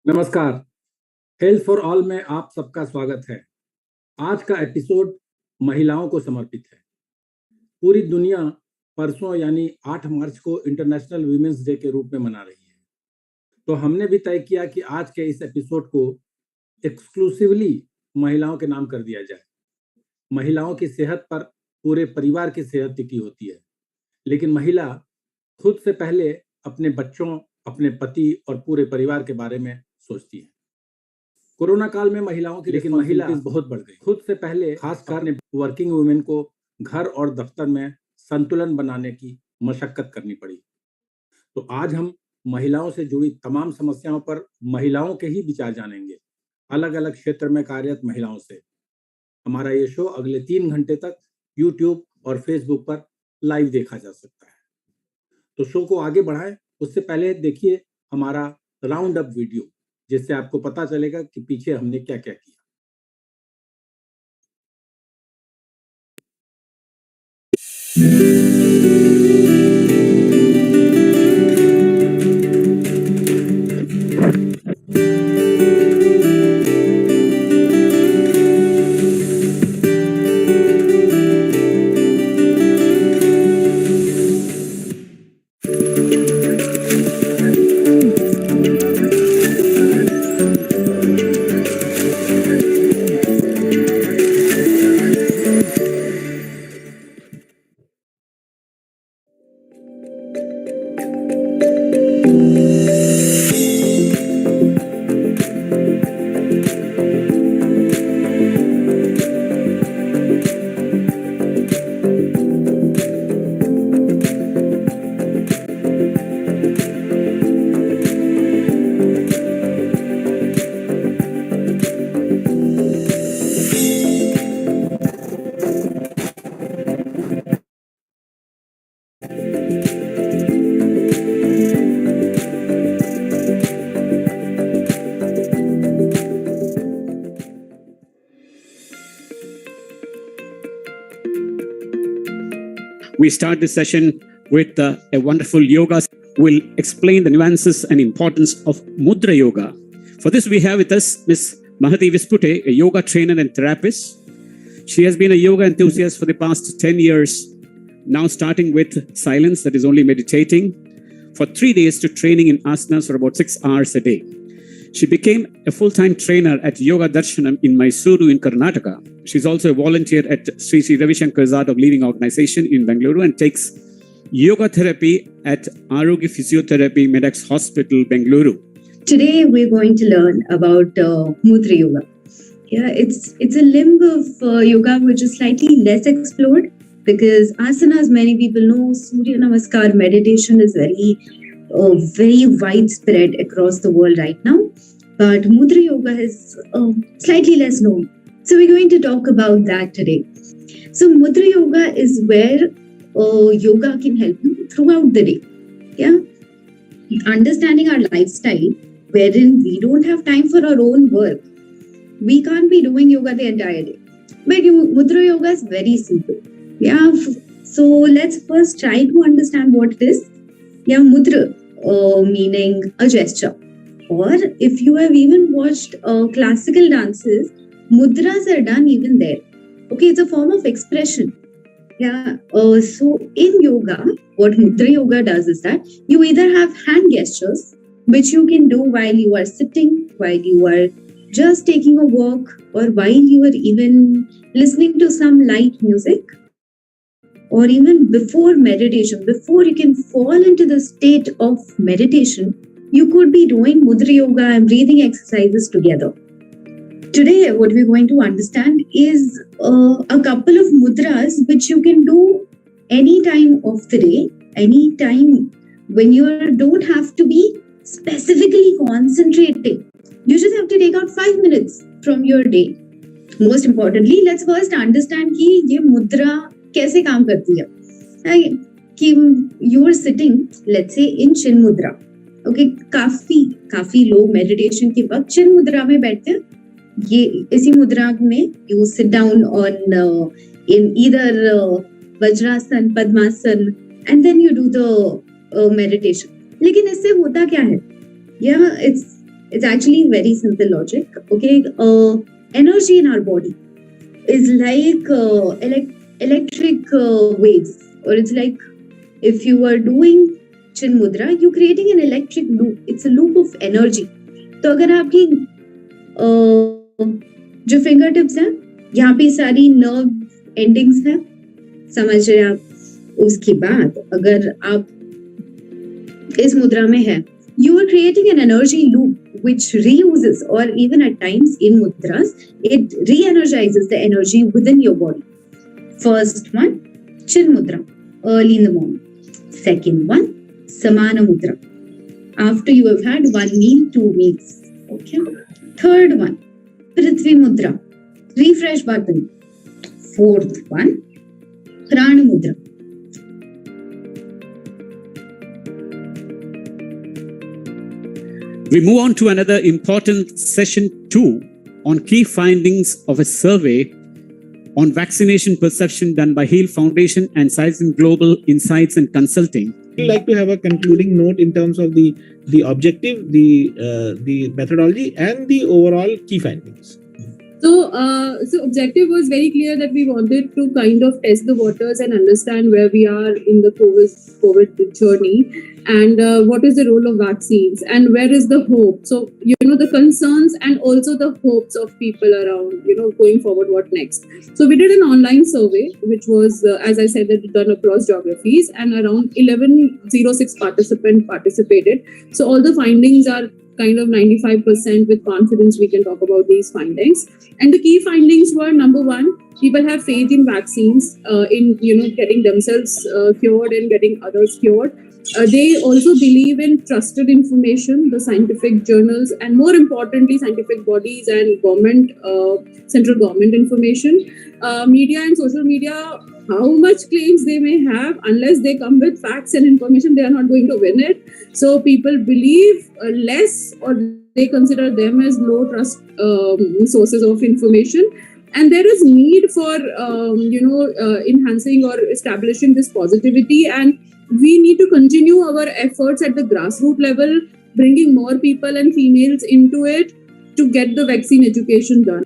नमस्कार, health for all में आप सबका स्वागत है। आज का एपिसोड महिलाओं को समर्पित है। पूरी दुनिया परसों यानी 8 मार्च को इंटरनेशनल वीमेंस डे के रूप में मना रही है। तो हमने भी तय किया कि आज के इस एपिसोड को एक्सक्लूसिवली महिलाओं के नाम कर दिया जाए। महिलाओं की सेहत पर पूरे परिवार की सेहत टिकी होती है, लेकिन महिला खुद से पहले अपने बच्चों, अपने पति और पूरे परिवार के बारे में सोचती है। कोरोना काल में महिलाओं की रिस्पांसिबिलिटीज बहुत बढ़ गई। खुद से पहले खासकर वर्किंग वुमेन को घर और दफ्तर में संतुलन बनाने की मशक्कत करनी पड़ी। तो आज हम महिलाओं से जुड़ी तमाम समस्याओं पर महिलाओं के ही विचार जानेंगे, अलग अलग क्षेत्र में कार्यरत महिलाओं से। हमारा ये शो अगले 3 घंटे तक यूट्यूब और फेसबुक पर लाइव देखा जा सकता है। तो शो को आगे बढ़ाएं, उससे पहले देखिए हमारा राउंड अप वीडियो, जिससे आपको पता चलेगा कि पीछे हमने क्या क्या किया। We start this session with a wonderful yoga. We'll explain the nuances and importance of Mudra Yoga. For this, we have with us Ms. Mahati Vispute, a yoga trainer and therapist. She has been a yoga enthusiast for the past 10 years, now starting with silence, that is only meditating, for 3 days to training in asanas for about 6 hours a day. She became a full-time trainer at Yoga Darshanam in Mysuru in Karnataka. She's also a volunteer at Sri Sri Ravi Shankar Art of Living Organization in Bengaluru and takes yoga therapy at Arogya Physiotherapy Medex Hospital, Bengaluru. Today we're going to learn about Mudra Yoga. Yeah, it's a limb of yoga which is slightly less explored because asanas, many people know, Surya Namaskar meditation is very widespread across the world right now. But Mudra Yoga is slightly less known. So we're going to talk about that today. So Mudra Yoga is where yoga can help you throughout the day. Yeah, understanding our lifestyle, wherein we don't have time for our own work. We can't be doing yoga the entire day. But Mudra Yoga is very simple. Yeah, so let's first try to understand what it is. Yeah, Mudra meaning a gesture. Or if you have even watched classical dances, mudras are done even there. Okay, it's a form of expression. Yeah. So in yoga, what Mudra Yoga does is that you either have hand gestures, which you can do while you are sitting, while you are just taking a walk, or while you are even listening to some light music, or even before meditation, before you can fall into the state of meditation, you could be doing Mudra Yoga and breathing exercises together. Today, what we're going to understand is a couple of mudras which you can do any time of the day, any time when you don't have to be specifically concentrating. You just have to take out 5 minutes from your day. Most importantly, let's first understand कि ये मुद्रा कैसे काम करती है. कि you are sitting, let's say in Chin Mudra. Okay, काफी लोग मेडिटेशन के वक्त चिन मुद्रा में बैठते हैं. ये इसी मुद्रा में you sit down on in either Vajrasana, Padmasana, and then you do the meditation. लेकिन इससे होता क्या है? It's actually very simple logic. Okay, energy in our body is like electric waves, or it's like if you are doing chin mudra, you're creating an electric loop. It's a loop of energy. तो अगर आपकी जो finger tips हैं, यहाँ पे सारी nerve endings हैं, समझ रहे आप? उसके बाद अगर आप इस मुद्रा में है, you are creating an energy loop which reuses, or even at times in mudras, it re-energizes the energy within your body. First one, chin mudra, early in the morning. Second one, samana mudra, after you have had 1 meal, 2 meals. Okay. Third one, prithvi mudra, refresh button. Fourth one, prana mudra. We move on to another important session 2 on key findings of a survey on vaccination perception done by Heal Foundation and Science in Global Insights and Consulting. We'd like to have a concluding note in terms of the objective, the methodology, and the overall key findings. So objective was very clear that we wanted to kind of test the waters and understand where we are in the COVID journey, and what is the role of vaccines and where is the hope. So, the concerns and also the hopes of people around, going forward, what next. So we did an online survey, which was, as I said, that done across geographies, and around 1106 participants participated. So all the findings are kind of 95% with confidence we can talk about these findings. And the key findings were, number one, people have faith in vaccines, in getting themselves cured and getting others cured. They also believe in trusted information, the scientific journals, and more importantly, scientific bodies and government, central government information. Media and social media, how much claims they may have, unless they come with facts and information, they are not going to win it. So people believe less, or they consider them as low trust sources of information. And there is need for enhancing or establishing this positivity, and we need to continue our efforts at the grassroots level, bringing more people and females into it to get the vaccine education done.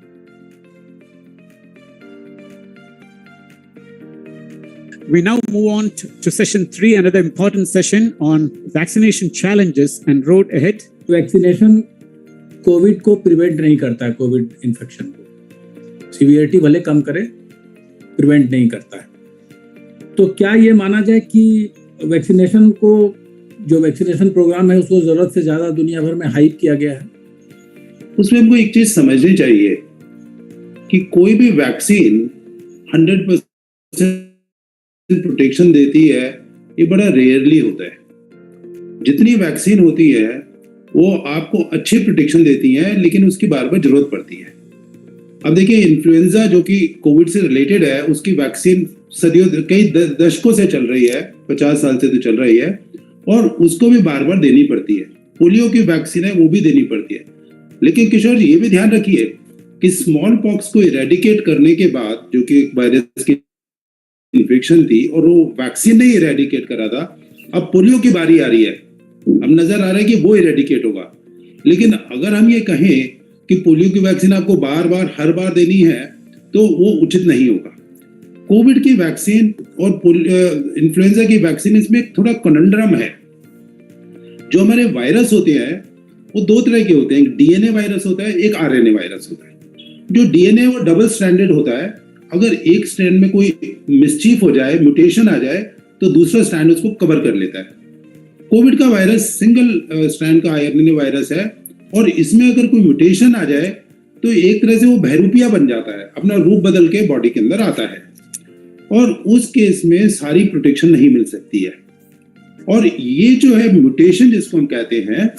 We now move on to session 3, another important session on vaccination challenges and road ahead. Vaccination Covid को prevent नहीं करता है, Covid infection को severity भले कम करे, prevent नहीं करता है. तो क्या ये माना जाए कि वैक्सीनेशन को, जो वैक्सीनेशन प्रोग्राम है, उसको जरूरत से ज्यादा दुनिया भर में हाइप किया गया है? उसमें हमको एक चीज समझनी चाहिए कि कोई भी वैक्सीन 100% प्रोटेक्शन देती है, ये बड़ा रेयरली होता है. जितनी वैक्सीन होती है वो आपको अच्छी प्रोटेक्शन देती है, लेकिन उसकी बार बार जरूरत पड़ती है. अब देखिए, इन्फ्लुएंजा जो कि कोविड से रिलेटेड है, उसकी वैक्सीन सदियों, कई दशकों से चल रही है, 50 साल से तो चल रही है, और उसको भी बार बार देनी पड़ती है. पोलियो की वैक्सीन है, वो भी देनी पड़ती है. लेकिन किशोर जी, ये भी ध्यान रखिए कि स्मॉल पॉक्स को इरेडिकेट करने के बाद, जो कि वायरस की इन्फेक्शन थी और वो वैक्सीन ने इरेडिकेट करा था, अब पोलियो की बारी आ रही है. अब नजर आ रहा है कि वो इरेडिकेट होगा. लेकिन अगर हम ये कहें कि पोलियो की वैक्सीन आपको बार बार हर बार देनी है, तो वो उचित नहीं होगा. कोविड की वैक्सीन और इन्फ्लुएंजा की वैक्सीन, इसमें थोड़ा कॉन्डम है. जो हमारे वायरस होते हैं वो 2 तरह के होते हैं. एक डीएनए वायरस होता है, एक आरएनए वायरस होता है. जो डीएनए वो डबल स्ट्रैंडेड होता है. अगर एक स्ट्रैंड में कोई मिसचीफ हो जाए, म्यूटेशन आ जाए, तो दूसरा स्ट्रैंड उसको कवर कर लेता है. कोविड का वायरस सिंगल स्ट्रैंड का आरएनए वायरस है, और इसमें अगर कोई म्यूटेशन आ जाए तो एक तरह से वो बहरूपिया बन जाता है, अपना रूप बदल के बॉडी के अंदर आता है, और उस केस में सारी प्रोटेक्शन नहीं मिल सकती है. और ये जो है म्यूटेशन जिसको हम कहते हैं,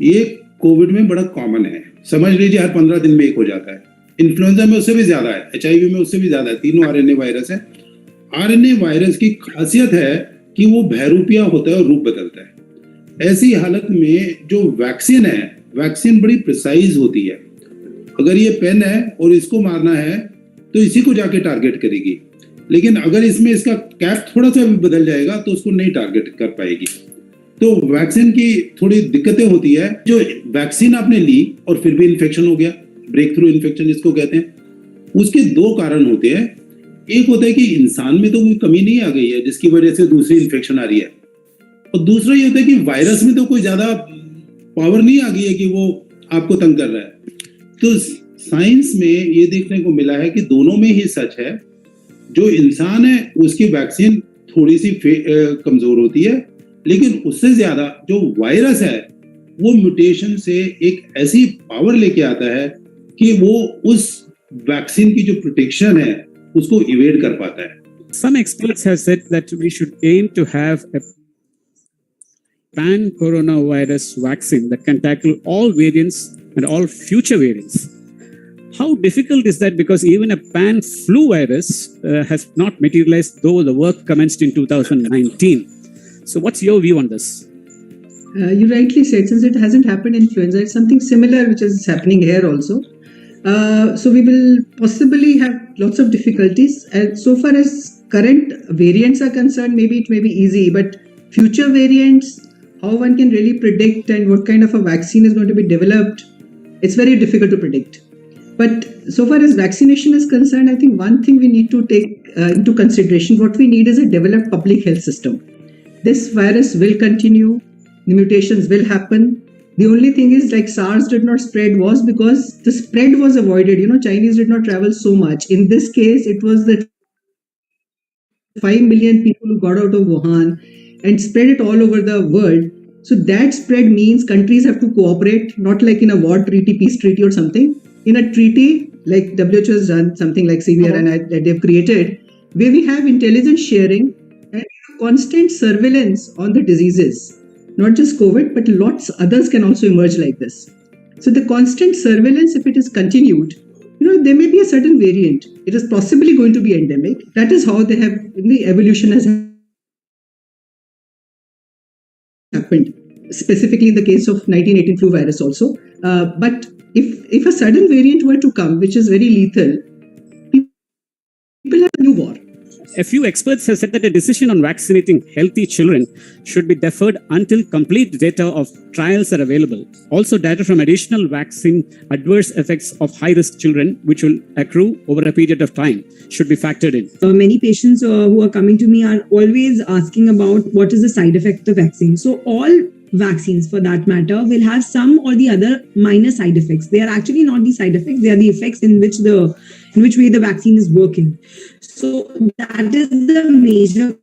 ये कोविड में बड़ा कॉमन है. समझ लीजिए हर 15 दिन में एक हो जाता है. इन्फ्लुएंजा में उससे भी ज्यादा है, HIV में उससे भी ज्यादा है. तीनों आरएनए वायरस है. आरएनए वायरस की खासियत है कि वो बहरूपिया होता है और रूप बदलता है. ऐसी हालत में जो वैक्सीन है, वैक्सीन बड़ी प्रिसाइज होती है। अगर ये पेन है और इसको मारना है तो इसी को जाके टारगेट करेगी, लेकिन अगर इसमें इसका कैप थोड़ा सा भी बदल जाएगा तो उसको नहीं टारगेट कर पाएगी। तो वैक्सीन की थोड़ी दिक्कतें होती है। जो वैक्सीन आपने ली और फिर भी इन्फेक्शन हो गया, ब्रेक थ्रू इन्फेक्शन जिसको कहते हैं, उसके दो कारण होते हैं। एक होता है कि इंसान में तो कोई कमी नहीं आ गई है जिसकी वजह से दूसरी इन्फेक्शन आ रही है, और दूसरा ये होता है कि वायरस में तो कोई ज्यादा पावर नहीं आ गई है कि वो आपको तंग कर रहा है। तो साइंस में ये देखने को मिला है कि दोनों में ही सच है। जो इंसान है उसकी वैक्सीन थोड़ी सी कमजोर होती है, लेकिन उससे ज्यादा जो वायरस है वो म्यूटेशन से एक ऐसी पावर लेके आता है कि वो उस वैक्सीन की जो प्रोटेक्शन है उसको इवेड कर पाता है। Some experts have said that we should aim to have a pan-coronavirus vaccine that can tackle all variants and all future variants. How difficult is that? Because even a pan-flu virus has not materialized, though the work commenced in 2019. So what's your view on this? You rightly said, since it hasn't happened in influenza, it's something similar which is happening here also. So we will possibly have lots of difficulties. And so far as current variants are concerned, maybe it may be easy, but future variants, how one can really predict and what kind of a vaccine is going to be developed, it's very difficult to predict. But so far as vaccination is concerned, I think one thing we need to take into consideration, what we need is a developed public health system. This virus will continue, the mutations will happen. The only thing is, like SARS did not spread was because the spread was avoided. Chinese did not travel so much. In this case, it was the 5 million people who got out of Wuhan and spread it all over the world. So that spread means countries have to cooperate, not like in a war treaty, peace treaty or something. In a treaty, like WHO has done, something like CVR and that they've created, where we have intelligence sharing and constant surveillance on the diseases. Not just COVID, but lots others can also emerge like this. So the constant surveillance, if it is continued, there may be a certain variant. It is possibly going to be endemic. That is how they have, the evolution has happened, specifically in the case of 1918 flu virus also. But if a sudden variant were to come, which is very lethal, people have a new war. A few experts have said that a decision on vaccinating healthy children should be deferred until complete data of trials are available. Also, data from additional vaccine adverse effects of high-risk children, which will accrue over a period of time, should be factored in. Many patients who are coming to me are always asking about what is the side effect of vaccine. So all vaccines, for that matter, will have some or the other minor side effects. They are actually not the side effects; they are the effects in which way the vaccine is working. So that is the major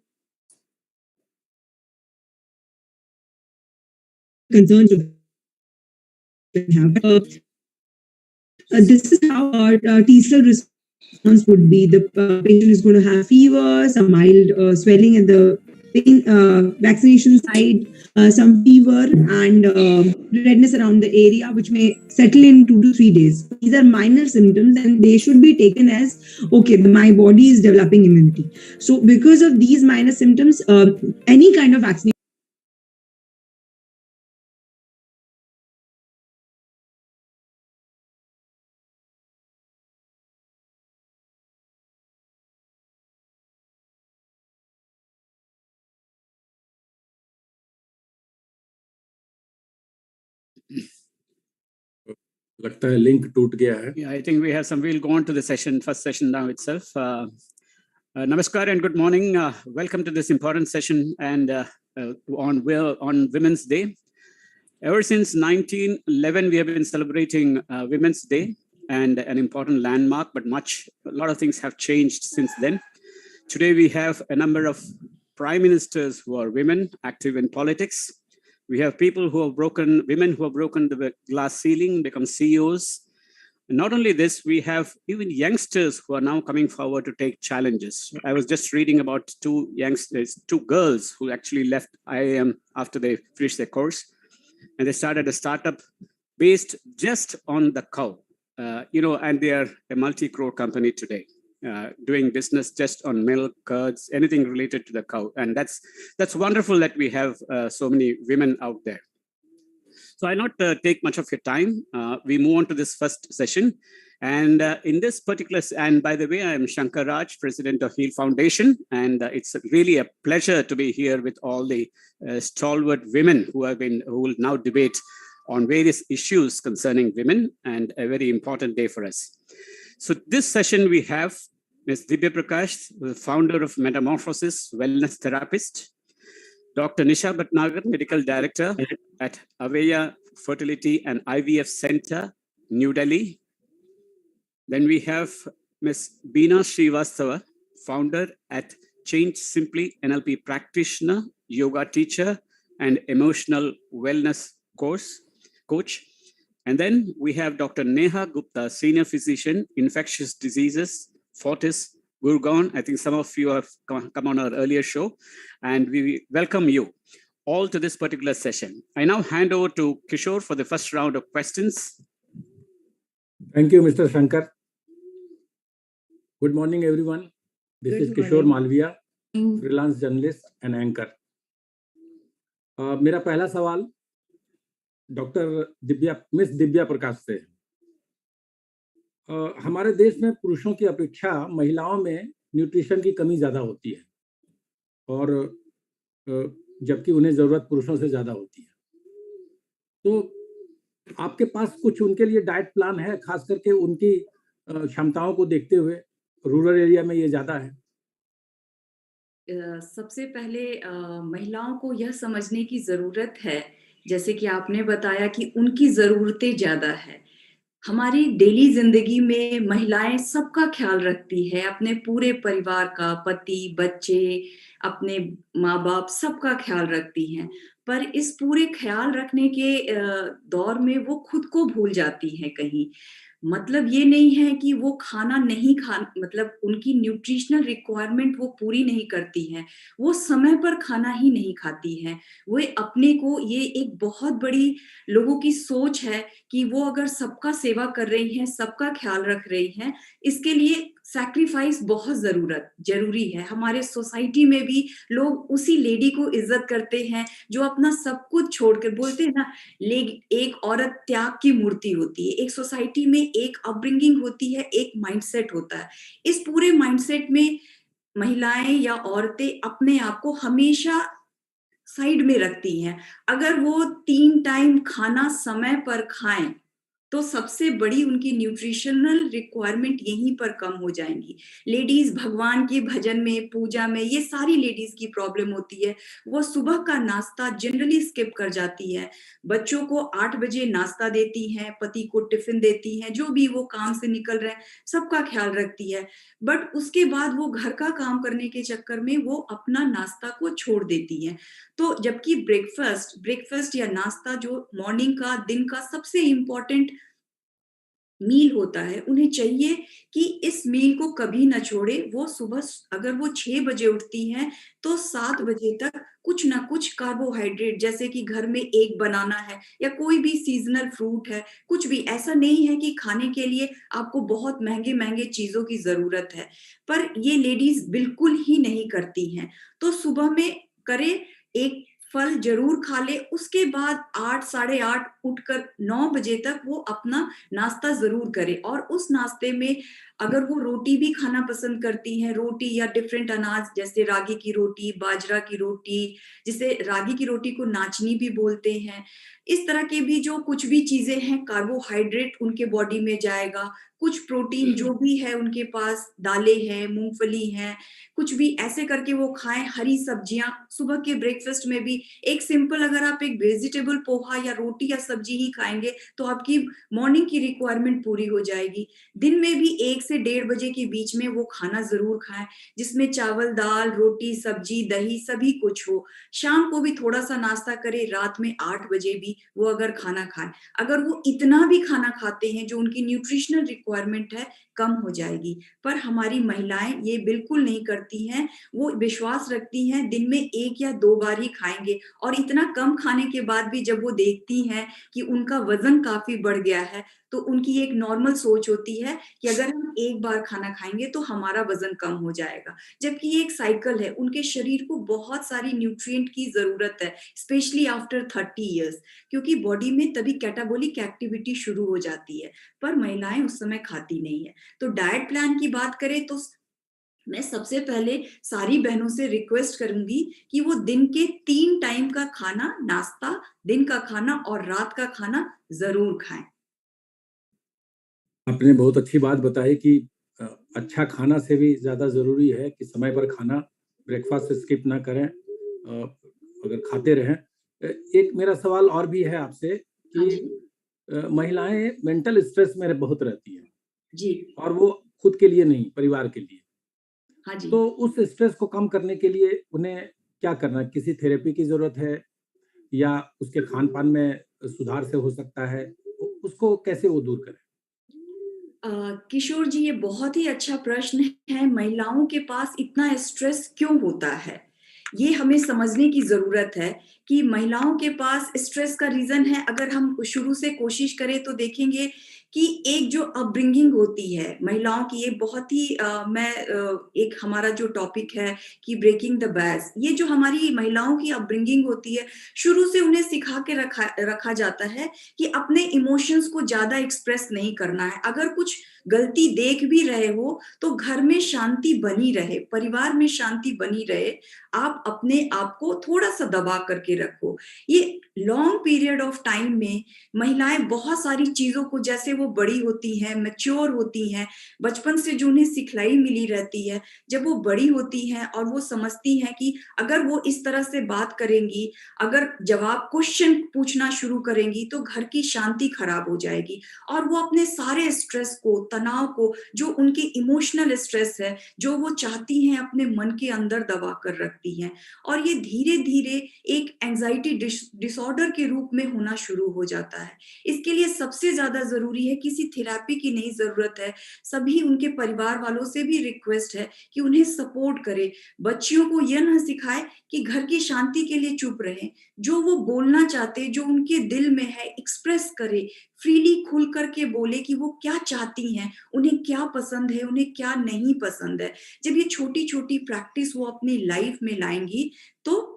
concerns we have. This is how our T-cell response would be. The patient is going to have fever, some mild swelling at the vaccination site, some fever and redness around the area, which may settle in 2 to 3 days. These are minor symptoms and they should be taken as, okay, my body is developing immunity. So because of these minor symptoms, any kind of vaccination लगता है link टूट गया है. Yeah, I think we have some. We'll go on to the first session now itself. Namaskar and good morning. Welcome to this important session and on Women's Day. Ever since 1911, we have been celebrating Women's Day and an important landmark, but a lot of things have changed since then. Today, we have a number of prime ministers who are women active in politics. We have women who have broken the glass ceiling, become CEOs. And not only this, we have even youngsters who are now coming forward to take challenges. I was just reading about two girls who actually left IIM after they finished their course. And they started a startup based just on the cow, and they are a multi-crore company today. doing business just on milk, curds, anything related to the cow. And that's wonderful that we have so many women out there. So I'll not take much of your time. We move on to this first session. And in this particular, and by the way, I am Shankar Raj, President of Heal Foundation. And it's really a pleasure to be here with all the stalwart women who will now debate on various issues concerning women, and a very important day for us. So this session we have Ms. Divya Prakash, the founder of Metamorphosis Wellness Therapist, Dr. Nisha Bhatnagar, Medical Director at Aveya Fertility and IVF Center, New Delhi. Then we have Ms. Beena Srivastava, founder at Change Simply, NLP practitioner, yoga teacher, and emotional wellness coach. And then we have Dr. Neha Gupta, senior physician, infectious diseases, Fortis, Gurgaon. I think some of you have come on our earlier show, and we welcome you all to this particular session. I now hand over to Kishore for the first round of questions. Thank you, Mr. Shankar. Good morning, everyone. This is Kishore Malviya, freelance journalist and anchor. मेरा पहला सवाल miss Divya प्रकाश से है। हमारे देश में पुरुषों की अपेक्षा महिलाओं में न्यूट्रिशन की कमी ज्यादा होती है, और जबकि उन्हें जरूरत पुरुषों से ज्यादा होती है। तो आपके पास कुछ उनके लिए डाइट प्लान है, खास करके उनकी क्षमताओं को देखते हुए? रूरल एरिया में ये ज्यादा है। सबसे पहले महिलाओं को यह समझने की जरूरत है, जैसे कि आपने बताया कि उनकी जरूरतें ज्यादा है। हमारी डेली जिंदगी में महिलाएं सबका ख्याल रखती है, अपने पूरे परिवार का, पति, बच्चे, अपने माँ बाप, सबका ख्याल रखती हैं। पर इस पूरे ख्याल रखने के दौर में वो खुद को भूल जाती हैं कहीं। मतलब ये नहीं है कि वो खाना नहीं मतलब उनकी न्यूट्रिशनल रिक्वायरमेंट वो पूरी नहीं करती हैं, वो समय पर खाना ही नहीं खाती हैं। वो अपने को, ये एक बहुत बड़ी लोगों की सोच है कि वो अगर सबका सेवा कर रही हैं, सबका ख्याल रख रही हैं, इसके लिए सैक्रिफाइस बहुत जरूरी है। हमारे सोसाइटी में भी लोग उसी लेडी को इज्जत करते हैं जो अपना सब कुछ छोड़कर, बोलते हैं ना, एक औरत त्याग की मूर्ति होती है। एक सोसाइटी में एक अपब्रिंगिंग होती है, एक माइंडसेट होता है। इस पूरे माइंडसेट में महिलाएं या औरतें अपने आप को हमेशा साइड में रखती हैं। अगर वो 3 टाइम खाना समय पर खाएं तो सबसे बड़ी उनकी न्यूट्रिशनल रिक्वायरमेंट यहीं पर कम हो जाएंगी। लेडीज भगवान के भजन में, पूजा में, ये सारी लेडीज की प्रॉब्लम होती है। वो सुबह का नाश्ता जनरली स्किप कर जाती है। बच्चों को 8 बजे नाश्ता देती हैं, पति को टिफिन देती हैं, जो भी वो काम से निकल रहे हैं सबका ख्याल रखती है। बट उसके बाद वो घर का काम करने के चक्कर में वो अपना नाश्ता को छोड़ देती है। तो जबकि ब्रेकफास्ट या नाश्ता जो मॉर्निंग का, दिन का सबसे इम्पोर्टेंट मील होता है, उन्हें चाहिए कि इस मील को कभी ना छोड़े। वो सुबह अगर वो 6 बजे उठती हैं तो 7 बजे तक कुछ ना कुछ कार्बोहाइड्रेट, जैसे कि घर में एक बनाना है या कोई भी सीजनल फ्रूट है, कुछ भी। ऐसा नहीं है कि खाने के लिए आपको बहुत महंगे चीजों की जरूरत है, पर ये लेडीज बिल्कुल ही नहीं करती हैं। तो सुबह में करे, एक फल जरूर खा ले, उसके बाद 8, साढ़े 8 उठकर 9 बजे तक वो अपना नाश्ता जरूर करे। और उस नाश्ते में अगर वो रोटी भी खाना पसंद करती हैं, रोटी या डिफरेंट अनाज, जैसे रागी की रोटी, बाजरा की रोटी, जिसे रागी की रोटी को नाचनी भी बोलते हैं, इस तरह के भी जो कुछ भी चीजें हैं, कार्बोहाइड्रेट उनके बॉडी में जाएगा। कुछ प्रोटीन जो भी है उनके पास, दालें हैं, मूंगफली है, कुछ भी ऐसे करके वो खाएं। हरी सब्जियां सुबह के ब्रेकफास्ट में भी एक सिंपल, अगर आप एक वेजिटेबल पोहा या रोटी या सब्जी ही खाएंगे तो आपकी मॉर्निंग की रिक्वायरमेंट पूरी हो जाएगी। दिन में भी 1 से 1:30 बजे के बीच में वो खाना जरूर खाएं, जिसमें चावल, दाल, रोटी, सब्जी, दही सभी कुछ हो। शाम को भी थोड़ा सा नाश्ता करें, रात में 8 बजे भी वो अगर खाना खाएं। अगर वो इतना भी खाना खाते हैं, जो उनकी न्यूट्रिशनल रिक्वायरमेंट है कम हो जाएगी। पर हमारी महिलाएं ये बिल्कुल नहीं करती हैं। वो विश्वास रखती हैं दिन में 1 या 2 बार ही खाएंगे, और इतना कम खाने के बाद भी जब वो देखती हैं कि उनका वजन काफी बढ़ गया है, तो उनकी एक नॉर्मल सोच होती है कि अगर हम एक बार खाना खाएंगे तो हमारा वजन कम हो जाएगा, जबकि ये एक साइकिल है। उनके शरीर को बहुत सारी न्यूट्रिएंट की जरूरत है, स्पेशली आफ्टर 30 इयर्स, क्योंकि बॉडी में तभी कैटाबॉलिक एक्टिविटी शुरू हो जाती है, पर महिलाएं उस समय खाती नहीं है। तो डाइट प्लान की बात करें तो मैं सबसे पहले सारी बहनों से रिक्वेस्ट करूंगी कि वो दिन के 3 टाइम का खाना, नाश्ता, दिन का खाना और रात का खाना जरूर खाएं। आपने बहुत अच्छी बात बताई कि अच्छा खाना से भी ज्यादा जरूरी है कि समय पर खाना, ब्रेकफास्ट स्किप ना करें, अगर खाते रहें। एक मेरा सवाल और भी है आपसे कि महिलाएं मेंटल स्ट्रेस में बहुत रहती हैं जी और वो खुद के लिए नहीं, परिवार के लिए। हाँ जी। तो उस स्ट्रेस को कम करने के लिए उन्हें क्या करना है? किसी थेरेपी की जरूरत है या उसके खान पान में सुधार से हो सकता है? उसको कैसे वो दूर करें? किशोर जी, ये बहुत ही अच्छा प्रश्न है। महिलाओं के पास इतना स्ट्रेस क्यों होता है, ये हमें समझने की जरूरत है कि महिलाओं के पास स्ट्रेस का रीजन है। अगर हम शुरू से कोशिश करें तो देखेंगे कि एक जो अपब्रिंगिंग होती है महिलाओं की, ये बहुत ही एक हमारा जो टॉपिक है कि ब्रेकिंग द बैस, ये जो हमारी महिलाओं की अपब्रिंगिंग होती है, शुरू से उन्हें सिखा के रखा जाता है कि अपने इमोशंस को ज्यादा एक्सप्रेस नहीं करना है। अगर कुछ गलती देख भी रहे हो तो घर में शांति बनी रहे, परिवार में शांति बनी रहे, आप अपने आप को थोड़ा सा दबा करके रखो। ये लॉन्ग पीरियड ऑफ टाइम में महिलाएं बहुत सारी चीजों को, जैसे वो बड़ी होती हैं, मैच्योर होती हैं, बचपन से जो उन्हें सिखलाई मिली रहती है, जब वो बड़ी होती हैं और वो समझती हैं कि अगर वो इस तरह से बात करेंगी, अगर जवाब क्वेश्चन पूछना शुरू करेंगी तो घर की शांति खराब हो जाएगी और वो अपने सारे स्ट्रेस को, तनाव को, जो उनकी इमोशनल स्ट्रेस है, जो वो चाहती हैं, अपने मन के अंदर दबा कर रखती हैं और ये धीरे धीरे एक एंजाइटी डिसऑर्डर के रूप में होना शुरू हो जाता है। इसके लिए सबसे ज्यादा जरूरी है, किसी थेरेपी की नहीं जरूरत है, सभी उनके परिवार वालों से भी रिक्वेस्ट है कि उन्हें सपोर्ट करे। बच्चियों को यह न सिखाए कि घर की शांति के लिए चुप रहें, जो वो बोलना चाहते, जो उनके दिल में है, एक्सप्रेस करे, फ्रीली खुल करके बोले कि वो क्या चाहती हैं, उन्हें क्या पसंद है, उन्हें क्या नहीं पसंद है। जब ये छोटी छोटी प्रैक्टिस वो अपनी लाइफ में लाएंगी तो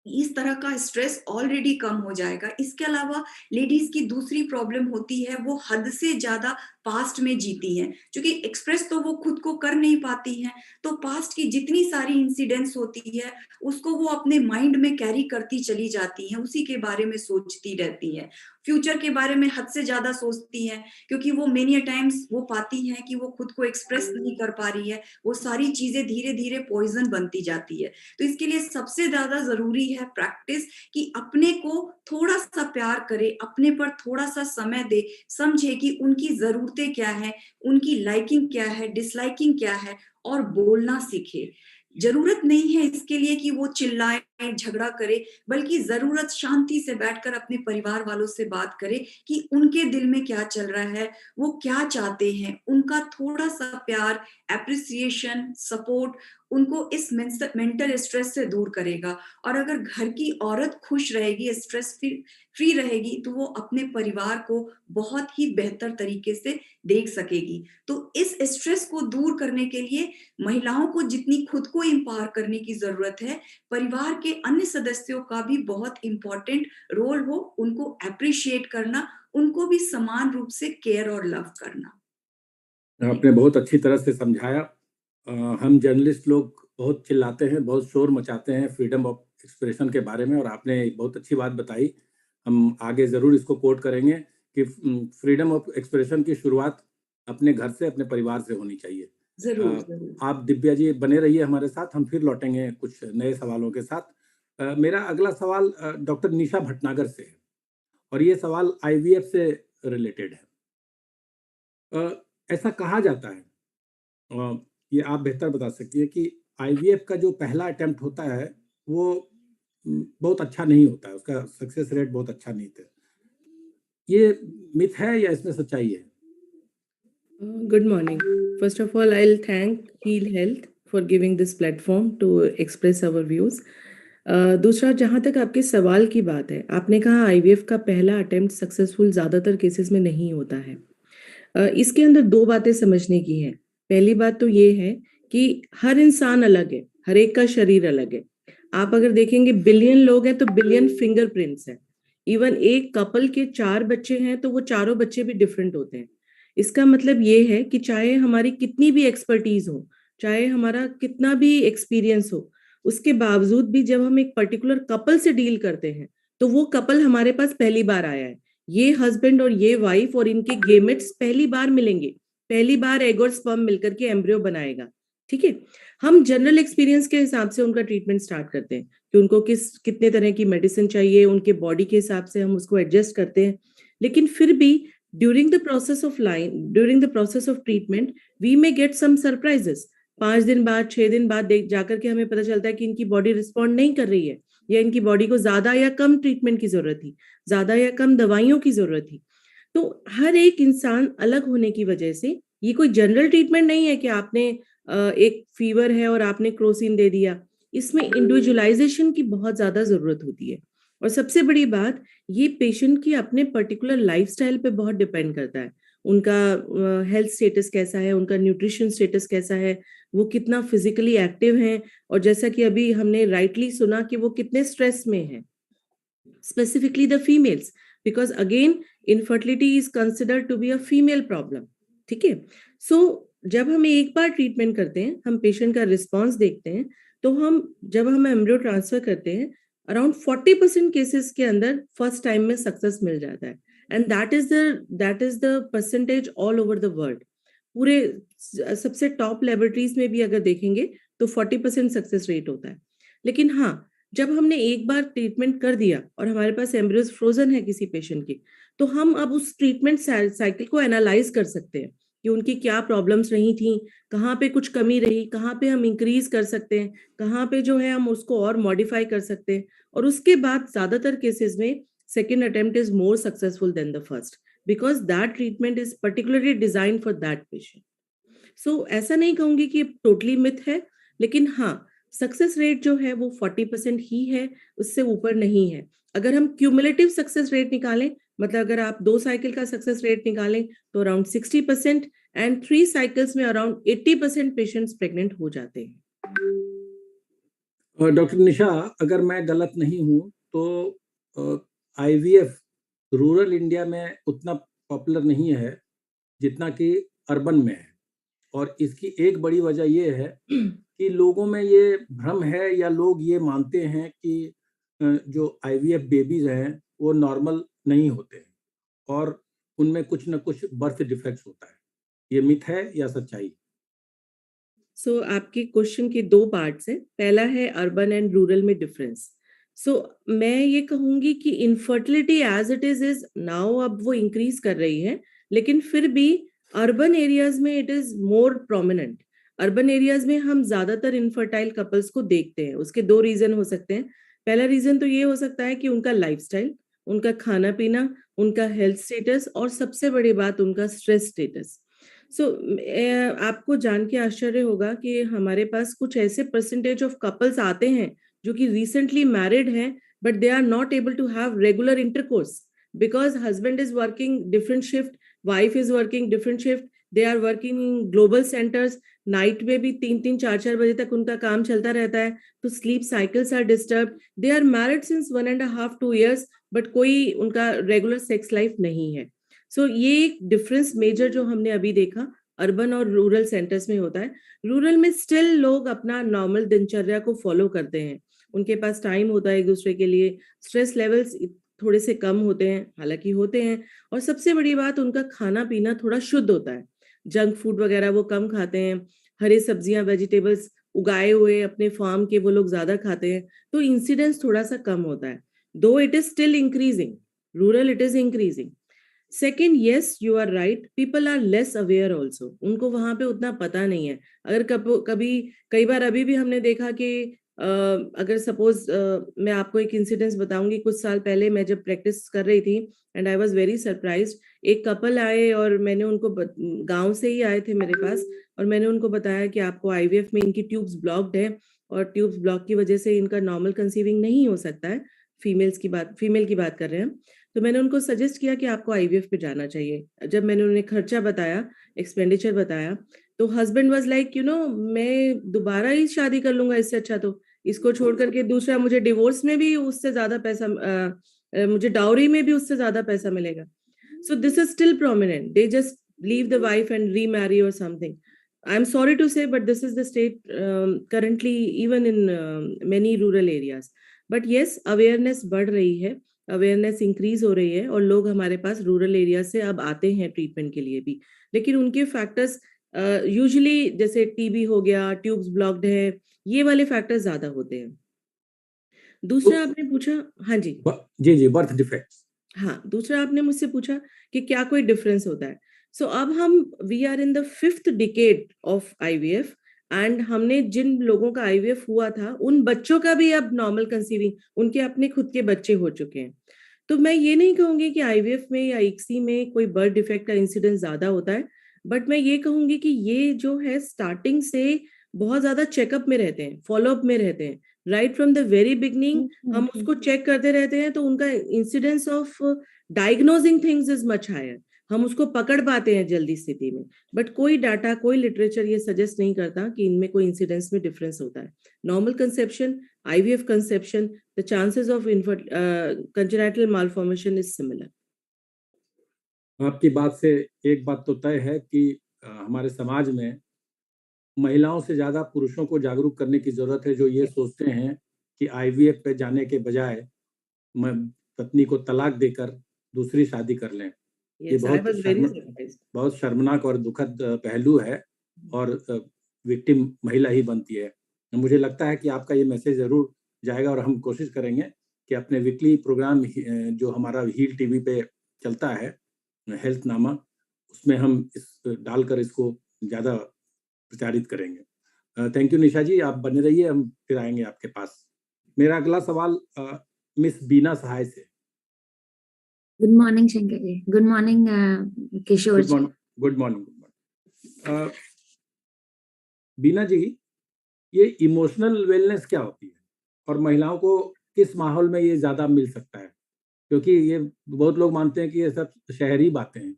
इस तरह का स्ट्रेस ऑलरेडी कम हो जाएगा। इसके अलावा लेडीज की दूसरी प्रॉब्लम होती है, वो हद से ज्यादा पास्ट में जीती हैं, क्योंकि एक्सप्रेस तो वो खुद को कर नहीं पाती हैं, तो पास्ट की जितनी सारी इंसिडेंट्स होती है उसको वो अपने माइंड में कैरी करती चली जाती हैं, उसी के बारे में सोचती रहती हैं, फ्यूचर के बारे में हद से ज्यादा सोचती हैं, क्योंकि वो मेनी टाइम्स वो पाती हैं कि वो खुद को एक्सप्रेस नहीं कर पा रही है, वो सारी चीजें धीरे धीरे पॉइजन बनती जाती है। तो इसके लिए सबसे ज्यादा जरूरी है प्रैक्टिस कि अपने को थोड़ा सा प्यार करे, अपने पर थोड़ा सा समय दे, समझे कि उनकी जरूरतें क्या है, उनकी लाइकिंग क्या है, डिसलाइकिंग क्या है, और बोलना सीखे। जरूरत नहीं है इसके लिए कि वो चिल्लाए, झगड़ा करे, बल्कि जरूरत शांति से बैठकर अपने परिवार वालों से बात करे कि उनके दिल में क्या चल रहा है, वो क्या चाहते हैं। उनका थोड़ा सा प्यार, एप्रिसिएशन, सपोर्ट उनको इस मेंटल स्ट्रेस से दूर करेगा। और अगर घर की औरत खुश रहेगी, स्ट्रेस फ्री रहेगी, तो वो अपने परिवार को बहुत ही बेहतर तरीके से देख सकेगी। तो इस स्ट्रेस को दूर करने के लिए महिलाओं को जितनी खुद को एम्पावर करने की जरूरत है, परिवार के अन्य सदस्यों का भी बहुत इंपॉर्टेंट रोल हो, उनको अप्रिशिएट करना, उनको भी समान रूप से केयर और लव करना। आपने बहुत अच्छी तरह से समझाया। हम जर्नलिस्ट लोग बहुत चिल्लाते हैं, बहुत शोर मचाते हैं फ्रीडम ऑफ एक्सप्रेशन के बारे में, और आपने बहुत अच्छी बात बताई। हम आगे जरूर इसको कोट करेंगे कि फ्रीडम ऑफ एक्सप्रेशन की शुरुआत अपने घर से, अपने परिवार से होनी चाहिए। जरूर जरूर। आप दिव्या जी बने रहिए हमारे साथ, हम फिर लौटेंगे कुछ नए सवालों के साथ। मेरा अगला सवाल डॉक्टर निशा भटनागर से है और ये सवाल आईवीएफ से रिलेटेड है। ऐसा कहा जाता है, ये आप बेहतर बता सकती है, कि आईवीएफ का जो पहला अटेम्प्ट होता है वो बहुत अच्छा नहीं होता है, उसका सक्सेस रेट बहुत अच्छा नहीं था। ये मिथ है या इसमें सच्चाई है? Good morning. First of all, I'll thank Heal Health for giving this platform to express our views. दूसरा, जहाँ तक आपके सवाल की बात है, आपने कहा आईवीएफ का पहला अटेम्प्ट सक्सेसफुल ज़्यादातर केसेस में नहीं होता है। इसके अंदर दो बातें समझने की है। पहली बात तो ये है कि हर इंसान अलग है, हर एक का शरीर अलग है। आप अगर देखेंगे बिलियन लोग हैं तो बिलियन फिंगरप्रिंट्स हैं। इवन एक कपल के 4 बच्चे हैं तो वो चारों बच्चे भी डिफरेंट होते हैं। इसका मतलब ये है कि चाहे हमारी कितनी भी एक्सपर्टीज हो, चाहे हमारा कितना भी एक्सपीरियंस हो, उसके बावजूद भी जब हम एक पर्टिकुलर कपल से डील करते हैं तो वो कपल हमारे पास पहली बार आया है, ये हस्बैंड और ये वाइफ और इनके गेमेट्स पहली बार मिलेंगे, पहली बार एग और स्पर्म मिलकर के एम्ब्रियो बनाएगा। ठीक है, हम जनरल एक्सपीरियंस के हिसाब से उनका ट्रीटमेंट स्टार्ट करते हैं कि उनको कितने तरह की मेडिसिन चाहिए, उनके बॉडी के हिसाब से हम उसको एडजस्ट करते हैं। लेकिन फिर भी during the process of treatment we may get some surprises. 5 दिन बाद 6 दिन बाद जाकर के हमें पता चलता है कि इनकी बॉडी रिस्पॉन्ड नहीं कर रही है, या इनकी बॉडी को ज्यादा या कम ट्रीटमेंट की जरूरत थी, ज्यादा या कम दवाइयों की जरूरत थी। तो हर एक इंसान अलग होने की वजह से ये कोई जनरल ट्रीटमेंट नहीं है कि आपने एक फीवर है और आपने क्रोसिन दे दिया। इसमें इंडिविजुअलाइजेशन की बहुत ज्यादा जरूरत होती है। और सबसे बड़ी बात, ये पेशेंट की अपने पर्टिकुलर लाइफस्टाइल पे बहुत डिपेंड करता है। उनका हेल्थ स्टेटस कैसा है, उनका न्यूट्रिशन स्टेटस कैसा है, वो कितना फिजिकली एक्टिव हैं, और जैसा कि अभी हमने राइटली सुना कि वो कितने स्ट्रेस में हैं, specifically the females, because again infertility is considered to be a female problem. ठीक है, सो जब हम एक बार ट्रीटमेंट करते हैं, हम पेशेंट का रिस्पॉन्स देखते हैं, तो जब हम एम्ब्रियो ट्रांसफर करते हैं, अराउंड 40% केसेस के अंदर फर्स्ट टाइम में सक्सेस मिल जाता है, and that is the percentage all over the world. पूरे सबसे टॉप लेबोरेटरीज में भी अगर देखेंगे तो 40% सक्सेस रेट होता है। लेकिन हाँ, जब हमने एक बार ट्रीटमेंट कर दिया और हमारे पास एम्ब्रियोज फ्रोजन है किसी पेशेंट की, तो हम अब उस ट्रीटमेंट साइकिल को एनालाइज कर सकते हैं कि उनकी क्या प्रॉब्लम्स रही थी, कहाँ पे कुछ कमी रही, कहाँ पे हम इंक्रीज कर सकते हैं, कहाँ पे जो है हम उसको और मॉडिफाई कर सकते हैं। और उसके बाद ज्यादातर केसेस में second attempt is more successful than the first, because that treatment is particularly design for that patient. So ऐसा नहीं कहूंगी कि टोटली मिथ है, लेकिन हाँ, सक्सेस रेट जो है वो 40% ही है, उससे ऊपर नहीं है। अगर हम क्यूमुलेटिव सक्सेस रेट निकालें, मतलब अगर आप 2 साइकिल का सक्सेस रेट निकालें तो अराउंड 60%, एंड 3 साइकिल्स में अराउंड 80% पेशेंट्स प्रेग्नेंट हो जाते हैं। डॉक्टर निशा, अगर मैं गलत नहीं हूँ तो आईवीएफ रूरल इंडिया में उतना पॉपुलर नहीं है जितना कि अर्बन में है, और इसकी एक बड़ी वजह ये है कि लोगों में ये भ्रम है, या लोग ये मानते हैं कि जो आईवीएफ बेबीज हैं वो नॉर्मल नहीं होते हैं और उनमें कुछ न कुछ बर्थ डिफेक्ट्स होता है। ये मिथ है या सच्चाई? सो आपके क्वेश्चन के 2 पार्ट्स हैं। पहला है अर्बन एंड रूरल में डिफरेंस। सो मैं ये कहूंगी कि infertility as it is now अब वो इंक्रीज कर रही है, लेकिन फिर भी अर्बन एरियाज में it is more prominent. Urban areas में हम ज्यादातर इनफर्टाइल कपल्स को देखते हैं। उसके 2 रीजन हो सकते हैं। पहला रीजन तो ये हो सकता है कि उनका लाइफस्टाइल, उनका खाना पीना, उनका हेल्थ स्टेटस, और सबसे बड़ी बात उनका स्ट्रेस स्टेटस। सो आपको जान के आश्चर्य होगा कि हमारे पास कुछ ऐसे परसेंटेज ऑफ कपल्स आते हैं जो कि रिसेंटली मैरिड हैं, but they are not able to have regular intercourse because husband is working different shift, wife is working different shift, they are working in global centres, night में भी 3-3, 4-4 बजे तक उनका काम चलता रहता है, तो sleep cycles are disturb. They are married since 1.5 2 years, but कोई उनका रेगुलर सेक्स लाइफ नहीं है। सो ये एक डिफरेंस मेजर जो हमने अभी देखा अर्बन और रूरल सेंटर्स में होता है। रूरल में स्टिल लोग अपना नॉर्मल दिनचर्या को फॉलो करते हैं, उनके पास टाइम होता है एक दूसरे के लिए, स्ट्रेस लेवल्स थोड़े से कम होते हैं, हालांकि होते हैं, और सबसे बड़ी बात उनका खाना पीना थोड़ा शुद्ध होता है। जंक फूड वगैरह वो कम खाते हैं, हरी सब्जियां, वेजिटेबल्स उगाए हुए अपने फार्म के वो लोग ज्यादा खाते हैं, तो इंसिडेंस थोड़ा सा कम होता है। Though it is still increasing, rural it is increasing. Second, yes you are right, people are less aware also, उनको वहां पे उतना पता नहीं है। अगर कई बार अभी भी हमने देखा कि अगर सपोज मैं आपको एक इंसिडेंस बताऊंगी। कुछ साल पहले मैं जब प्रैक्टिस कर रही थी and I was very surprised, एक कपल आए और मैंने उनको गांव से ही आए थे मेरे पास, और मैंने उनको बताया कि आपको आईवीएफ में इनकी ट्यूब्स ब्लॉक्ड है और ट्यूब्स ब्लॉक की वजह से इनका नॉर्मल कंसीविंग नहीं हो सकता है। फीमेल की बात कर रहे हैं। तो मैंने उनको सजेस्ट किया कि आपको आईवीएफ पे जाना चाहिए। जब मैंने उन्हें खर्चा बताया, एक्सपेंडिचर बताया, तो हस्बैंड वाज लाइक मैं दोबारा ही शादी कर लूंगा, इससे अच्छा तो इसको छोड़ करके दूसरा, मुझे डिवोर्स में भी उससे ज्यादा पैसा, मुझे डाउरी में भी उससे ज्यादा पैसा मिलेगा। So this is still prominent. They just leave the wife and remarry or something. I'm sorry to say, but this is the state currently, even in many rural areas. But yes, awareness बढ़ रही है, awareness increase हो रही है, और लोग हमारे पास rural areas से अब आते हैं ट्रीटमेंट के लिए भी। लेकिन उनके फैक्टर्स यूजुअली जैसे टीबी हो गया, ट्यूब्स ब्लॉक्ड है, ये वाले फैक्टर्स ज्यादा होते हैं। दूसरा आपने पूछा, हाँ जी जी, बर्थ डिफेक्ट्स। हाँ, दूसरा आपने मुझसे पूछा कि क्या कोई डिफरेंस होता है। सो अब हम we are in the 5th decade of IVF, and हमने जिन लोगों का आईवीएफ हुआ था उन बच्चों का भी अब नॉर्मल कंसीविंग, उनके अपने खुद के बच्चे हो चुके हैं। तो मैं ये नहीं कहूंगी कि आईवीएफ में या ICSI में कोई बर्थ डिफेक्ट का इंसिडेंस ज्यादा होता है, बट मैं ये कहूंगी कि ये जो है स्टार्टिंग से बहुत ज्यादा चेकअप में रहते हैं, फॉलोअप में रहते हैं, right from the very beginning हम उसको चेक करते रहते हैं, तो उनका incidence of diagnosing things is much higher, हम उसको पकड़ पाते हैं जल्दी स्थिति में। बट कोई डाटा, कोई लिटरेचर ये सजेस्ट नहीं करता कि इनमें कोई इंसिडेंस में डिफरेंस होता है। Normal conception, IVF conception, the chances of congenital malformation is similar. आपकी बात से एक बात तो तय है कि हमारे समाज में महिलाओं से ज्यादा पुरुषों को जागरूक करने की जरूरत है, जो ये सोचते हैं कि आईवीएफ पे जाने के बजाय पत्नी को तलाक देकर दूसरी शादी कर लें। ये बहुत शर्मनाक और दुखद पहलू है, और विक्टिम महिला ही बनती है। मुझे लगता है कि आपका ये मैसेज जरूर जाएगा, और हम कोशिश करेंगे कि अपने वीकली प्रोग्राम जो हमारा हील टीवी पे चलता है, हेल्थ नामा, उसमें हम इस डालकर इसको ज्यादा प्रचारित करेंगे। थैंक यू निशा जी, आप बने रहिए, हम फिर आएंगे आपके पास। मेरा अगला सवाल मिस बीना सहाय से। Good morning Shankar ji. Good morning किशोर जी। गुड मॉर्निंग बीना जी, ये इमोशनल वेलनेस क्या होती है, और महिलाओं को किस माहौल में ये ज्यादा मिल सकता है? क्योंकि ये बहुत लोग मानते हैं कि ये सब शहरी बातें हैं।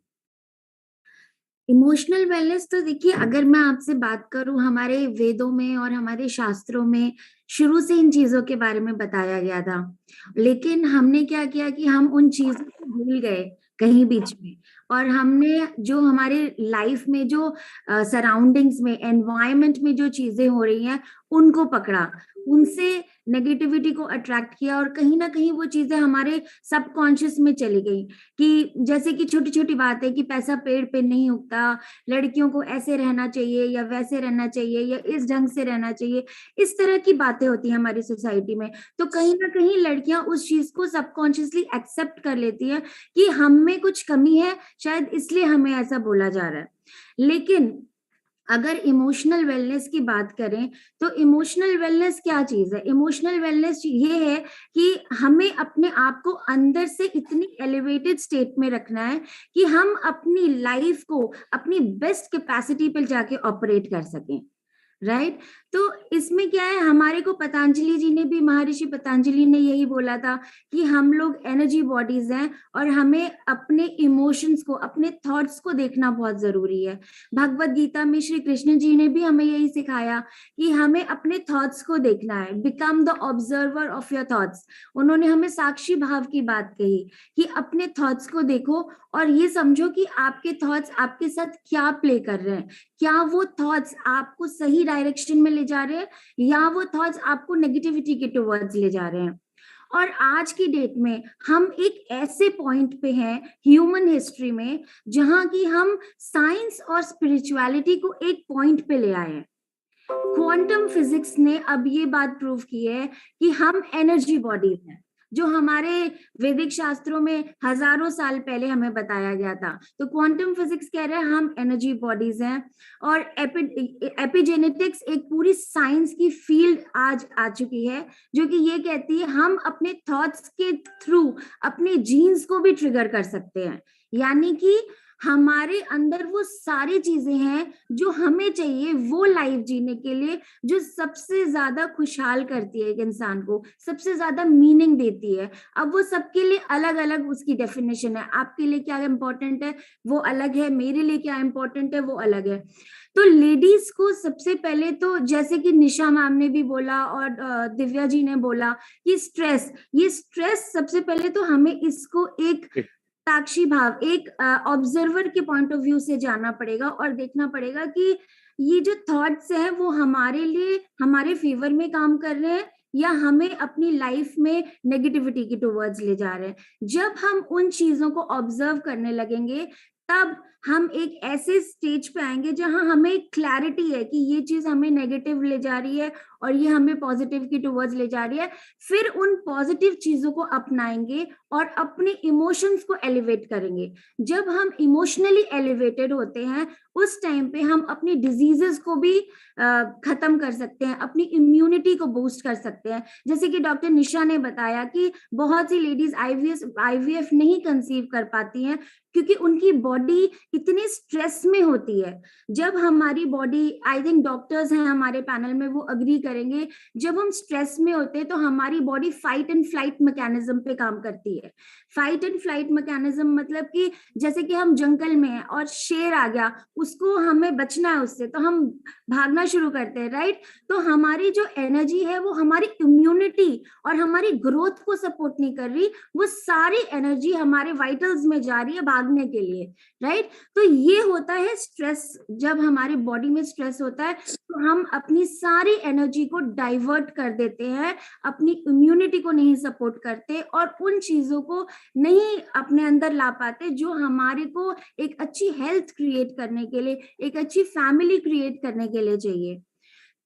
इमोशनल वेलनेस तो देखिए, अगर मैं आपसे बात करूं, हमारे वेदों में और हमारे शास्त्रों में शुरू से इन चीजों के बारे में बताया गया था, लेकिन हमने क्या किया कि हम उन चीजों को भूल गए कहीं बीच में, और हमने जो हमारे लाइफ में जो सराउंडिंग्स में, एनवायरनमेंट में जो चीजें हो रही हैं उनको पकड़ा, उनसे नेगेटिविटी को अट्रैक्ट किया, और कहीं ना कहीं वो चीजें हमारे सबकॉन्शियस में चली गई। कि जैसे कि छोटी छोटी बात है कि पैसा पेड़ पे नहीं उगता, लड़कियों को ऐसे रहना चाहिए या वैसे रहना चाहिए या इस ढंग से रहना चाहिए, इस तरह की बातें होती हैं हमारी सोसाइटी में। तो कहीं ना कहीं लड़कियां उस चीज को सबकॉन्शियसली एक्सेप्ट कर लेती हैं कि हम में कुछ कमी है, शायद इसलिए हमें ऐसा बोला जा रहा है। लेकिन अगर इमोशनल वेलनेस की बात करें, तो इमोशनल वेलनेस क्या चीज है? इमोशनल वेलनेस ये है कि हमें अपने आप को अंदर से इतनी एलिवेटेड स्टेट में रखना है कि हम अपनी लाइफ को अपनी बेस्ट कैपेसिटी पर जाके ऑपरेट कर सकें, राइट? तो इसमें क्या है, हमारे को पतंजलि जी ने भी, महर्षि पतंजलि ने यही बोला था कि हम लोग एनर्जी बॉडीज हैं, और हमें अपने इमोशंस को, अपने थॉट्स को देखना बहुत जरूरी है। भगवत गीता में श्री कृष्ण जी ने भी हमें यही सिखाया कि हमें अपने थॉट्स को देखना है, become the observer of your thoughts. उन्होंने हमें साक्षी भाव की बात कही कि अपने थॉट्स को देखो और ये समझो कि आपके थॉट्स आपके साथ क्या प्ले कर रहे हैं, क्या वो थॉट्स आपको सही डायरेक्शन में ले जा रहे हैं या वो थॉट्स आपको नेगेटिविटी के टुवर्ड्स ले जा रहे हैं। और आज की डेट में हम एक ऐसे पॉइंट पे हैं ह्यूमन हिस्ट्री में जहां की हम साइंस और स्पिरिचुअलिटी को एक पॉइंट पे ले आए हैं। क्वांटम फिजिक्स ने अब ये बात प्रूव की है कि हम एनर्जी बॉडीज हैं, जो हमारे वैदिक शास्त्रों में हजारों साल पहले हमें बताया गया था। तो क्वांटम फिजिक्स कह रहे हैं हम एनर्जी बॉडीज हैं, और एपिजेनेटिक्स एक पूरी साइंस की फील्ड आज आ चुकी है जो कि ये कहती है हम अपने थॉट्स के थ्रू अपने जीन्स को भी ट्रिगर कर सकते हैं। यानी कि हमारे अंदर वो सारी चीजें हैं जो हमें चाहिए वो लाइफ जीने के लिए, जो सबसे ज्यादा खुशहाल करती है एक इंसान को, सबसे ज्यादा मीनिंग देती है। अब वो सबके लिए अलग अलग उसकी डेफिनेशन है। आपके लिए क्या इंपॉर्टेंट है वो अलग है, मेरे लिए क्या इंपॉर्टेंट है वो अलग है। तो लेडीज को सबसे पहले तो, जैसे कि निशा मैम ने भी बोला और दिव्या जी ने बोला कि ये स्ट्रेस सबसे पहले तो हमें इसको एक साक्षी भाव, एक ऑब्जर्वर के पॉइंट ऑफ व्यू से जाना पड़ेगा और देखना पड़ेगा कि ये जो थॉट्स हैं वो हमारे लिए, हमारे फेवर में काम कर रहे हैं या हमें अपनी लाइफ में नेगेटिविटी की टुवर्ड्स ले जा रहे हैं। जब हम उन चीजों को ऑब्जर्व करने लगेंगे तब हम एक ऐसे स्टेज पे आएंगे जहां हमें क्लैरिटी है कि ये चीज हमें नेगेटिव ले जा रही है और ये हमें पॉजिटिव की टुवर्ड्स ले जा रही है। फिर उन पॉजिटिव चीजों को अपनाएंगे और अपने इमोशंस को एलिवेट करेंगे। जब हम इमोशनली एलिवेटेड होते हैं उस टाइम पे हम अपनी डिजीजेस को भी खत्म कर सकते हैं, अपनी इम्यूनिटी को बूस्ट कर सकते हैं। जैसे कि डॉक्टर निशा ने बताया कि बहुत सी लेडीज आईवीएफ नहीं कंसीव कर पाती हैं क्योंकि उनकी बॉडी इतने स्ट्रेस में होती है। जब हमारी बॉडी, आई थिंक डॉक्टर्स हैं हमारे पैनल में वो अग्री करेंगे, जब हम स्ट्रेस में होते हैं तो हमारी body fight and flight mechanism पे काम करती है। फाइट एंड फ्लाइट मैकेनिज्म मतलब कि जैसे कि हम जंगल में हैं और शेर आ गया, उसको हमें बचना है उससे, तो हम भागना शुरू करते हैं, राइट। तो हमारी जो एनर्जी है वो हमारी इम्यूनिटी और हमारी ग्रोथ को सपोर्ट नहीं कर रही, वो सारी एनर्जी हमारे वाइटल्स में जा रही है भागने के लिए, राइट। तो ये होता है स्ट्रेस। जब हमारी बॉडी में स्ट्रेस होता है तो हम अपनी सारी एनर्जी को डाइवर्ट कर देते हैं, अपनी इम्यूनिटी को नहीं सपोर्ट करते और उन चीजों को नहीं अपने अंदर ला पाते जो हमारे को एक अच्छी हेल्थ क्रिएट करने के लिए, एक अच्छी फैमिली क्रिएट करने के लिए चाहिए।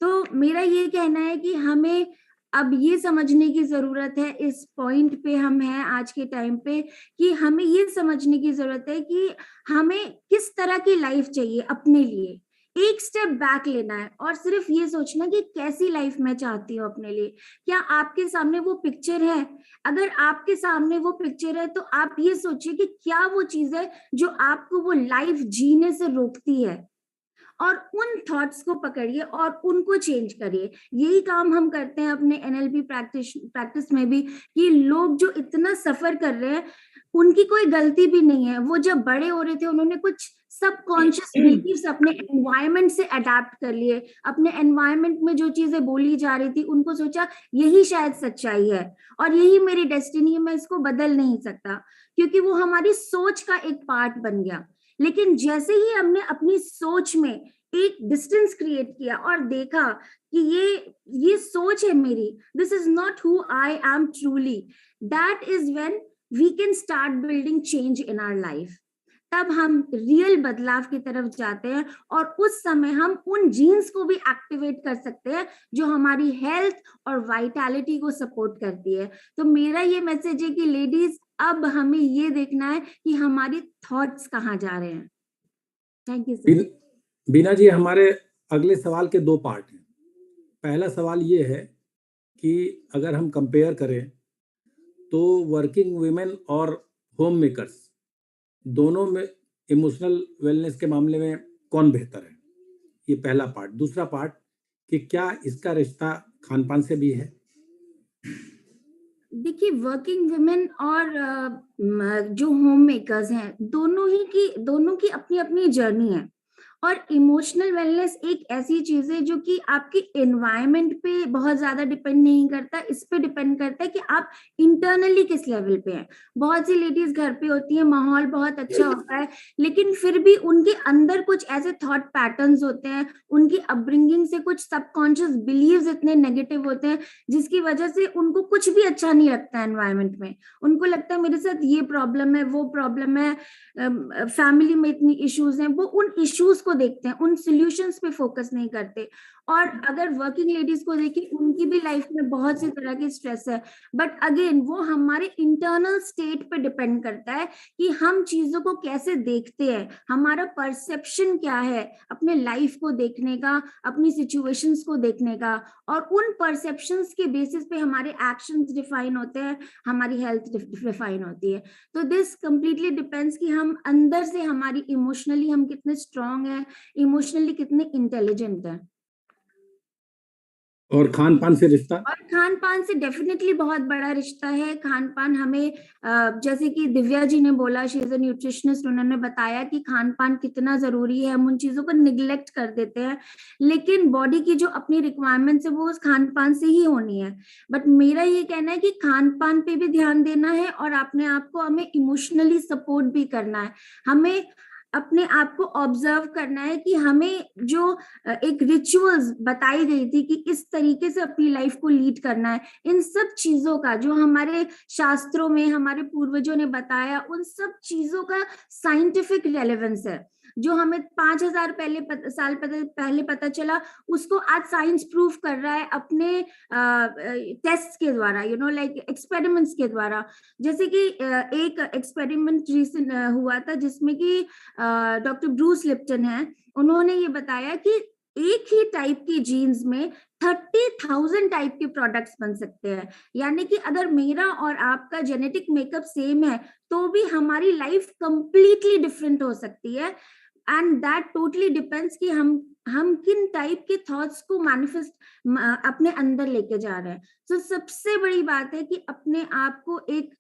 तो मेरा ये कहना है कि हमें अब ये समझने की जरूरत है, इस पॉइंट पे हम हैं आज के टाइम पे, कि हमें ये समझने की जरूरत है कि हमें किस तरह की लाइफ चाहिए अपने लिए। एक स्टेप बैक लेना है और सिर्फ ये सोचना कि कैसी लाइफ मैं चाहती हूँ अपने लिए। क्या आपके सामने वो पिक्चर है? अगर आपके सामने वो पिक्चर है तो आप ये सोचिए कि क्या वो चीज है जो आपको वो लाइफ जीने से रोकती है, और उन थॉट्स को पकड़िए और उनको चेंज करिए। यही काम हम करते हैं अपने एनएलपी प्रैक्टिस में भी, कि लोग जो इतना सफर कर रहे हैं उनकी कोई गलती भी नहीं है। वो जब बड़े हो रहे थे उन्होंने कुछ सबकॉन्शियस बिलीव्स अपने एनवायरनमेंट से अडेप्ट कर लिए, अपने एनवायरनमेंट में जो चीजें बोली जा रही थी उनको सोचा यही शायद सच्चाई है और यही मेरी डेस्टिनी है, मैं इसको बदल नहीं सकता, क्योंकि वो हमारी सोच का एक पार्ट बन गया। लेकिन जैसे ही हमने अपनी सोच में एक डिस्टेंस क्रिएट किया और देखा कि ये सोच है मेरी, this is not who I am truly, that is when we can start building change in our life. तब हम रियल बदलाव की तरफ जाते हैं और उस समय हम उन जीन्स को भी एक्टिवेट कर सकते हैं जो हमारी हेल्थ और वाइटैलिटी को सपोर्ट करती है। तो मेरा ये मैसेज है कि लेडीज, अब हमें ये देखना है कि हमारी थॉट्स कहाँ जा रहे हैं। Thank you sir. Beena ji, हमारे अगले सवाल के दो पार्ट हैं। पहला सवाल ये है कि अगर हम कंपेयर करें तो वर्किंग वुमेन और होम मेकर्स दोनों में इमोशनल वेलनेस के मामले में कौन बेहतर है? ये पहला पार्ट। दूसरा पार्ट कि क्या इसका रिश्ता खान पान से भी है? देखिए, वर्किंग वुमेन और जो होम मेकर्स हैं, दोनों की अपनी अपनी जर्नी है। और इमोशनल वेलनेस एक ऐसी चीज है जो कि आपके एनवायरनमेंट पे बहुत ज्यादा डिपेंड नहीं करता, इस पे डिपेंड करता है कि आप इंटरनली किस लेवल पे हैं। बहुत सी लेडीज घर पे होती हैं, माहौल बहुत अच्छा होता है, लेकिन फिर भी उनके अंदर कुछ ऐसे थॉट पैटर्न्स होते हैं, उनकी अपब्रिंगिंग से कुछ सबकॉन्शियस बिलीव्स इतने नेगेटिव होते हैं जिसकी वजह से उनको कुछ भी अच्छा नहीं लगता एनवायरनमेंट में। उनको लगता है मेरे साथ ये प्रॉब्लम है, वो प्रॉब्लम है, फैमिली में इतनी इश्यूज हैं। वो उन इश्यूज को देखते हैं, उन सॉल्यूशंस पे फोकस नहीं करते और अगर वर्किंग लेडीज को देखिए, उनकी भी लाइफ में बहुत सी तरह की स्ट्रेस है, बट अगेन वो हमारे इंटरनल स्टेट पे डिपेंड करता है कि हम चीजों को कैसे देखते हैं, हमारा परसेप्शन क्या है अपने लाइफ को देखने का, अपनी सिचुएशंस को देखने का, और उन परसेप्शंस के बेसिस पे हमारे एक्शंस डिफाइन होते हैं, हमारी हेल्थ डिफाइन होती है। तो दिस कंप्लीटली डिपेंड्स कि हम अंदर से हमारी इमोशनली हम कितने स्ट्रांग हैं, इमोशनली कितने इंटेलिजेंट हैं। और खान पान से रिश्ता? और खान पान से डेफिनेटली बहुत बड़ा रिश्ता है। खान पान हमें जैसे कि दिव्या जी ने बोला, शी इज अ न्यूट्रिशनिस्ट, उन्होंने बताया कि खान पान कितना जरूरी है, हम उन चीजों को निग्लेक्ट कर देते हैं, लेकिन बॉडी की जो अपनी रिक्वायरमेंट्स है वो उस खान पान से ही होनी है। बट मेरा ये कहना है कि खान पान पे भी ध्यान देना है और अपने आप को हमें इमोशनली सपोर्ट भी करना है। हमें अपने आप को ऑब्जर्व करना है कि हमें जो एक रिचुअल्स बताई गई थी कि इस तरीके से अपनी लाइफ को लीड करना है, इन सब चीजों का जो हमारे शास्त्रों में हमारे पूर्वजों ने बताया, उन सब चीजों का साइंटिफिक रेलेवेंस है। जो हमें 5000 साल पहले पता चला, उसको आज साइंस प्रूव कर रहा है अपने टेस्ट के द्वारा, यू नो लाइक एक्सपेरिमेंट्स के द्वारा। जैसे कि एक एक्सपेरिमेंट रिसेंट हुआ था जिसमें कि डॉक्टर ब्रूस लिप्टन है, उन्होंने ये बताया कि एक ही टाइप की जीन्स में 30,000 टाइप के प्रोडक्ट्स बन सकते हैं। यानी कि अगर मेरा और आपका जेनेटिक मेकअप सेम है तो भी हमारी लाइफ कंप्लीटली डिफरेंट हो सकती है, एंड दैट टोटली डिपेंड्स कि हम किन टाइप के थॉट्स को मैनिफेस्ट अपने अंदर लेके जा रहे हैं। तो सबसे बड़ी बात है कि अपने आप को एक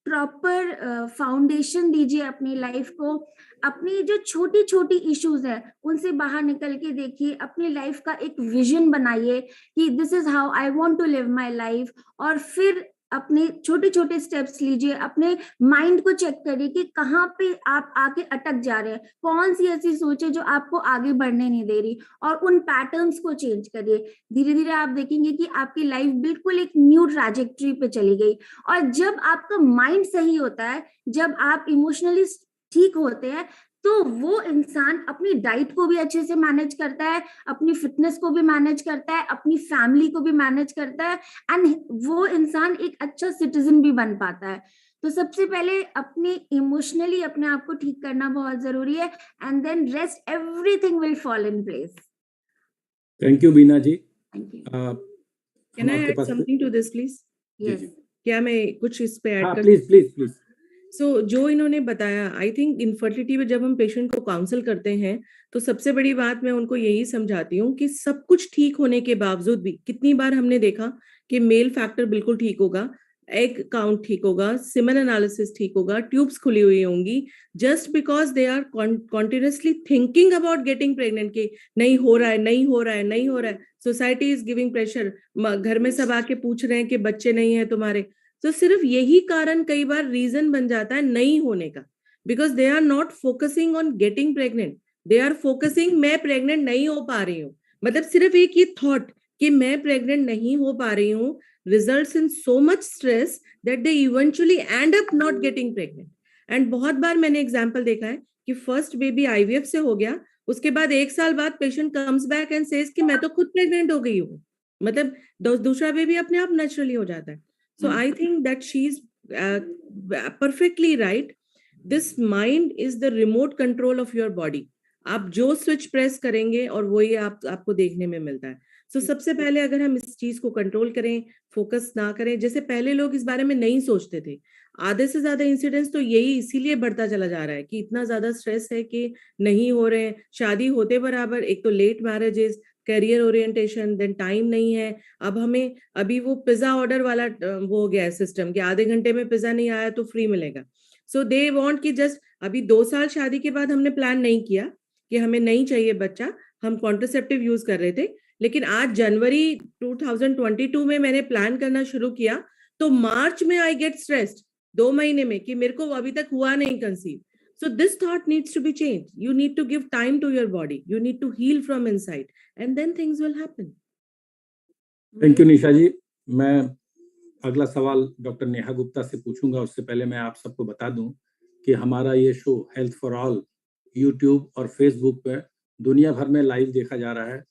प्रॉपर फाउंडेशन दीजिए अपनी लाइफ को। अपनी जो छोटी छोटी इश्यूज है उनसे बाहर निकल के देखिए, अपनी लाइफ का एक विजन बनाइए कि this is how I want to live my life, और फिर अपने छोटे छोटे स्टेप्स लीजिए। अपने माइंड को चेक करिए कि कहाँ पे आप आके अटक जा रहे हैं, कौन सी ऐसी सोच है जो आपको आगे बढ़ने नहीं दे रही, और उन पैटर्न्स को चेंज करिए। धीरे धीरे आप देखेंगे कि आपकी लाइफ बिल्कुल एक न्यू ट्रैजेक्टरी पे चली गई। और जब आपका माइंड सही होता है, जब आप इमोशनली ठीक होते हैं, तो वो इंसान अपनी डाइट को भी अच्छे से मैनेज करता है, अपनी फिटनेस को भी मैनेज करता है, अपनी फैमिली को भी मैनेज करता है, एंड वो इंसान एक अच्छा सिटीजन भी बन पाता है। तो सबसे पहले अपने इमोशनली अपने आप को ठीक करना बहुत जरूरी है, and then rest everything will fall in place. Thank you Beena ji. Can I add something to this please? Yes, क्या मैं कुछ इस पे ऐड कर? Please please please. सो जो इन्होंने बताया, आई थिंक इनफर्टिलिटी में जब हम पेशेंट को काउंसल करते हैं तो सबसे बड़ी बात मैं उनको यही समझाती हूँ कि सब कुछ ठीक होने के बावजूद भी कितनी बार हमने देखा कि मेल फैक्टर बिल्कुल ठीक होगा, एग काउंट ठीक होगा, सीमेन एनालिसिस ठीक होगा, ट्यूब्स खुली हुई होंगी, just because they are continuously thinking about getting pregnant कि नहीं हो रहा है, नहीं हो रहा है, नहीं हो रहा है, सोसाइटी इज गिविंग प्रेशर, घर में सब आके पूछ रहे हैं कि बच्चे नहीं है तुम्हारे। तो सिर्फ यही कारण कई बार रीजन बन जाता है नहीं होने का, because they are not focusing on getting pregnant, they are focusing मैं प्रेग्नेंट नहीं हो पा रही हूँ। मतलब सिर्फ एक ये थॉट कि मैं प्रेग्नेंट नहीं हो पा रही हूँ results in so much stress that they eventually end up not getting pregnant. And बहुत बार मैंने एग्जाम्पल देखा है कि फर्स्ट बेबी IVF से हो गया, उसके बाद 1 साल बाद patient comes back and says कि मैं तो खुद प्रेग्नेंट हो गई हूँ, मतलब दूसरा बेबी अपने आप नेचुरली हो जाता है। So I think that she's perfectly right. This mind is the remote control of your body. आप जो स्विच प्रेस करेंगे और वही आपको देखने में मिलता है। तो सबसे पहले अगर हम इस चीज को कंट्रोल करें, फोकस ना करें, जैसे पहले लोग इस बारे में नहीं सोचते थे, आधे से ज्यादा इंसिडेंट्स तो यही इसीलिए बढ़ता चला जा रहा है कि इतना ज्यादा स्ट्रेस है कि नहीं हो रहे हैं, शादी होते बराबर, एक तो late marriages, career orientation, then time नहीं है। अब हमें अभी वो पिज्जा ऑर्डर वाला वो हो गया है सिस्टम कि आधे घंटे में पिज्जा नहीं आया तो फ्री मिलेगा। सो दे वांट कि जस्ट अभी 2 साल शादी के बाद हमने प्लान नहीं किया कि हमें नहीं चाहिए बच्चा, हम कॉन्ट्रासेप्टिव यूज कर रहे थे, लेकिन आज जनवरी 2022 में मैंने प्लान करना शुरू किया तो मार्च में आई गेट स्ट्रेस्ड 2 महीने में कि मेरे को अभी तक हुआ नहीं conceive. So this thought needs to be changed. You need to give time to your body. You need to heal from inside, and then things will happen. Thank you Nisha ji. मैं अगला सवाल डॉक्टर नेहा गुप्ता से पूछूंगा, उससे पहले मैं आप सबको बता दूं कि हमारा ये show health for all YouTube और फेसबुक पे दुनिया भर में लाइव देखा जा रहा है,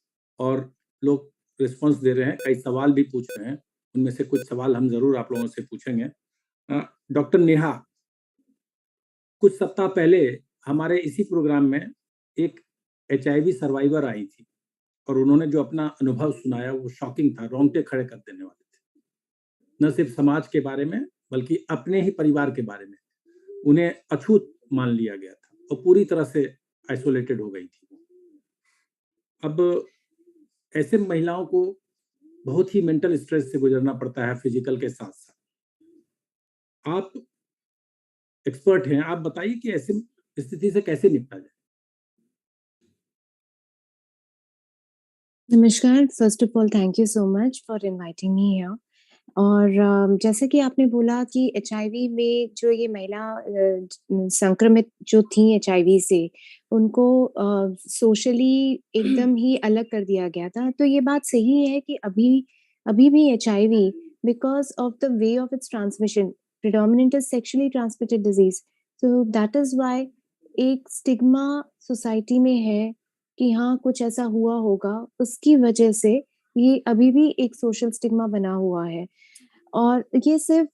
और लोग रिस्पांस दे रहे हैं, कई सवाल भी पूछ रहे हैं। उनमें से कुछ सवाल हम जरूर आप लोगों से पूछेंगे। डॉक्टर नेहा, कुछ सप्ताह पहले हमारे इसी प्रोग्राम में एक HIV सर्वाइवर आई थी और उन्होंने जो अपना अनुभव सुनाया वो शॉकिंग था, रोंगटे खड़े कर देने वाले थे। न सिर्फ समाज के बारे में बल्कि अपने ही परिवार के बारे में उन्हें अछूत मान लिया गया था और पूरी तरह से आइसोलेटेड हो गई थी। अब ऐसे महिलाओं को बहुत ही मेंटल स्ट्रेस से गुजरना पड़ता है, फिजिकल के साथ साथ। आप एक्सपर्ट हैं, आप बताइए कि ऐसी स्थिति से कैसे निपटा जाए। नमस्कार, first of all thank you so much for inviting me here. और जैसे कि आपने बोला कि HIV में जो ये महिला संक्रमित जो थी HIV से, उनको सोशली एकदम ही अलग कर दिया गया था। तो ये बात सही है कि अभी भी HIV because of the way of its transmission predominant is sexually transmitted disease, so that is why एक स्टिग्मा सोसाइटी में है कि हाँ कुछ ऐसा हुआ होगा, उसकी वजह से ये अभी भी एक सोशल स्टिग्मा बना हुआ है। और ये सिर्फ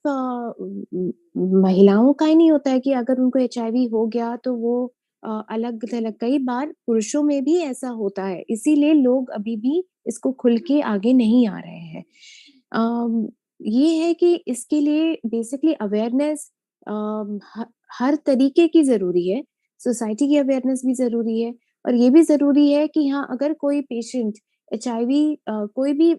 महिलाओं का ही नहीं होता है कि अगर उनको HIV हो गया तो वो अलग थलग, कई बार पुरुषों में भी ऐसा होता है, इसीलिए लोग अभी भी इसको खुल के आगे नहीं आ रहे हैं। ये है कि इसके लिए बेसिकली अवेयरनेस हर तरीके की जरूरी है। सोसाइटी की अवेयरनेस भी जरूरी है और ये भी जरूरी है कि हाँ अगर कोई पेशेंट HIV कोई भी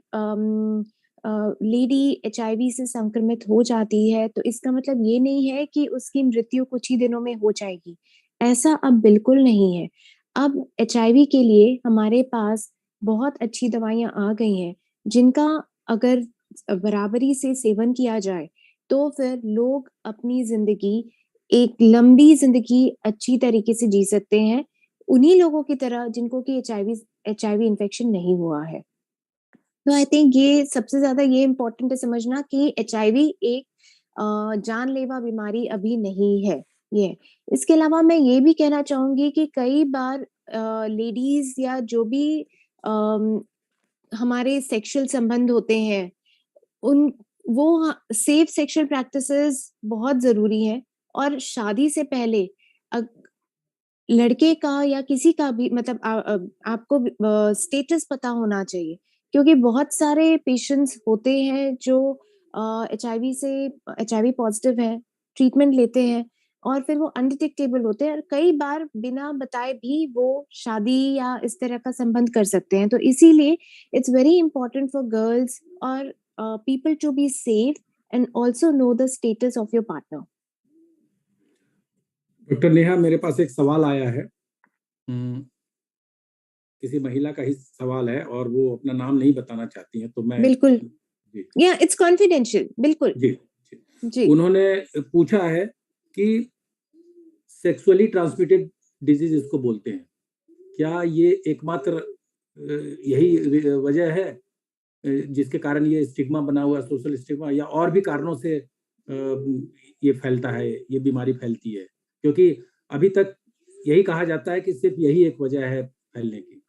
लेडी HIV से संक्रमित हो जाती है तो इसका मतलब ये नहीं है कि उसकी मृत्यु कुछ ही दिनों में हो जाएगी, ऐसा अब बिल्कुल नहीं है। अब HIV के लिए हमारे पास बहुत अच्छी दवाइयां आ गई हैं जिनका अगर बराबरी से सेवन किया जाए तो फिर लोग अपनी जिंदगी एक लंबी जिंदगी अच्छी तरीके से जी सकते हैं, उन्हीं लोगों की तरह जिनको कि HIV इन्फेक्शन नहीं हुआ है। तो आई थिंक ये सबसे ज्यादा ये इम्पोर्टेंट है समझना कि HIV एक जानलेवा बीमारी अभी नहीं है। ये इसके अलावा मैं ये भी कहना चाहूंगी कि कई बार लेडीज या जो भी हमारे सेक्सुअल संबंध होते हैं वो सेफ सेक्सुअल प्रैक्टिसेस बहुत जरूरी है। और शादी से पहले लड़के का या किसी का भी मतलब आपको स्टेटस पता होना चाहिए, क्योंकि बहुत सारे पेशेंट्स होते हैं जो HIV पॉजिटिव है, ट्रीटमेंट लेते हैं और फिर वो अनडिटेक्टेबल होते हैं और कई बार बिना बताए भी वो शादी या इस तरह का संबंध कर सकते हैं। तो इसीलिए it's very important for girls और people to be safe and also know the status of your partner. Doctor Neha, मेरे पास एक सवाल आया है, किसी महिला का ही सवाल है और वो अपना नाम नहीं बताना चाहती हैं, तो मैं बिल्कुल या इट्स कॉन्फिडेंशियल, बिल्कुल जी। उन्होंने पूछा है कि सेक्सुअली ट्रांसमिटेड डिजीज इसको बोलते हैं, क्या ये एकमात्र यही वजह है जिसके कारण ये स्टिग्मा बना हुआ, सोशल स्टिग्मा, या और भी कारणों से ये फैलता है, ये बीमारी फैलती है? क्योंकि अभी तक यही कहा जाता है कि सिर्फ यही एक वजह है फैलने की।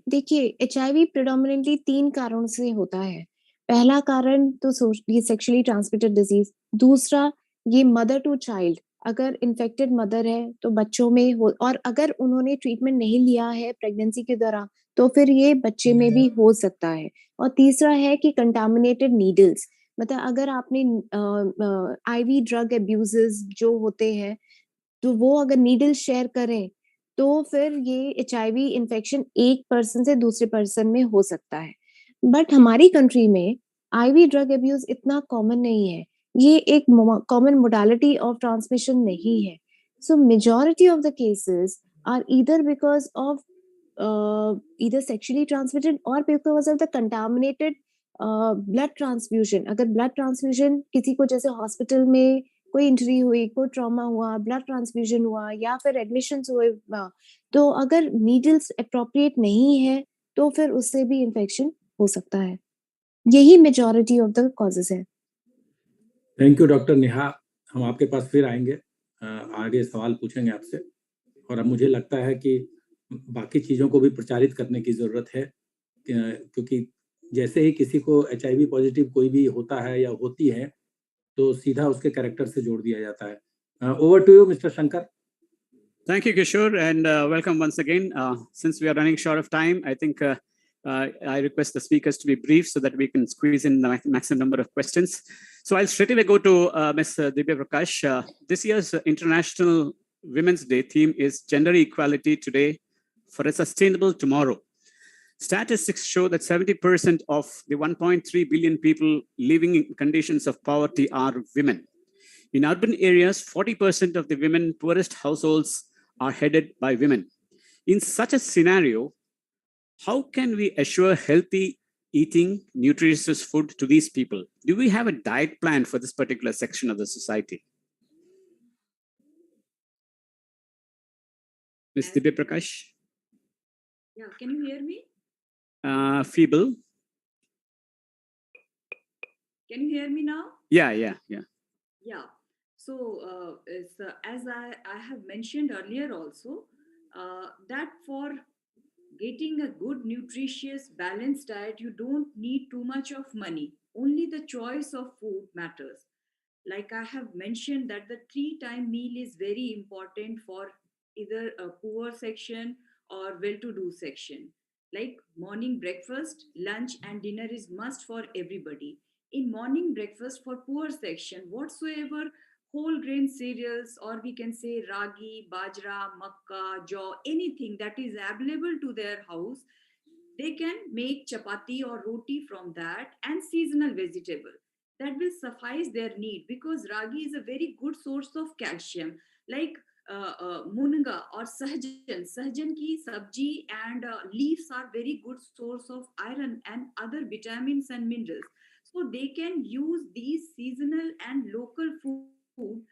देखिए, HIV प्रेडोमिनेंटली 3 कारणों से होता है। पहला कारण तो ये सेक्सुअली ट्रांसमिटेड डिजीज, दूसरा ये मदर टू चाइल्ड, अगर इन्फेक्टेड मदर है तो बच्चों में हो, और अगर उन्होंने ट्रीटमेंट नहीं लिया है प्रेगनेंसी के दौरान तो फिर ये बच्चे में भी हो सकता है। और तीसरा है कि कंटामिनेटेड नीडल्स, मतलब अगर आपने IV ड्रग अब्यूजेस जो होते हैं तो वो अगर नीडल शेयर करें तो फिर ये HIV इन्फेक्शन एक पर्सन से दूसरे पर्सन में हो सकता है। बट हमारी कंट्री में IV ड्रग अब्यूज इतना कॉमन नहीं है, ये एक कॉमन मोडालिटी ऑफ ट्रांसमिशन नहीं है। So majority of the cases are either because of either sexually transmitted or because of the contaminated blood transfusion। अगर blood transfusion किसी को जैसे हॉस्पिटल में कोई इंजरी हुई, कोई ट्रॉमा हुआ, ब्लड ट्रांसफ्यूजन हुआ या फिर एडमिशंस हुए, तो अगर नीडल्स अप्रोप्रिएट नहीं है तो फिर उससे भी इन्फेक्शन हो सकता है। यही मेजॉरिटी ऑफ द कॉजेस है। थैंक यू डॉक्टर नेहा, हम आपके पास फिर आएंगे, आगे सवाल पूछेंगे आपसे। और अब मुझे लगता है कि बाकी चीज़ों को भी प्रचारित करने की ज़रूरत है, क्योंकि जैसे ही किसी को HIV पॉजिटिव कोई भी होता है या होती है तो सीधा उसके कैरेक्टर से जोड़ दिया जाता है। Over to you mister Shankar. Thank you, Kishore, and welcome once again. Since we are running short of time, I think I request the speakers to be brief so that we can squeeze in the maximum number of questions. So I'll straight away go to Ms. Divya Prakash. This year's International Women's Day theme is Gender Equality Today for a Sustainable Tomorrow. Statistics show that 70% of the 1.3 billion people living in conditions of poverty are women. In urban areas, 40% of the women poorest households are headed by women. In such a scenario, how can we assure healthy eating, nutritious food to these people? Do we have a diet plan for this particular section of the society? Ms. Divya Prakash? Yeah, can you hear me? Feeble. Can you hear me now? Yeah. Yeah. So as I have mentioned earlier also, that for getting a good, nutritious, balanced diet, you don't need too much of money. Only the choice of food matters. Like I have mentioned that the 3-time meal is very important for either a poor section or well-to-do section. Like morning breakfast, lunch and dinner is must for everybody. In morning breakfast for poor section, whatsoever whole grain cereals, or we can say ragi, bajra, makka, jaw, anything that is available to their house, they can make chapati or roti from that, and seasonal vegetable that will suffice their need, because ragi is a very good source of calcium. Like munga or sahjan ki sabji and leaves are very good source of iron and other vitamins and minerals. So they can use these seasonal and local food,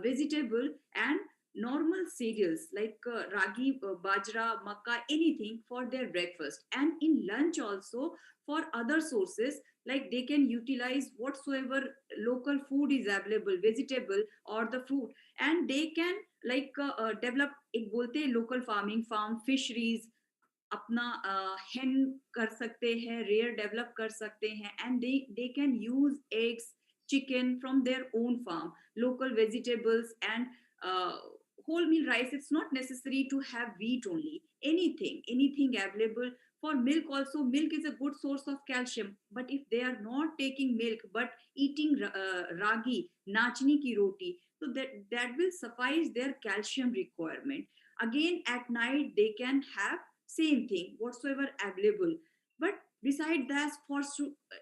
vegetable and normal cereals like ragi, bajra, makka, anything for their breakfast. And in lunch also, for other sources, like they can utilize whatsoever local food is available, vegetable or the fruit, and they can like develop, एक बोलते हैं local farming, farm fisheries, अपना hen कर सकते हैं, rear develop कर सकते हैं, and they can use eggs, chicken from their own farm, local vegetables and whole meal rice. It's not necessary to have wheat only. Anything available. For milk also, milk is a good source of calcium. But if they are not taking milk but eating ragi, nachni ki roti, so that will suffice their calcium requirement. Again, at night they can have same thing whatsoever available. But beside that, for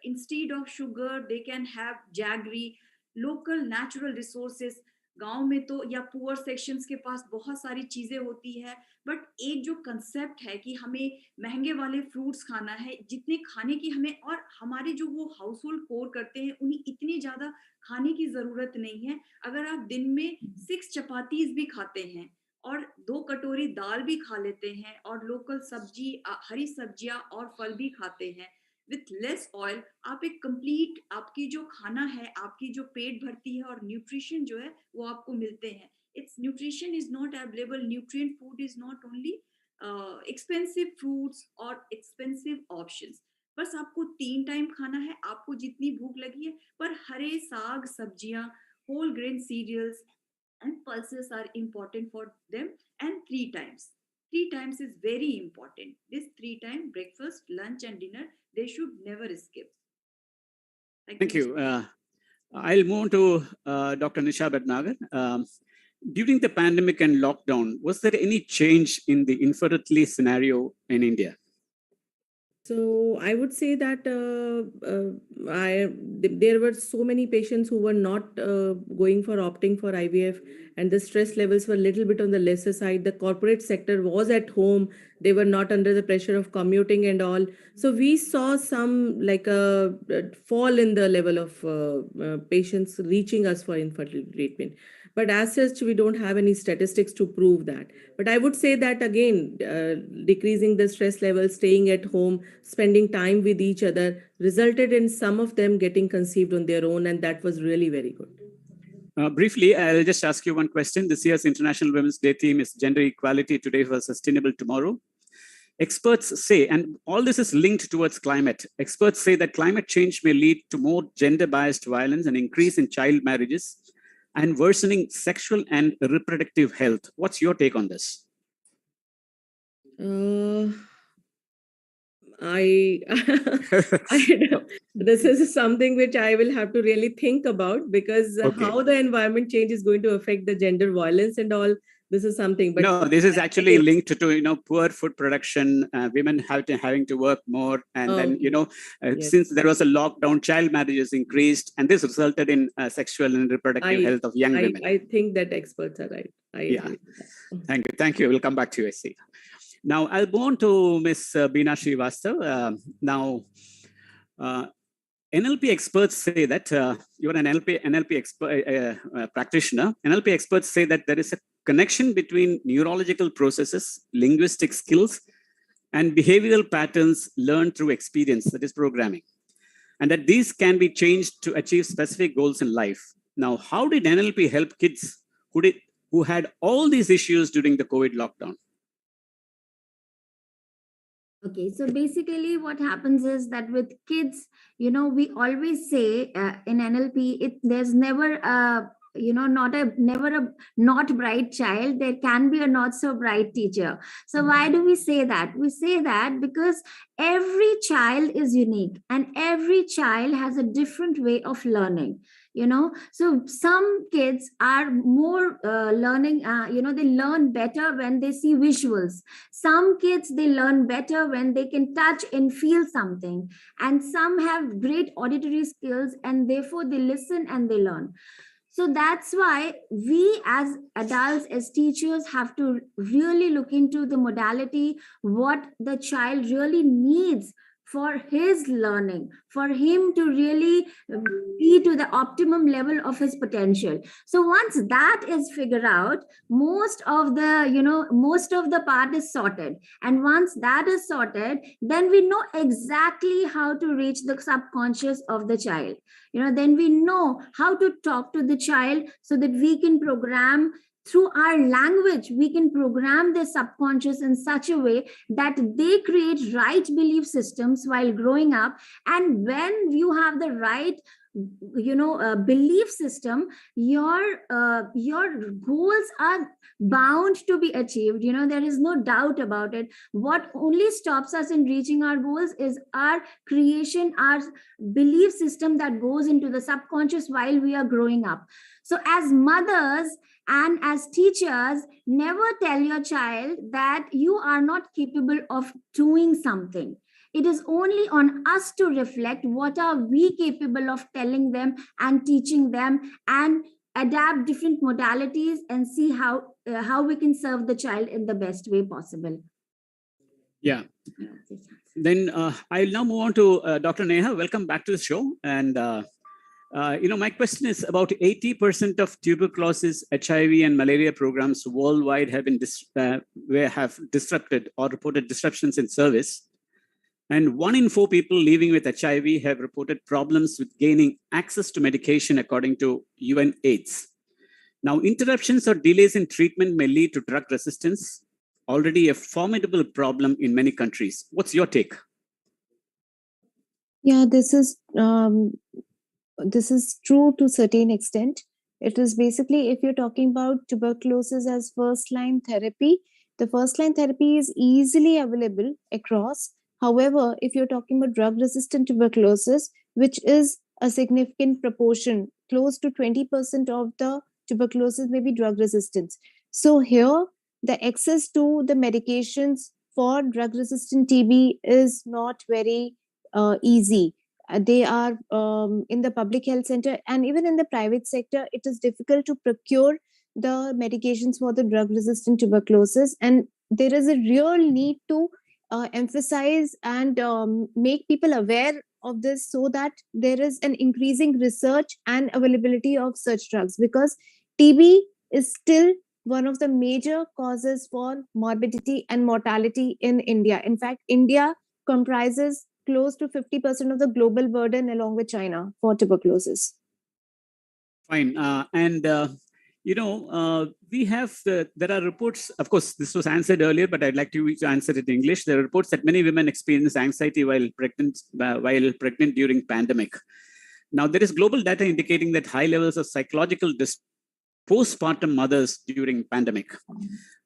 instead of sugar, they can have jaggery, local natural resources. गांव में तो या poor sections के पास बहुत सारी चीजें होती है, बट एक जो कंसेप्ट है कि हमें महंगे वाले फ्रूट्स खाना है, जितने खाने की हमें, और हमारे जो वो हाउस होल्ड कोर करते हैं उन्हें इतनी ज्यादा खाने की जरूरत नहीं है. अगर आप दिन में 6 चपातीज भी खाते हैं और 2 कटोरी दाल भी खा लेते हैं और लोकल सब्जी, हरी सब्जियां और फल भी खाते हैं विथ लेस ऑयल, आप एक कंप्लीट, आपकी जो खाना है, आपकी जो पेट भरती है और न्यूट्रिशन जो है वो आपको मिलते हैं. It's nutrition is not available, nutrient food is not only expensive fruits और एक्सपेंसिव ऑप्शंस. बस आपको 3 टाइम खाना है, आपको जितनी भूख लगी है, पर हरे साग सब्जियां, whole grain cereals and pulses are important for them. And 3 times is very important. This 3 time breakfast, lunch and dinner, they should never skip. Thank you. I'll move to Dr. Nisha Bhatnagar. During the pandemic and lockdown, was there any change in the infertility scenario in India? So I would say that there were so many patients who were not going for opting for IVF, and the stress levels were a little bit on the lesser side. The corporate sector was at home. They were not under the pressure of commuting and all. So we saw some like a fall in the level of patients reaching us for infertility treatment. But as such, we don't have any statistics to prove that. But I would say that again, decreasing the stress levels, staying at home, spending time with each other resulted in some of them getting conceived on their own, and that was really very good. Briefly, I'll just ask you one question. This year's International Women's Day theme is Gender Equality Today for Sustainable Tomorrow. Experts say, and all this is linked towards climate, experts say that climate change may lead to more gender-biased violence, an increase in child marriages, and worsening sexual and reproductive health. What's your take on this? I don't, this is something which I will have to really think about, because how the environment change is going to affect the gender violence and all. This is something, but no, this is actually linked to poor food production, women having to work more, and then yes. Since there was a lockdown, child marriages increased, and this resulted in sexual and reproductive health of young women. I think that experts are right. Yeah, thank you. We'll come back to you, I see. Now I'll go on to Ms. Beena Srivastav. Now, NLP experts say that you're an NLP expert, practitioner. NLP experts say that there is a connection between neurological processes, linguistic skills, and behavioral patterns learned through experience, that is programming, and that these can be changed to achieve specific goals in life. Now, how did NLP help kids who had all these issues during the COVID lockdown? Okay, so basically what happens is that with kids, we always say in NLP, there's never a not bright child. There can be a not so bright teacher. So why do we say that? We say that because every child is unique and every child has a different way of learning. So some kids are more learning, they learn better when they see visuals. Some kids, they learn better when they can touch and feel something. And some have great auditory skills and therefore they listen and they learn. So that's why we as adults, as teachers, have to really look into the modality, what the child really needs for his learning, for him to really be to the optimum level of his potential. So once that is figured out, most of the part is sorted. And once that is sorted, then we know exactly how to reach the subconscious of the child. Then we know how to talk to the child so that we can program through our language, we can program their subconscious in such a way that they create right belief systems while growing up. And when you have the right belief system, your goals are bound to be achieved. There is no doubt about it. What only stops us in reaching our goals is our creation, our belief system that goes into the subconscious while we are growing up. So as mothers and as teachers, never tell your child that you are not capable of doing something. It is only on us to reflect what are we capable of telling them and teaching them, and adapt different modalities and see how we can serve the child in the best way possible. Yeah. Then I'll now move on to Dr. Neha. Welcome back to the show. And my question is about 80% of tuberculosis, HIV, and malaria programs worldwide have been disrupted or reported disruptions in service. And 1 in 4 people living with HIV have reported problems with gaining access to medication, according to UNAIDS. Now, interruptions or delays in treatment may lead to drug resistance, already a formidable problem in many countries. What's your take? Yeah, this is true to a certain extent. It is basically, if you're talking about tuberculosis as first-line therapy, the first-line therapy is easily available across. However, if you're talking about drug-resistant tuberculosis, which is a significant proportion, close to 20% of the tuberculosis may be drug resistance. So here, the access to the medications for drug-resistant TB is not very easy. They are in the public health center, and even in the private sector, it is difficult to procure the medications for the drug-resistant tuberculosis. And there is a real need to emphasize and make people aware of this, so that there is an increasing research and availability of such drugs, because TB is still one of the major causes for morbidity and mortality in India. In fact, India comprises close to 50% of the global burden along with China for tuberculosis. Fine. We have, there are reports, of course, this was answered earlier, but I'd like to answer it in English. There are reports that many women experience anxiety while pregnant during pandemic. Now, there is global data indicating that high levels of psychological postpartum mothers during pandemic.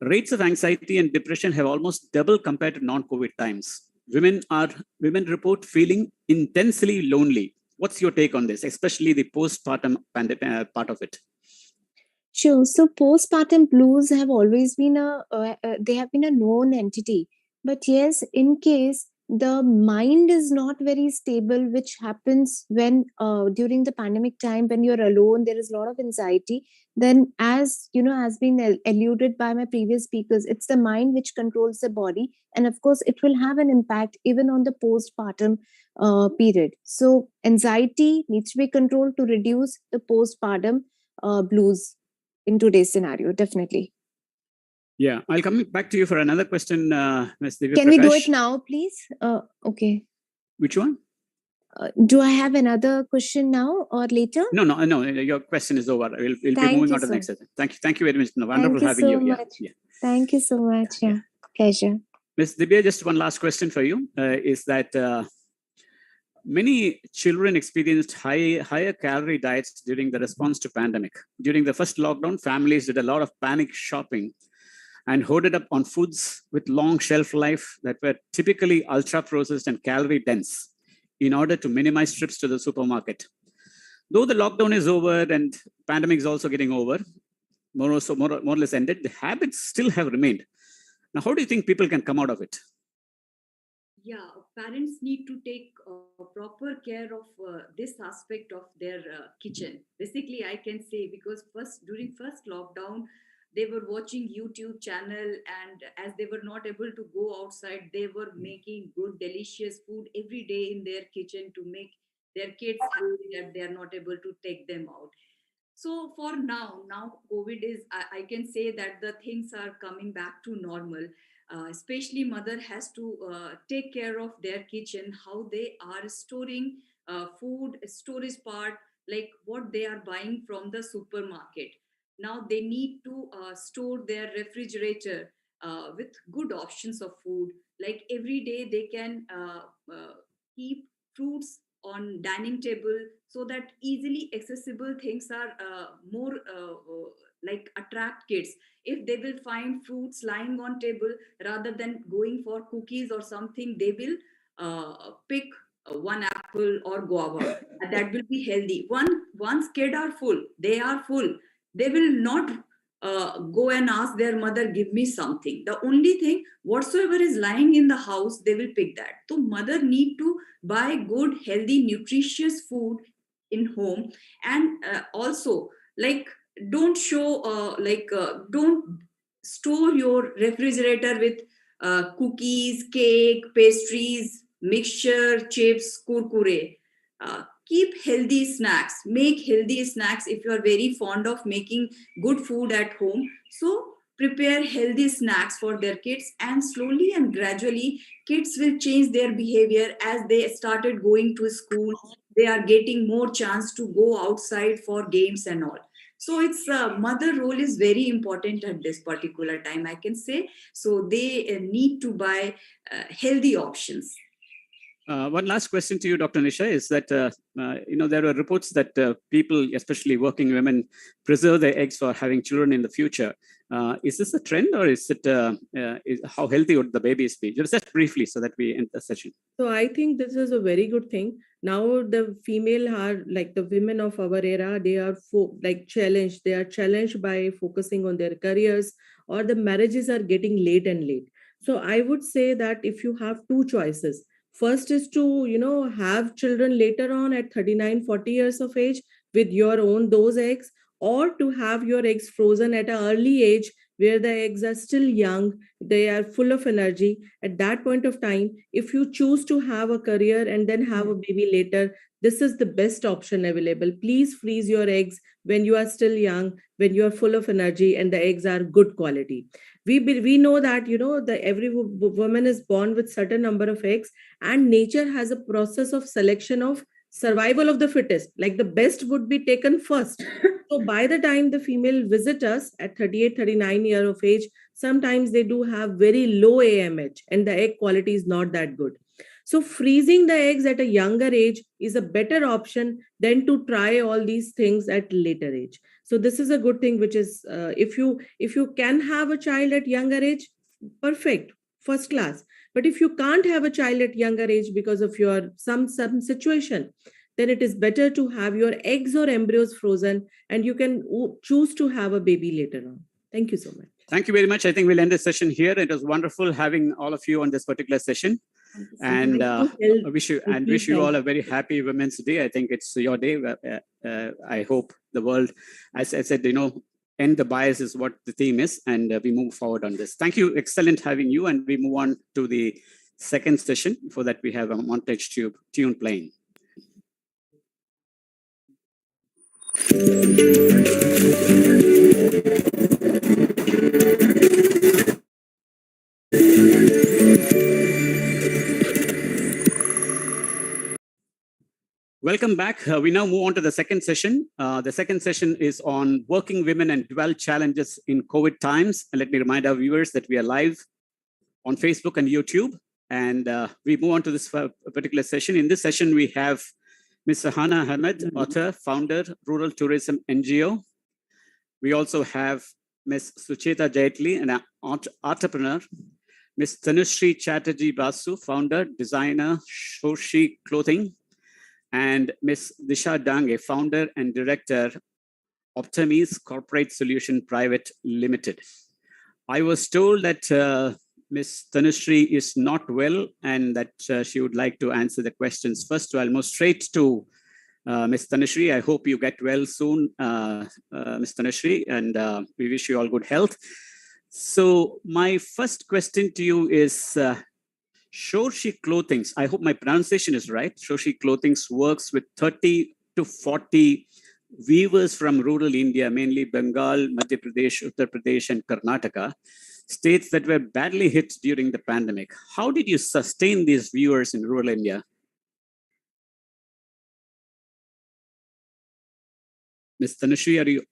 Rates of anxiety and depression have almost doubled compared to non-COVID times. Women report feeling intensely lonely. What's your take on this, especially the postpartum part of it? Sure. So postpartum blues have always been they have been a known entity. But yes, in case the mind is not very stable, which happens when during the pandemic time, when you're alone, there is a lot of anxiety. Then, as you know, has been alluded by my previous speakers, it's the mind which controls the body, and of course, it will have an impact even on the postpartum period. So, anxiety needs to be controlled to reduce the postpartum blues in today's scenario, definitely. Yeah, I'll come back to you for another question, Ms. Divya Can Prakash. we do it now, please? Okay. Which one? Do I have another question now or later? No. Your question is over. We'll be moving on to the next session. Thank you very much. Wonderful having you. Much. Yeah. Thank you so much. Yeah. Pleasure. Ms. Divya, just one last question for you is that many children experienced higher calorie diets during the response to pandemic. During the first lockdown, families did a lot of panic shopping and hoarded up on foods with long shelf life that were typically ultra-processed and calorie-dense in order to minimize trips to the supermarket. Though the lockdown is over and pandemic is also getting over, more or less ended, the habits still have remained. Now, how do you think people can come out of it? Yeah, parents need to take proper care of this aspect of their kitchen. Basically, I can say, because during first lockdown, they were watching YouTube channel, and as they were not able to go outside, they were making good, delicious food every day in their kitchen to make their kids happy that they are not able to take them out. So for now COVID is, I can say that the things are coming back to normal. Especially mother has to take care of their kitchen, how they are storing food, storage part, like what they are buying from the supermarket. Now they need to store their refrigerator with good options of food. Like every day they can keep fruits on dining table, so that easily accessible things are more like attract kids. If they will find fruits lying on table, rather than going for cookies or something, they will pick one apple or guava. That will be healthy. Once kids are full, they will not go and ask their mother, give me something. The only thing, whatsoever is lying in the house, they will pick that. So mother need to buy good, healthy, nutritious food in home. And also, like, don't don't store your refrigerator with cookies, cake, pastries, mixture, chips, kurkure. Keep healthy snacks. Make healthy snacks if you are very fond of making good food at home. So prepare healthy snacks for their kids, and slowly and gradually kids will change their behavior. As they started going to school, they are getting more chance to go outside for games and all. So it's mother role is very important at this particular time, I can say. So they need to buy healthy options. One last question to you, Dr. Nisha, is that there are reports that people, especially working women, preserve their eggs for having children in the future. Is this a trend, or is it how healthy would the babies be? Just briefly, so that we end the session. So I think this is a very good thing. Now the female are like the women of our era, they are challenged. They are challenged by focusing on their careers, or the marriages are getting late and late. So I would say that if you have two choices, first is to, have children later on at 39, 40 years of age with your own those eggs, or to have your eggs frozen at an early age where the eggs are still young, they are full of energy. At that point of time, if you choose to have a career and then have a baby later, this is the best option available. Please freeze your eggs when you are still young, when you are full of energy and the eggs are good quality. We know that, every woman is born with certain number of eggs, and nature has a process of selection of survival of the fittest. Like the best would be taken first. So by the time the female visit us at 38, 39 year of age, sometimes they do have very low AMH and the egg quality is not that good. So freezing the eggs at a younger age is a better option than to try all these things at later age. So this is a good thing, which is if you can have a child at younger age, perfect, first class. But if you can't have a child at younger age because of your some situation, then it is better to have your eggs or embryos frozen and you can choose to have a baby later on. Thank you so much. Thank you very much. I think we'll end this session here. It was wonderful having all of you on this particular session. And I wish you all a very happy Women's Day. I think it's your day. I hope the world, as I said, end the bias is what the theme is, and we move forward on this. Thank you. Excellent having you. And we move on to the second session. For that, we have a montage tune playing. Welcome back. We now move on to the second session. The second session is on working women and dual challenges in COVID times. And let me remind our viewers that we are live on Facebook and YouTube. And we move on to this particular session. In this session, we have Ms. Sahana Ahmed, author, founder, Rural Tourism NGO. We also have Ms. Sucheta Jaitli, an entrepreneur. Ms. Tanushree Chatterjee Basu, founder, designer, Shoshi Clothing. And Ms. Disha Dange, founder and director, Optimis Corporate Solution Private Limited. I was told that Ms. Tanushree is not well and that she would like to answer the questions first. So I'll move straight to Ms. Tanushree. I hope you get well soon, Ms. Tanushree, and we wish you all good health. So my first question to you is, Shoshi Clothings, I hope my pronunciation is right. Shoshi Clothings works with 30 to 40 weavers from rural India, mainly Bengal, Madhya Pradesh, Uttar Pradesh, and Karnataka, states that were badly hit during the pandemic. How did you sustain these weavers in rural India? Ms. Tanushree, are you?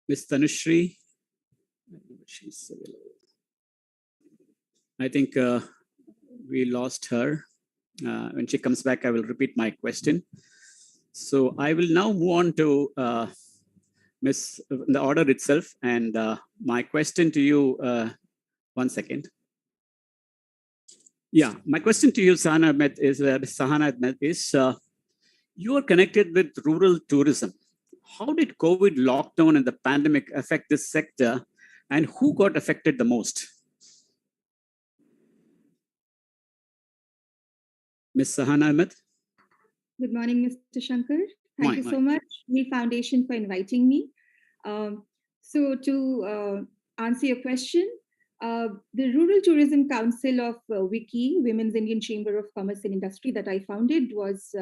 Ms. Tanushree, I think we lost her. When she comes back, I will repeat my question. So I will now move on to the order itself. And my question to you, one second. Yeah, my question to you, Sahana Ahmed, is you are connected with rural tourism. How did COVID lockdown and the pandemic affect this sector, and who got affected the most? Ms. Sahana Ahmed. Good morning, Mr. Shankar. Thank you so much, Neil Foundation, for inviting me. So to answer your question, the Rural Tourism Council of WICI, Women's Indian Chamber of Commerce and Industry, that I founded was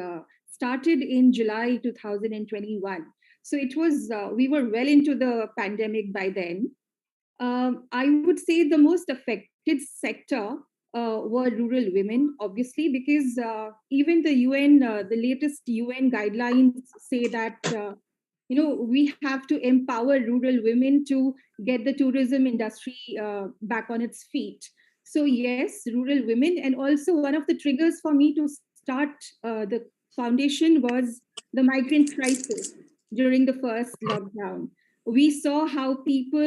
started in July 2021. So it was, we were well into the pandemic by then. I would say the most affected sector were rural women, obviously, because even the UN, the latest UN guidelines say that, we have to empower rural women to get the tourism industry back on its feet. So yes, rural women. And also one of the triggers for me to start the foundation was the migrant crisis during the first lockdown. We saw how people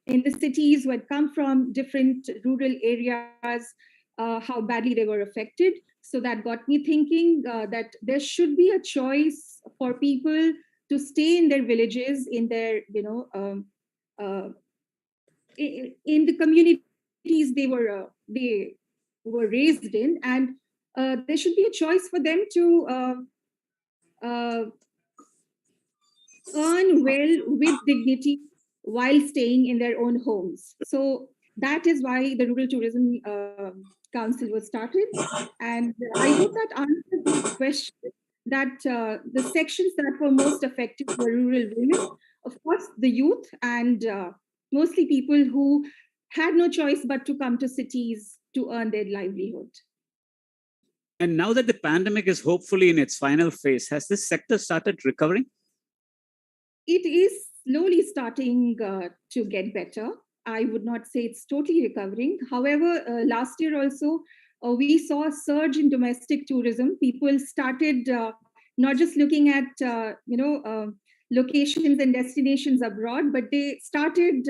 in the cities who had come from different rural areas, how badly they were affected. So that got me thinking that there should be a choice for people to stay in their villages, in their, in the communities they were raised in, and there should be a choice for them to earn well with dignity while staying in their own homes. So that is why the Rural Tourism Council was started. And I hope that answers the question that the sections that were most affected were rural women, of course, the youth, and mostly people who had no choice but to come to cities to earn their livelihood. And now that the pandemic is hopefully in its final phase, has this sector started recovering? It is slowly starting to get better. I would not say it's totally recovering. However, last year also, we saw a surge in domestic tourism. People started not just looking at, locations and destinations abroad, but they started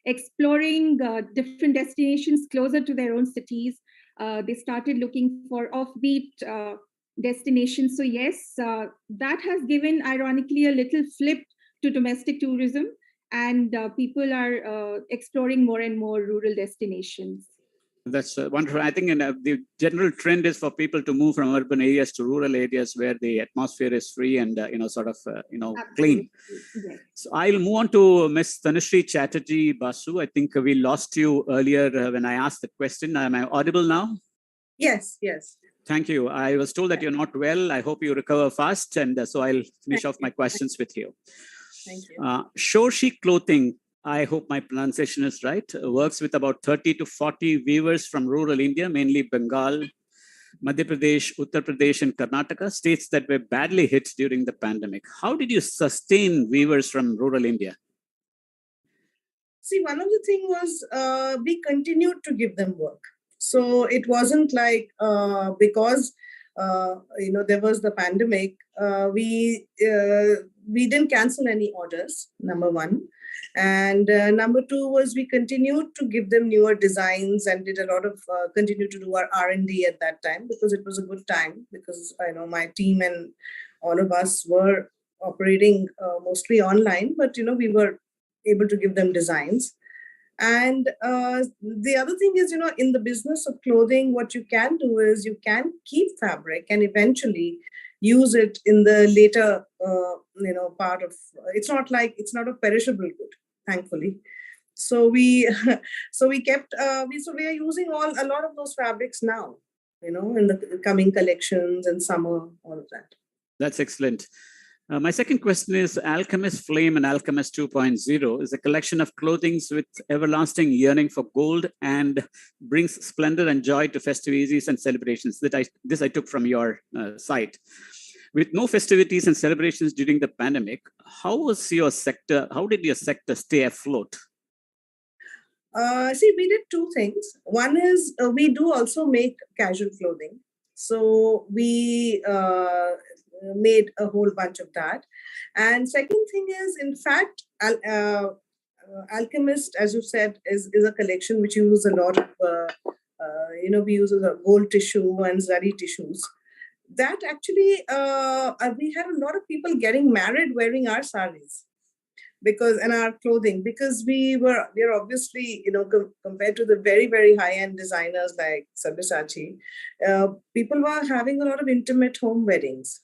exploring different destinations closer to their own cities. They started looking for offbeat destinations. So yes, that has given, ironically, a little flip to domestic tourism, and people are exploring more and more rural destinations. That's wonderful. I think the general trend is for people to move from urban areas to rural areas where the atmosphere is free and clean. Yes. So I'll move on to Ms. Tanushree Chatterjee Basu. I think we lost you earlier when I asked the question. Am I audible now? Yes. Thank you. I was told that you're not well. I hope you recover fast, and so I'll finish off my questions with you. Thank you. Shoshi Clothing, I hope my pronunciation is right, works with about 30 to 40 weavers from rural India, mainly Bengal, Madhya Pradesh, Uttar Pradesh, and Karnataka, states that were badly hit during the pandemic. How did you sustain weavers from rural India? See, one of the things was we continued to give them work. So it wasn't like because there was the pandemic, we didn't cancel any orders, number one. And number two was we continued to give them newer designs and did a lot of continue to do our R&D at that time, because it was a good time, because my team and all of us were operating mostly online, but we were able to give them designs. And the other thing is, in the business of clothing, what you can do is you can keep fabric and eventually use it in the later, part of. It's not a perishable good, thankfully. So we kept. We are using a lot of those fabrics now, in the coming collections and summer, all of that. That's excellent. My second question is Alchemist Flame and Alchemist 2.0 is a collection of clothings with everlasting yearning for gold and brings splendor and joy to festivities and celebrations. This I took from your site. With no festivities and celebrations during the pandemic, how did your sector stay afloat? We did two things. One is we do also make casual clothing. So we made a whole bunch of that. And second thing is, in fact, Alchemist, as you said, is a collection which uses a lot of, we use a gold tissue and zari tissues. That actually, we had a lot of people getting married wearing our saris. And our clothing, because we're obviously, compared to the very, very high-end designers like Sabyasachi, people were having a lot of intimate home weddings.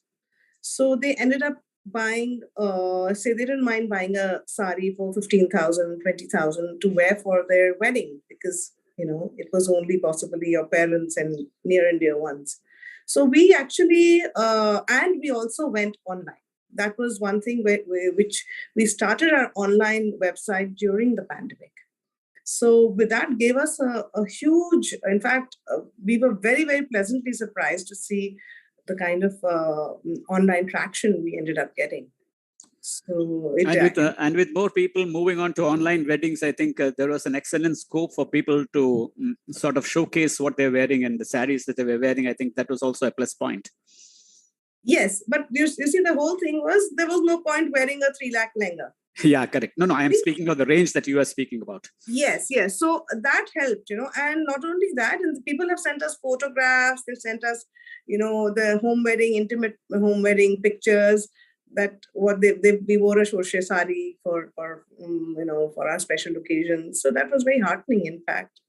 So they ended up buying, they didn't mind buying a sari for 15,000, 20,000 to wear for their wedding, because, it was only possibly your parents and near and dear ones. So we actually, and we also went online. That was one thing which we started our online website during the pandemic. So with that gave us a huge, in fact, we were very, very pleasantly surprised to see the kind of online traction we ended up getting. So and with more people moving on to online weddings, I think there was an excellent scope for people to sort of showcase what they're wearing and the saris that they were wearing. I think that was also a plus point. Yes, but you see, the whole thing was there was no point wearing a 3 lakh lehenga. Yeah, correct. No, I am speaking of the range that you are speaking about. Yes. So that helped, and not only that, and people have sent us photographs, they've sent us, the home wedding, intimate home wedding pictures, that what we wore a shorshe sari for our special occasions. So that was very heartening, in fact.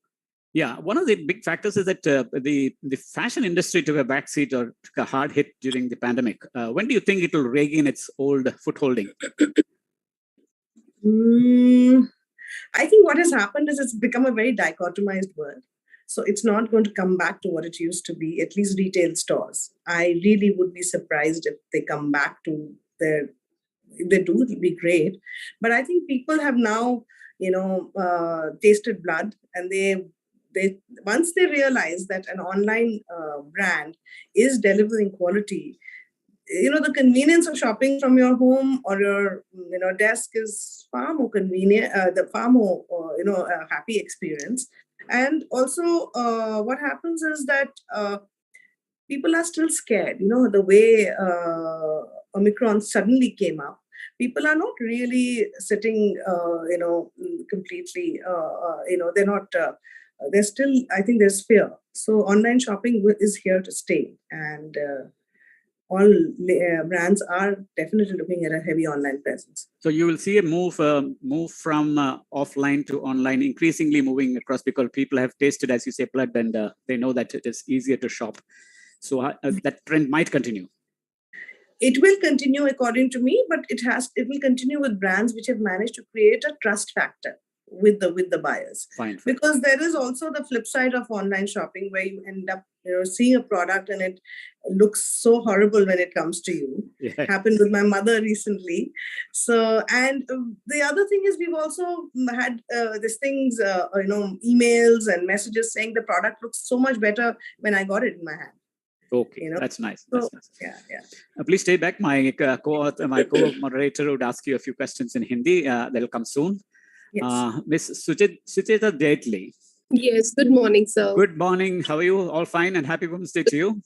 Yeah, one of the big factors is that the fashion industry took a backseat or took a hard hit during the pandemic. When do you think it will regain its old footholding? I think what has happened is it's become a very dichotomized world. So it's not going to come back to what it used to be, at least retail stores. I really would be surprised if they come back to if they do, it'll be great. But I think people have now, tasted blood, and they once they realize that an online brand is delivering quality, the convenience of shopping from your home or your desk is far more convenient, the far more happy experience. And also what happens is that people are still scared. The way Omicron suddenly came up, people are not really sitting completely they're not there's still, I think there's fear. So online shopping is here to stay, and all brands are definitely looking at a heavy online presence. So you will see a move from offline to online, increasingly moving across, because people have tasted, as you say, blood, and they know that it is easier to shop. So that trend might continue. It will continue, according to me, but it will continue with brands which have managed to create a trust factor with the buyers. Fine. Because there is also the flip side of online shopping, where you end up seeing a product and it looks so horrible when it comes to you. Yeah. Happened with my mother recently. So, and the other thing is, we've also had these things, emails and messages saying the product looks so much better when I got it in my hand. Okay, that's nice. So, that's nice. Yeah. Please stay back. My co-moderator would ask you a few questions in Hindi. They'll come soon. Yes. Miss Sucheta Jaitley. Yes, good morning, sir. Good morning. How are you? All fine, and happy Women's Day to you.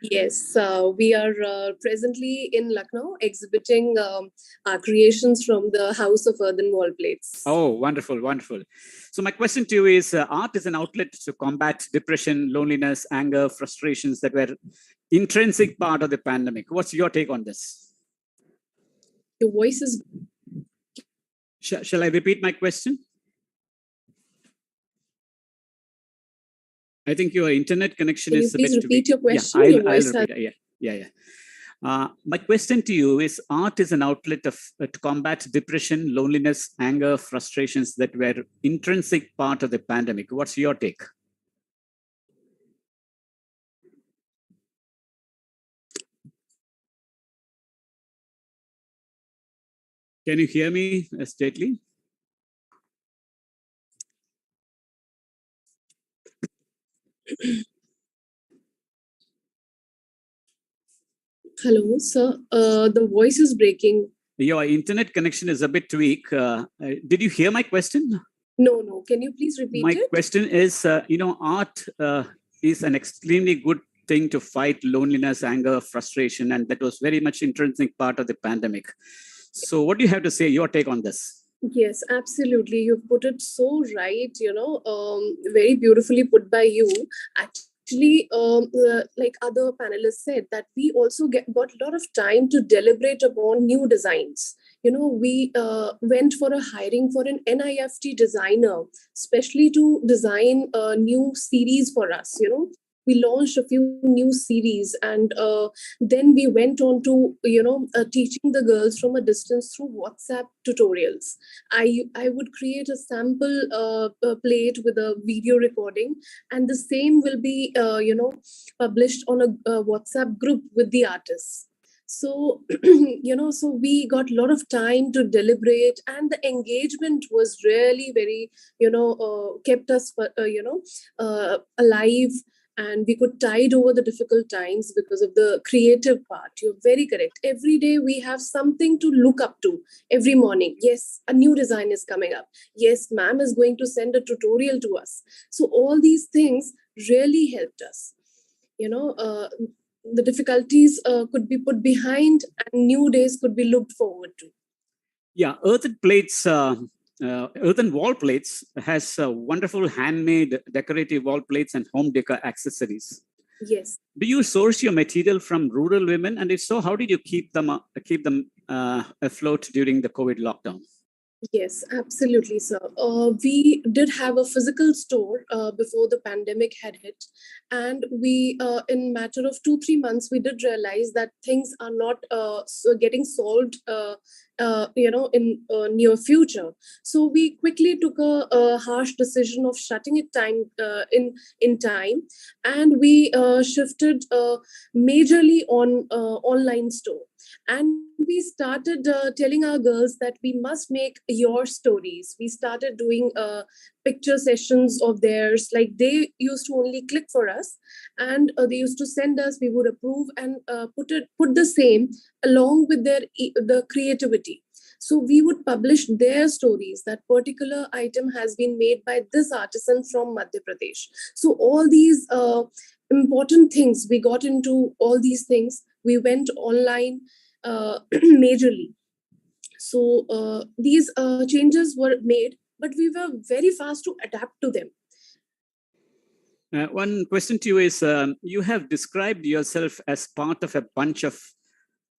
Yes, we are presently in Lucknow exhibiting our creations from the House of Earthen Wall Plates. Oh, wonderful, wonderful. So my question to you is, art is an outlet to combat depression, loneliness, anger, frustrations that were intrinsic part of the pandemic. What's your take on this? Your voice is... Shall I repeat my question? I think your internet connection Can is you please repeat your question? Yeah, Your I'll voice repeat it. Yeah. My question to you is, art is an outlet to combat depression, loneliness, anger, frustrations that were intrinsic part of the pandemic. What's your take? Can you hear me, Jaitley? Hello, sir. The voice is breaking. Your internet connection is a bit weak. Did you hear my question? No. Can you please repeat My it? question is, art is an extremely good thing to fight loneliness, anger, frustration, and that was very much intrinsic part of the pandemic. So what do you have to say, your take on this? Yes, absolutely. You've put it so right, very beautifully put by you. Actually, like other panelists said, that we also got a lot of time to deliberate upon new designs. We went for a hiring for an NIFT designer, especially to design a new series for us, We launched a few new series, and then we went on to, teaching the girls from a distance through WhatsApp tutorials. I would create a sample plate with a video recording, and the same will be, published on a WhatsApp group with the artists. So, so we got a lot of time to deliberate, and the engagement was really very, kept us, alive. And we could tide over the difficult times because of the creative part. You're very correct. Every day we have something to look up to. Every morning, yes, a new design is coming up. Yes, ma'am is going to send a tutorial to us. So all these things really helped us. The difficulties could be put behind, and new days could be looked forward to. Yeah, earthen wall plates has wonderful handmade decorative wall plates and home decor accessories. Yes. Do you source your material from rural women? And if so, how did you keep them afloat during the COVID lockdown? Yes, absolutely, sir. We did have a physical store before the pandemic had hit. And we, in matter of 2-3 months, we did realize that things are not getting solved, in near future. So we quickly took a harsh decision of shutting it in time. And we shifted majorly on online store. and we started telling our girls that we must make your stories. We started doing picture sessions of theirs, like they used to only click for us, and they used to send us, we would approve and put the same along with the creativity. So we would publish their stories. That particular item has been made by this artisan from Madhya Pradesh. So all these important things, we got into all these things. We went online majorly. So these changes were made, but we were very fast to adapt to them. One question to you is, you have described yourself as part of a bunch of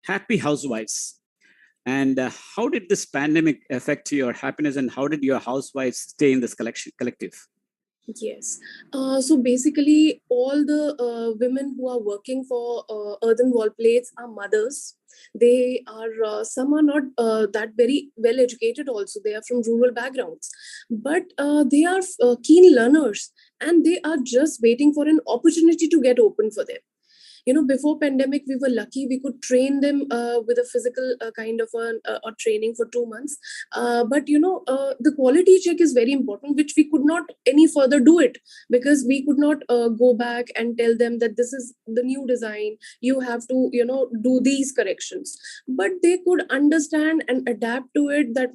happy housewives. And how did this pandemic affect your happiness, and how did your housewives stay in this collective? Yes. So basically, all the women who are working for earthen wall plates are mothers. They are, some are not that very well educated also. They are from rural backgrounds. But they are keen learners, and they are just waiting for an opportunity to get open for them. Before pandemic, we were lucky we could train them with a physical kind of a training for 2 months. But the quality check is very important, which we could not any further do it, because we could not go back and tell them that this is the new design, you have to do these corrections. But they could understand and adapt to it, that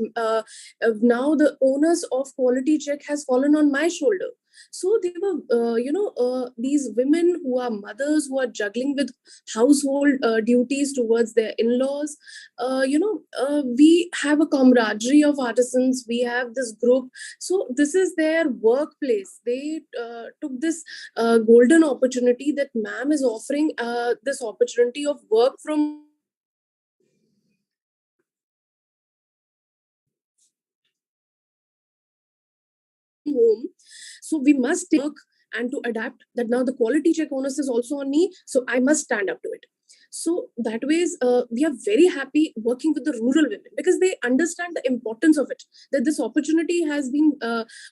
now the onus of quality check has fallen on my shoulder. So they were, these women who are mothers, who are juggling with household duties towards their in-laws. We have a camaraderie of artisans. We have this group. So this is their workplace. They took this golden opportunity that ma'am is offering, this opportunity of work from home. So we must work and to adapt that now the quality check onus is also on me. So I must stand up to it. So that ways, we are very happy working with the rural women, because they understand the importance of it, that this opportunity has been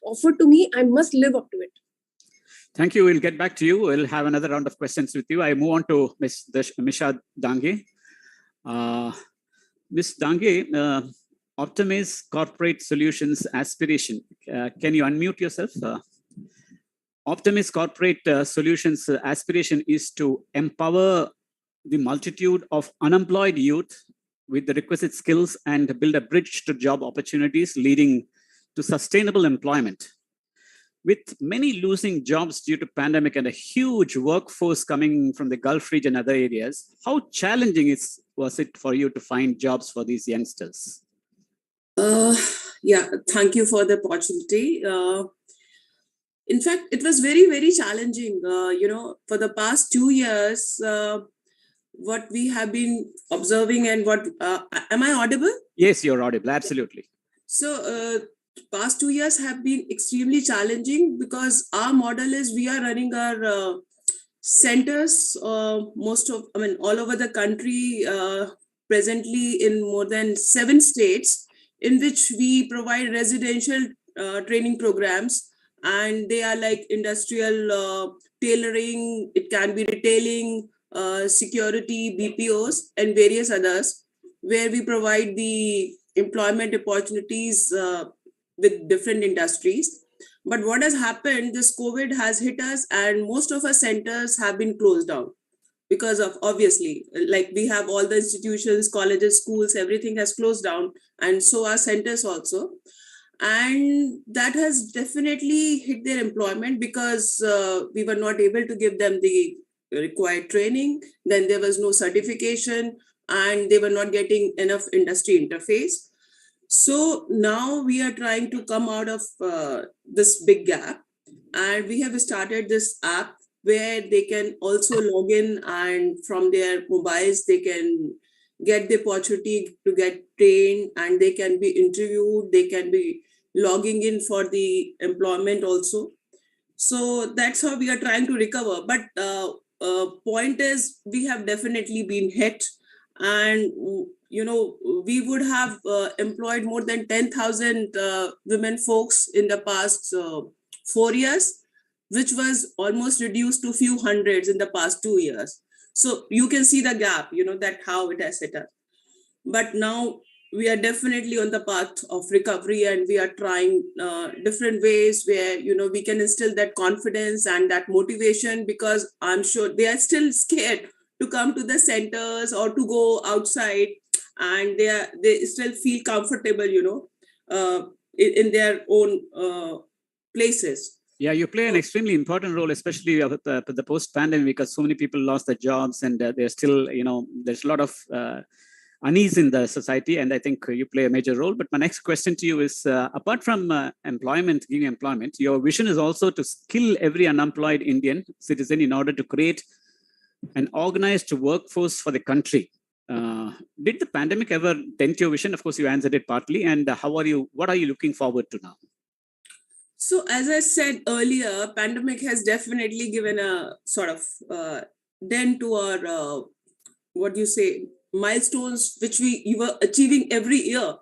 offered to me. I must live up to it. Thank you. We'll get back to you. We'll have another round of questions with you. I move on to Ms. Misha Dange. Ms. Dange, Optimis Corporate Solutions Aspiration. Can you unmute yourself? Optimis Corporate Solutions Aspiration is to empower the multitude of unemployed youth with the requisite skills and build a bridge to job opportunities leading to sustainable employment. With many losing jobs due to pandemic and a huge workforce coming from the Gulf region and other areas, how challenging was it for you to find jobs for these youngsters? Yeah, thank you for the opportunity. In fact, it was very, very challenging. For the past 2 years, what we have been observing and what, am I audible? Yes, you're audible, absolutely. So, past 2 years have been extremely challenging, because our model is we are running our centers, all over the country, presently in more than 7 states, in which we provide residential training programs, and they are like industrial tailoring, it can be retailing, security, BPOs, and various others, where we provide the employment opportunities with different industries. But what has happened, this COVID has hit us, and most of our centers have been closed down because of, obviously, like we have all the institutions, colleges, schools, everything has closed down, and so our centers also. And that has definitely hit their employment, because we were not able to give them the required training. Then there was no certification, and they were not getting enough industry interface. So now we are trying to come out of this big gap, and we have started this app where they can also log in, and from their mobiles they can get the opportunity to get trained, and they can be interviewed, they can be logging in for the employment also. So that's how we are trying to recover. But point is, we have definitely been hit, and we would have employed more than 10,000 women folks in the past 4 years, which was almost reduced to few hundreds in the past 2 years. So you can see the gap, that how it has hit us. But now we are definitely on the path of recovery, and we are trying different ways where we can instill that confidence and that motivation, because I'm sure they are still scared to come to the centers or to go outside, and they still feel comfortable in their own places. Yeah, you play an extremely important role, especially with the post-pandemic, because so many people lost their jobs, and there's still, there's a lot of unease in the society, and I think you play a major role. But my next question to you is, apart from employment, giving employment, your vision is also to skill every unemployed Indian citizen in order to create an organized workforce for the country. Did the pandemic ever dent your vision? Of course, you answered it partly. And what are you looking forward to now? So as I said earlier, pandemic has definitely given a sort of dent to our, milestones, which you were achieving every year.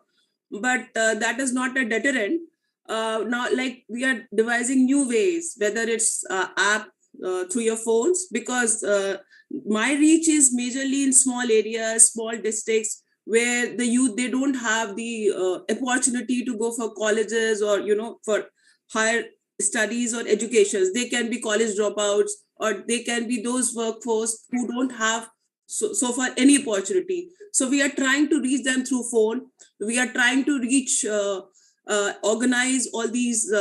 But that is not a deterrent. Now, like, we are devising new ways, whether it's app through your phones, because my reach is majorly in small areas, small districts, where the youth, they don't have the opportunity to go for colleges or, for higher studies or educations. They can be college dropouts, or they can be those workforce who don't have so far any opportunity. So we are trying to reach them through phone. We are trying to reach, organize all these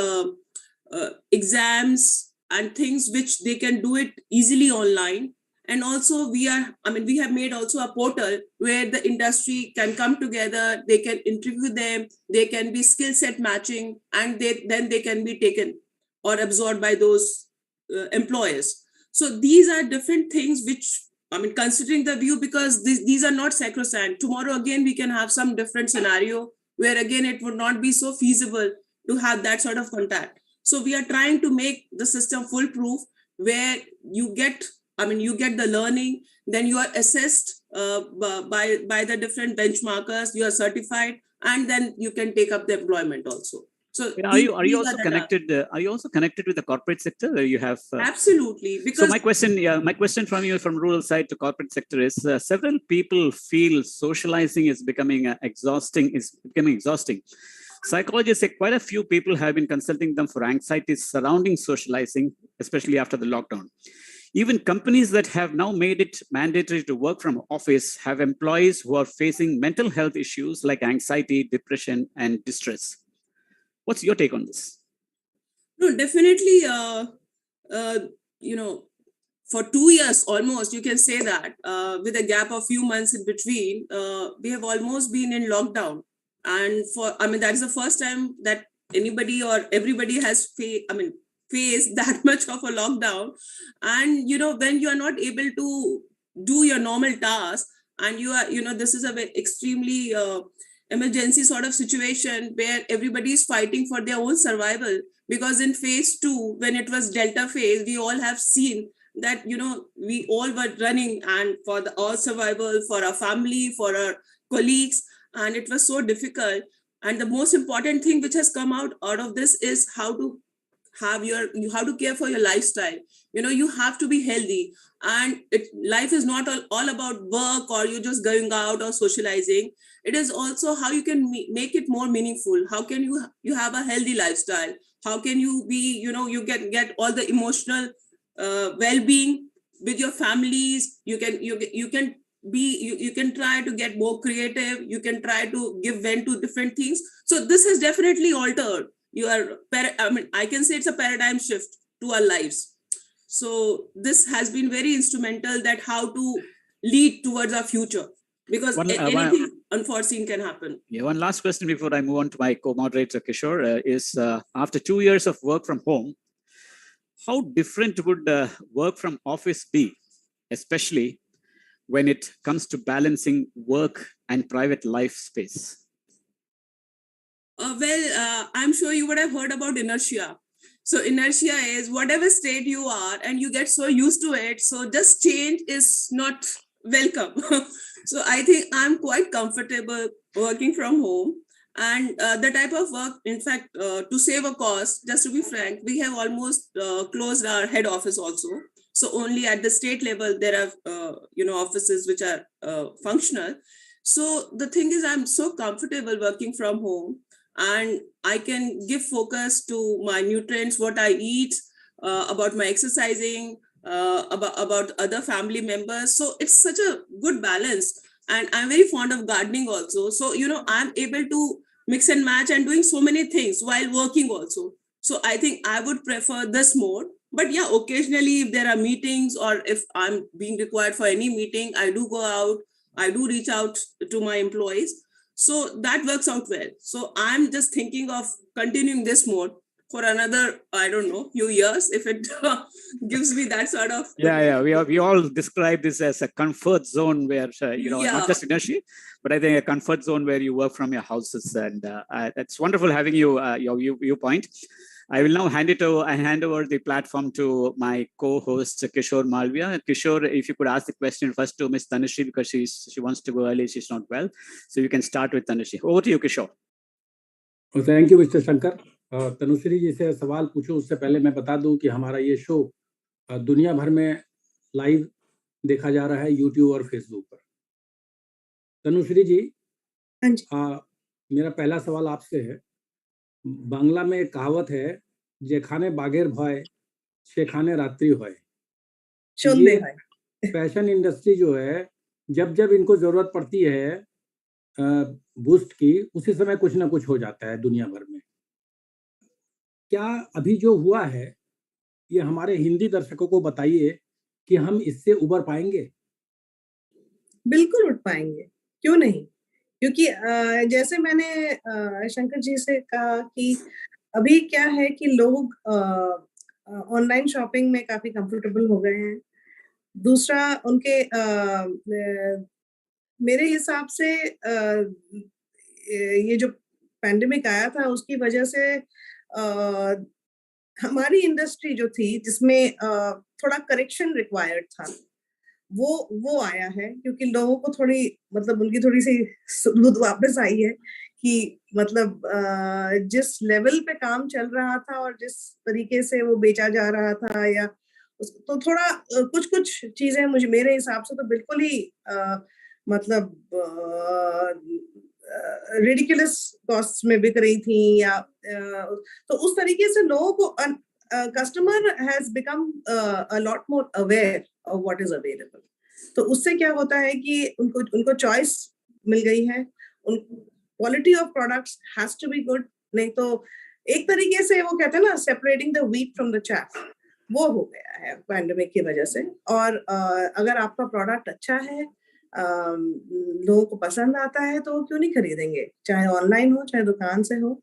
exams and things which they can do it easily online. And also we have made also a portal where the industry can come together, they can interview them, they can be skill set matching, and then they can be taken or absorbed by those employers. So these are different things which, considering the view, because these are not sacrosanct. Tomorrow again, we can have some different scenario where again, it would not be so feasible to have that sort of contact. So we are trying to make the system foolproof, where you get the learning, then you are assessed by the different benchmarkers, you are certified, and then you can take up the employment also. So are you also connected? Are you also connected with the corporate sector? Where you have absolutely. Because so my question from you, from rural side to corporate sector, is several people feel socializing is becoming exhausting. Psychologists say quite a few people have been consulting them for anxieties surrounding socializing, especially after the lockdown. Even companies that have now made it mandatory to work from office have employees who are facing mental health issues like anxiety, depression, and distress. What's your take on this? No, definitely, for 2 years almost, you can say that, with a gap of few months in between, we have almost been in lockdown. And that is the first time that anybody or everybody has faced that much of a lockdown. And, when you are not able to do your normal tasks, and you are, this is a very extremely emergency sort of situation where everybody is fighting for their own survival. Because in phase 2, when it was Delta phase, we all have seen that, we all were running and for our survival, for our family, for our colleagues, and it was so difficult. And the most important thing which has come out of this is how to care for your lifestyle. You have to be healthy, and life is not all about work or you just going out or socializing. It is also how you can make it more meaningful. How can you have a healthy lifestyle? How can you be, you can get all the emotional well-being with your families. You can try to get more creative. You can try to give vent to different things. So this has definitely altered I can say it's a paradigm shift to our lives. So this has been very instrumental, that how to lead towards our future, because anything unforeseen can happen. Yeah, one last question before I move on to my co-moderator Kishore is, after 2 years of work from home, how different would work from office be, especially when it comes to balancing work and private life space? I'm sure you would have heard about inertia. So inertia is whatever state you are and you get so used to it. So just change is not welcome. So I think I'm quite comfortable working from home. And the type of work, in fact, to save a cost, just to be frank, we have almost closed our head office also. So only at the state level there are offices which are functional. So the thing is, I'm so comfortable working from home, and I can give focus to my nutrients, what I eat, about my exercising, about other family members. So it's such a good balance. And I'm very fond of gardening also. So, I'm able to mix and match and doing so many things while working also. So I think I would prefer this mode. But yeah, occasionally if there are meetings or if I'm being required for any meeting, I do go out, I do reach out to my employees. So that works out well. So I'm just thinking of continuing this mode for another, I don't know, few years, if it gives me that sort of. Yeah. We all describe this as a comfort zone where, not just industry, but I think a comfort zone where you work from your houses. And it's wonderful having you, your viewpoint. I will now hand over the platform to my co-host, Kishore Malviya. Kishore, if you could ask the question first to Ms. Tanushree, because she wants to go early, she's not well. So you can start with Tanushree. Over to you, Kishore. Thank you mister Shankar. Tanushree ji से सवाल पूछूं उससे पहले मैं बता दूं कि हमारा ये शो दुनिया भर में लाइव देखा जा रहा है यूट्यूब और फेसबुक पर। तनुश्री जी, मेरा पहला सवाल आपसे है। बांग्ला में एक कहावत है, जेखाने बागेर भय शेखाने रात्रि भय। फैशन इंडस्ट्री जो है, जब इनको जरूरत पड़ती है बूस्ट की, उसी समय कुछ ना कुछ हो जाता है दुनिया भर में। क्या अभी जो हुआ है ये हमारे हिंदी दर्शकों को बताइए कि हम इससे उबर पाएंगे? बिल्कुल उठ पाएंगे, क्यों नहीं? क्योंकि जैसे मैंने शंकर जी से कहा कि अभी क्या है कि लोग ऑनलाइन शॉपिंग में काफी कंफर्टेबल हो गए हैं। दूसरा, उनके मेरे हिसाब से ये जो पैंडेमिक आया था उसकी वजह से हमारी इंडस्ट्री जो थी जिसमें थोड़ा करेक्शन रिक्वायर्ड था, वो आया है, क्योंकि लोगों को थोड़ी उनकी थोड़ी सी सुध वापस आई है कि जिस लेवल पे काम चल रहा था और जिस तरीके से वो बेचा जा रहा था, या तो थोड़ा कुछ चीजें मेरे हिसाब से तो बिल्कुल ही रिडिकुलस कॉस्ट में बिक रही थी, या तो उस तरीके से लोगों को customer has become a lot more aware of what is available. तो उससे क्या होता है कि उनको चॉइस मिल गई है, quality of products has to be good. नहीं तो एक तरीके से वो कहते हैं ना, separating the wheat from the chaff, वो हो गया है पैंडेमिक की वजह से। और अगर आपका प्रोडक्ट अच्छा है, लोगों को पसंद आता है, तो क्यों नहीं खरीदेंगे, चाहे ऑनलाइन हो चाहे दुकान से हो।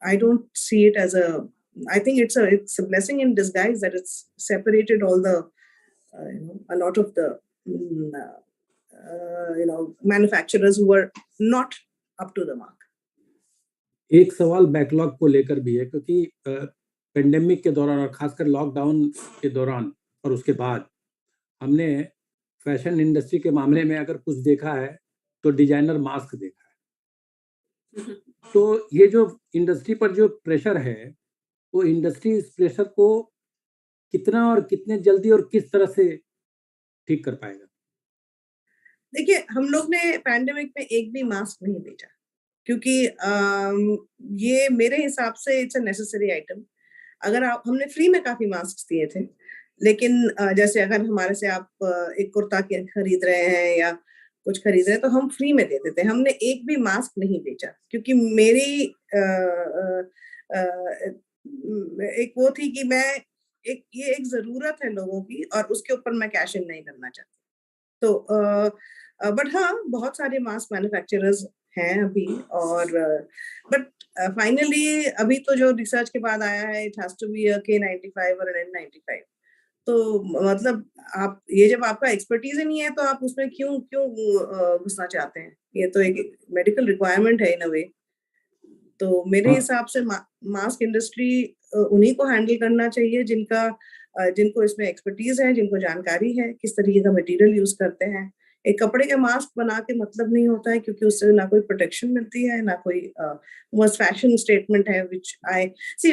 I don't see it as I think it's a blessing in disguise that it's separated all the a lot of the manufacturers who were not up to the mark. एक सवाल बैकलॉग को लेकर भी है, क्योंकि पेंडेमिक के दौरान और खासकर लॉकडाउन के दौरान और उसके बाद हमने फैशन इंडस्ट्री के मामले में अगर कुछ देखा है तो डिजाइनर मास्क देखा है। तो ये जो इंडस्ट्री पर जो प्रेशर है, वो इंडस्ट्री इस प्रेशर को कितना और कितने जल्दी और किस तरह से ठीक कर पाएगा? देखिए, हम लोग ने पैंडेमिक में एक भी मास्क नहीं बेचा, क्योंकि ये मेरे हिसाब से इट्स अ नेसेसरी आइटम। अगर हमने फ्री में काफी मास्क दिए थे, लेकिन जैसे अगर हमारे से आप एक कुर्ता खरीद रहे हैं या कुछ खरीद रहे हैं तो हम फ्री में देते थे। हमने एक भी मास्क नहीं बेचा, क्योंकि मेरी एक वो थी कि ये एक जरूरत है लोगों की, और उसके ऊपर मैं कैश इन नहीं करना चाहती। तो बट हाँ, बहुत सारे मास्क मैन्युफैक्चरर्स हैं अभी, और बट फाइनली अभी तो जो रिसर्च के बाद आया है, it has to be a K95 और an N95। तो आप ये जब आपका एक्सपर्टीज ही नहीं है तो आप उसमें क्यों घुसना चाहते हैं? ये तो एक मेडिकल रिक्वायरमेंट है इन अ वे। तो मेरे हिसाब से मास्क इंडस्ट्री उन्हीं को हैंडल करना चाहिए जिनको इसमें एक्सपर्टीज है, जिनको जानकारी है किस तरीके का मटेरियल यूज करते हैं, एक कपड़े के मास्क बना के मतलब नहीं होता है, क्योंकि उससे ना कोई प्रोटेक्शन मिलती है, ना कोई बस फैशन स्टेटमेंट है विच आई सी।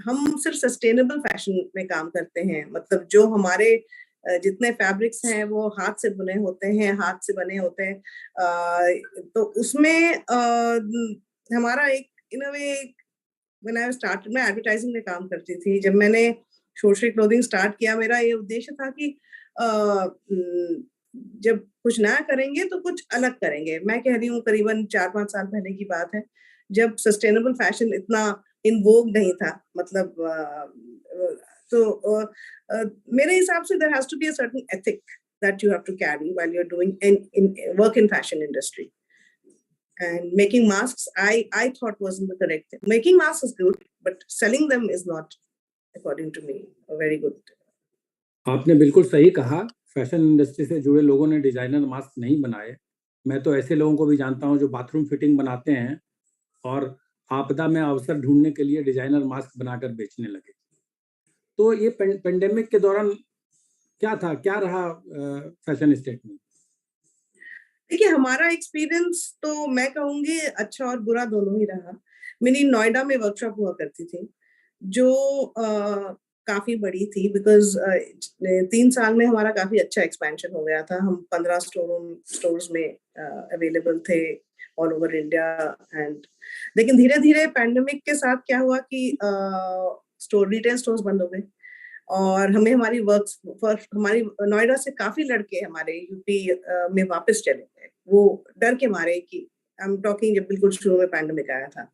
हम सिर्फ सस्टेनेबल फैशन में काम करते हैं, मतलब जो हमारे जितने फैब्रिक्स हैं वो हाथ से बुने होते हैं, हाथ से बने होते हैं, तो उसमें हमारा एक इन अ वे, व्हेन आई स्टार्टेड, मैं एडवर्टाइजिंग में काम करती थी, जब मैंने सोशल क्लोथिंग स्टार्ट किया, मेरा ये उद्देश्य था कि जब कुछ नया करेंगे तो कुछ अलग करेंगे। मैं कह रही हूँ करीबन 4-5 साल पहले की बात है, जब सस्टेनेबल फैशन इतना इन वोग नहीं था, मतलब तो मेरे हिसाब से there has to be a certain ethic that you have to carry while you're doing in work in fashion industry. And making masks, I thought wasn't the correct thing. Making masks is good, but selling them is not, according to me, a very good. आपने बिल्कुल सही कहा, fashion industry से जुड़े लोगों ने designer mask नहीं बनाए। मैं तो ऐसे लोगों को भी जानता हूं जो बाथरूम फिटिंग बनाते हैं और आपदा में अवसर ढूंढने के लिए डिजाइनर मास्क बनाकर बेचने लगे। तो ये पेंडेमिक के दौरान क्या रहा फैशन स्टेटमेंट? देखिए, हमारा एक्सपीरियंस तो मैं कहूंगी अच्छा और बुरा दोनों ही रहा। मेरी नोएडा में वर्कशॉप हुआ करती थी, जो काफी बड़ी थी, बिकॉज 3 साल में हमारा काफी अच्छा एक्सपेंशन हो गया था। हम 15 स्टोर्स में अवेलेबल थे ऑल ओवर इंडिया। एंड लेकिन धीरे धीरे पैंडेमिक के साथ क्या हुआ कि रिटेल स्टोर्स बंद हो गए, और हमें हमारी हमारी नोएडा से काफी लड़के हमारे यूपी में वापस चले गए, वो डर के मारे कि आई एम टॉकिंग जब बिल्कुल शुरू में पैंडेमिक आया था।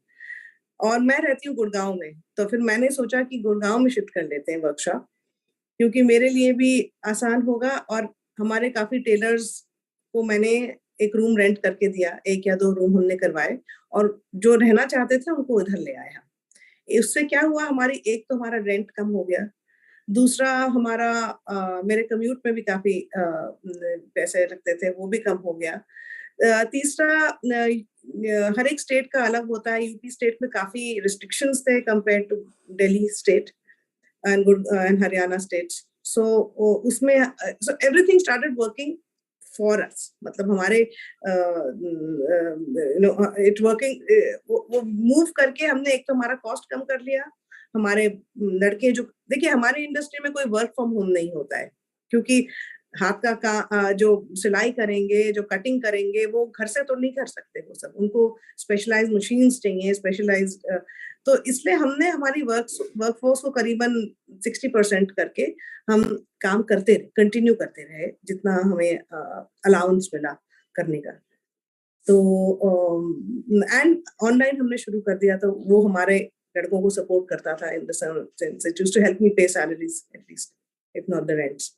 और मैं रहती हूँ गुड़गांव में, तो फिर मैंने सोचा कि गुड़गांव में शिफ्ट कर लेते हैं वर्कशॉप, क्योंकि मेरे लिए भी आसान होगा। और हमारे काफी टेलर्स को मैंने एक रूम रेंट करके दिया, 1 या 2 रूम हमने करवाए, और जो रहना चाहते थे उनको इधर ले आए हम। इससे क्या हुआ, हमारा रेंट कम हो गया, दूसरा हमारा मेरे कम्यूट में भी काफी पैसे लगते थे, वो भी कम हो गया। तीसरा, हर एक स्टेट का अलग होता है। यूपी स्टेट में काफी रिस्ट्रिक्शंस थे compare to Delhi state and Haryana state. So उसमें everything started working for us, मतलब हमारे इट वर्किंग, वो मूव करके हमने एक तो हमारा कॉस्ट कम कर लिया। हमारे लड़के जो, देखिए हमारी इंडस्ट्री में कोई वर्क फ्रॉम होम नहीं होता है, क्योंकि हाथ का जो सिलाई करेंगे, जो कटिंग करेंगे, वो घर से तो नहीं कर सकते वो सब, उनको स्पेशलाइज्ड मशीन्स चाहिए, स्पेशलाइज्ड। तो इसलिए हमने हमारी वर्कफोर्स को करीबन 60% करके हम काम करते रहे, कंटिन्यू करते रहे, जितना हमें अलाउंस मिला करने का। तो एंड ऑनलाइन हमने शुरू कर दिया, तो वो हमारे लड़कों को सपोर्ट करता था in the sense it used to help me pay salaries at least, if not the rents.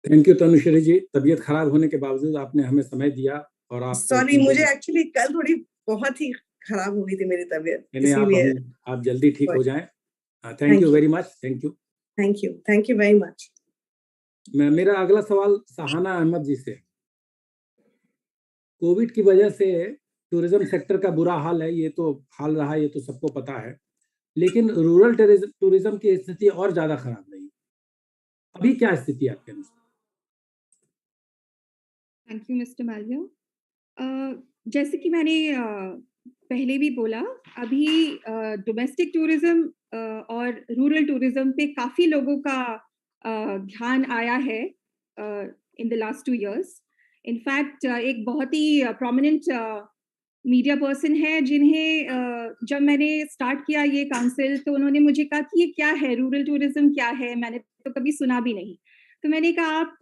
Thank you Tanushree ji, तबीयत खराब होने के बावजूद आपने हमें समय दिया। और आप सॉरी, मुझे एक्चुअली कल थोड़ी बहुत ही खराब हो गई थी मेरी तबीयत, इसीलिए आप जल्दी ठीक हो जाएं। Thank you very much. Thank you very much. मेरा अगला सवाल सहाना अहमद जी से। कोविड की वजह से टूरिज्म सेक्टर का बुरा हाल है, ये तो हाल रहा, ये तो सबको पता है, लेकिन रूरल टूरिज्म की स्थिति और ज्यादा खराब रही। अभी क्या स्थिति है आपके अनुसार? Thank you mister Mallya. जैसे कि मैंने पहले भी बोला, अभी डोमेस्टिक टूरिज्म और रूरल टूरिज्म पे काफी लोगों का ध्यान आया है in the last 2 years। In fact एक बहुत ही प्रोमिनेंट मीडिया पर्सन है, जिन्हें जब मैंने स्टार्ट किया ये काउंसिल, तो उन्होंने मुझे कहा कि ये क्या है, रूरल टूरिज्म क्या है, मैंने तो कभी सुना भी नहीं। तो मैंने कहा आप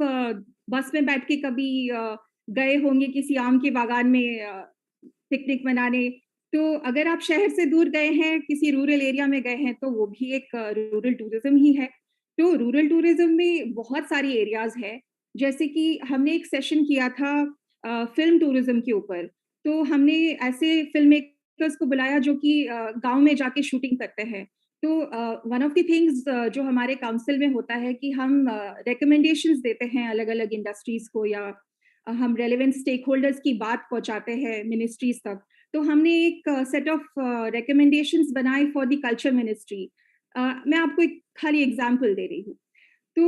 बस में बैठ के कभी गए होंगे किसी आम के बागान में पिकनिक मनाने, तो अगर आप शहर से दूर गए हैं, किसी रूरल एरिया में गए हैं, तो वो भी एक रूरल टूरिज्म ही है। तो रूरल टूरिज्म में बहुत सारी एरियाज है, जैसे कि हमने एक सेशन किया था फिल्म टूरिज्म के ऊपर। तो हमने ऐसे फिल्म मेकर्स को बुलाया जो कि गांव में जाके शूटिंग करते हैं। तो वन ऑफ द थिंग्स जो हमारे काउंसिल में होता है कि हम रिकमेंडेशंस देते हैं अलग अलग इंडस्ट्रीज को, या हम रेलेवेंट स्टेक होल्डर्स की बात पहुंचाते हैं मिनिस्ट्रीज तक। तो हमने एक सेट ऑफ रिकमेंडेशंस बनाए फॉर द कल्चर मिनिस्ट्री। मैं आपको एक खाली एग्जांपल दे रही हूँ। तो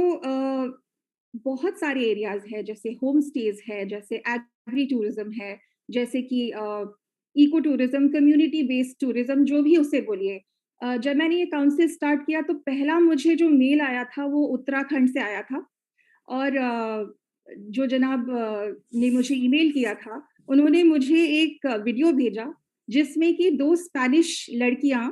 बहुत सारे एरियाज है, जैसे होम स्टेज है, जैसे एग्री टूरिज्म है, जैसे कि eco tourism, community based tourism, जो भी उसे बोलिए। जब मैंने ये काउंसिल स्टार्ट किया तो पहला मुझे जो मेल आया था वो उत्तराखंड से आया था, और जो जनाब ने मुझे ईमेल किया था, उन्होंने मुझे एक वीडियो भेजा जिसमें कि 2 स्पेनिश लड़कियां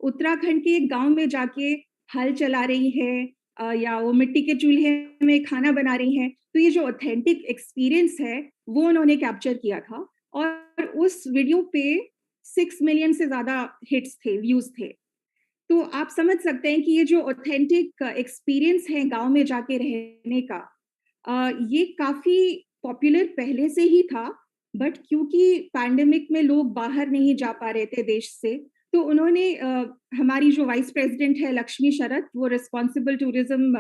उत्तराखंड के एक गांव में जाके हल चला रही है या वो मिट्टी के चूल्हे में खाना बना रही हैं। तो ये जो ऑथेंटिक एक्सपीरियंस है वो उन्होंने कैप्चर किया था, और उस वीडियो पे 6 मिलियन से ज्यादा हिट्स थे, व्यूज थे। तो आप समझ सकते हैं कि ये जो ऑथेंटिक एक्सपीरियंस है गांव में जाके रहने का, ये काफी पॉपुलर पहले से ही था, बट क्योंकि पैंडेमिक में लोग बाहर नहीं जा पा रहे थे देश से, तो उन्होंने हमारी जो वाइस प्रेसिडेंट है लक्ष्मी शरद, वो रिस्पॉन्सिबल टूरिज्म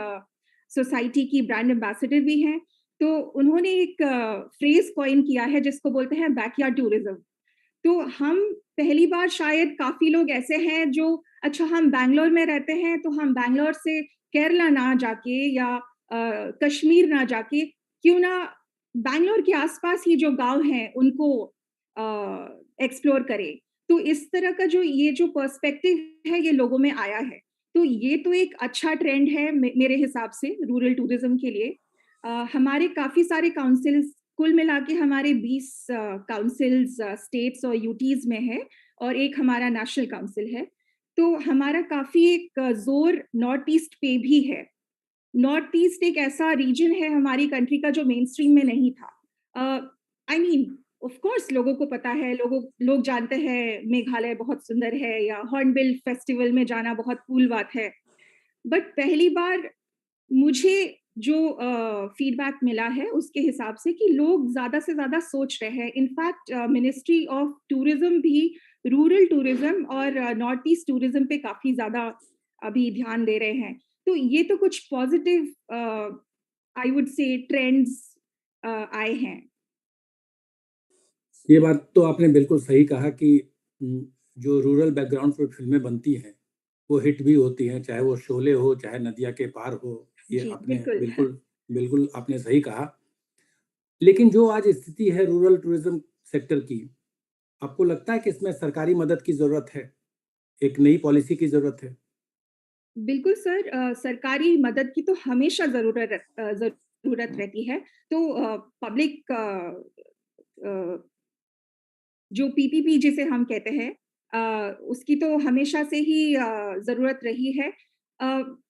सोसाइटी की ब्रांड एम्बेसडर भी हैं, तो उन्होंने एक फ्रेज कॉइन किया है जिसको बोलते हैं बैकयार्ड टूरिज्म। तो हम पहली बार, शायद काफी लोग ऐसे हैं जो, अच्छा हम बैंगलोर में रहते हैं तो हम बैंगलोर से केरला ना जाके या कश्मीर ना जाके, क्यों ना बैंगलोर के आसपास ही जो गांव हैं उनको एक्सप्लोर करें। तो इस तरह का जो ये जो पर्सपेक्टिव है ये लोगों में आया है, तो ये तो एक अच्छा ट्रेंड है मेरे हिसाब से रूरल टूरिज्म के लिए। हमारे काफी सारे काउंसिल्स, कुल मिला के हमारे 20 काउंसिल्स स्टेट्स और यूटीज में है, और एक हमारा नेशनल काउंसिल है। तो हमारा काफी एक जोर नॉर्थ ईस्ट पे भी है। नॉर्थ ईस्ट एक ऐसा रीजन है हमारी कंट्री का जो मेन स्ट्रीम में नहीं था। आई मीन ऑफ कोर्स लोगों को पता है, लोग जानते हैं मेघालय बहुत सुंदर है, या हॉर्नबिल फेस्टिवल में जाना बहुत कूल बात है, बट पहली बार मुझे जो फीडबैक मिला है उसके हिसाब से कि लोग ज्यादा से ज्यादा सोच रहे हैं। इनफैक्ट मिनिस्ट्री ऑफ टूरिज्म भी रूरल टूरिज्म और नॉर्थ ईस्ट टूरिज्म पे काफी ज्यादा अभी ध्यान दे रहे हैं। तो ये तो कुछ पॉजिटिव आई वुड से ट्रेंड्स आए हैं। ये बात तो आपने बिल्कुल सही कहा कि जो रूरल बैकग्राउंड पर फिल्में बनती हैं वो हिट भी होती हैं, चाहे वो शोले हो, चाहे नदिया के पार हो। ये आपने बिल्कुल आपने सही कहा। लेकिन जो आज स्थिति है रूरल टूरिज्म सेक्टर की, आपको लगता है कि इसमें सरकारी मदद की जरूरत है, एक नई पॉलिसी की जरूरत है? बिल्कुल सर, सरकारी मदद की तो हमेशा जरूरत रहती है। तो पब्लिक जो पीपीपी जिसे हम कहते हैं, उसकी तो हमेशा से ही जरूरत रही है।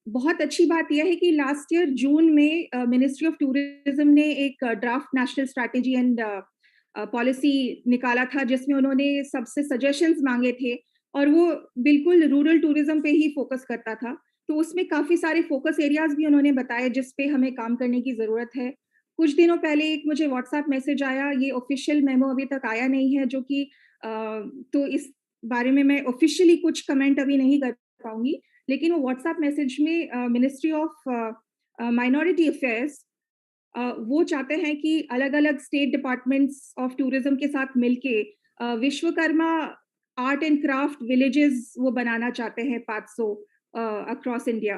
बहुत अच्छी बात यह है कि लास्ट ईयर जून में मिनिस्ट्री ऑफ टूरिज्म ने एक draft national strategy and policy निकाला था, जिसमें उन्होंने सबसे सजेशंस मांगे थे, और वो बिल्कुल रूरल टूरिज्म पे ही फोकस करता था। तो उसमें काफी सारे फोकस एरियाज भी उन्होंने बताए जिस पे हमें काम करने की जरूरत है। कुछ दिनों पहले एक मुझे व्हाट्सएप मैसेज आया, ये ऑफिशियल मेमो अभी तक आया नहीं है, जो कि तो इस बारे में मैं ऑफिशियली कुछ कमेंट अभी नहीं कर पाऊंगी, लेकिन वो व्हाट्सएप मैसेज में मिनिस्ट्री ऑफ माइनॉरिटी अफेयर्स वो चाहते हैं कि अलग अलग स्टेट डिपार्टमेंट्स ऑफ टूरिज्म के साथ मिलके Vishwakarma art and craft villages वो बनाना चाहते हैं 500 अक्रॉस इंडिया।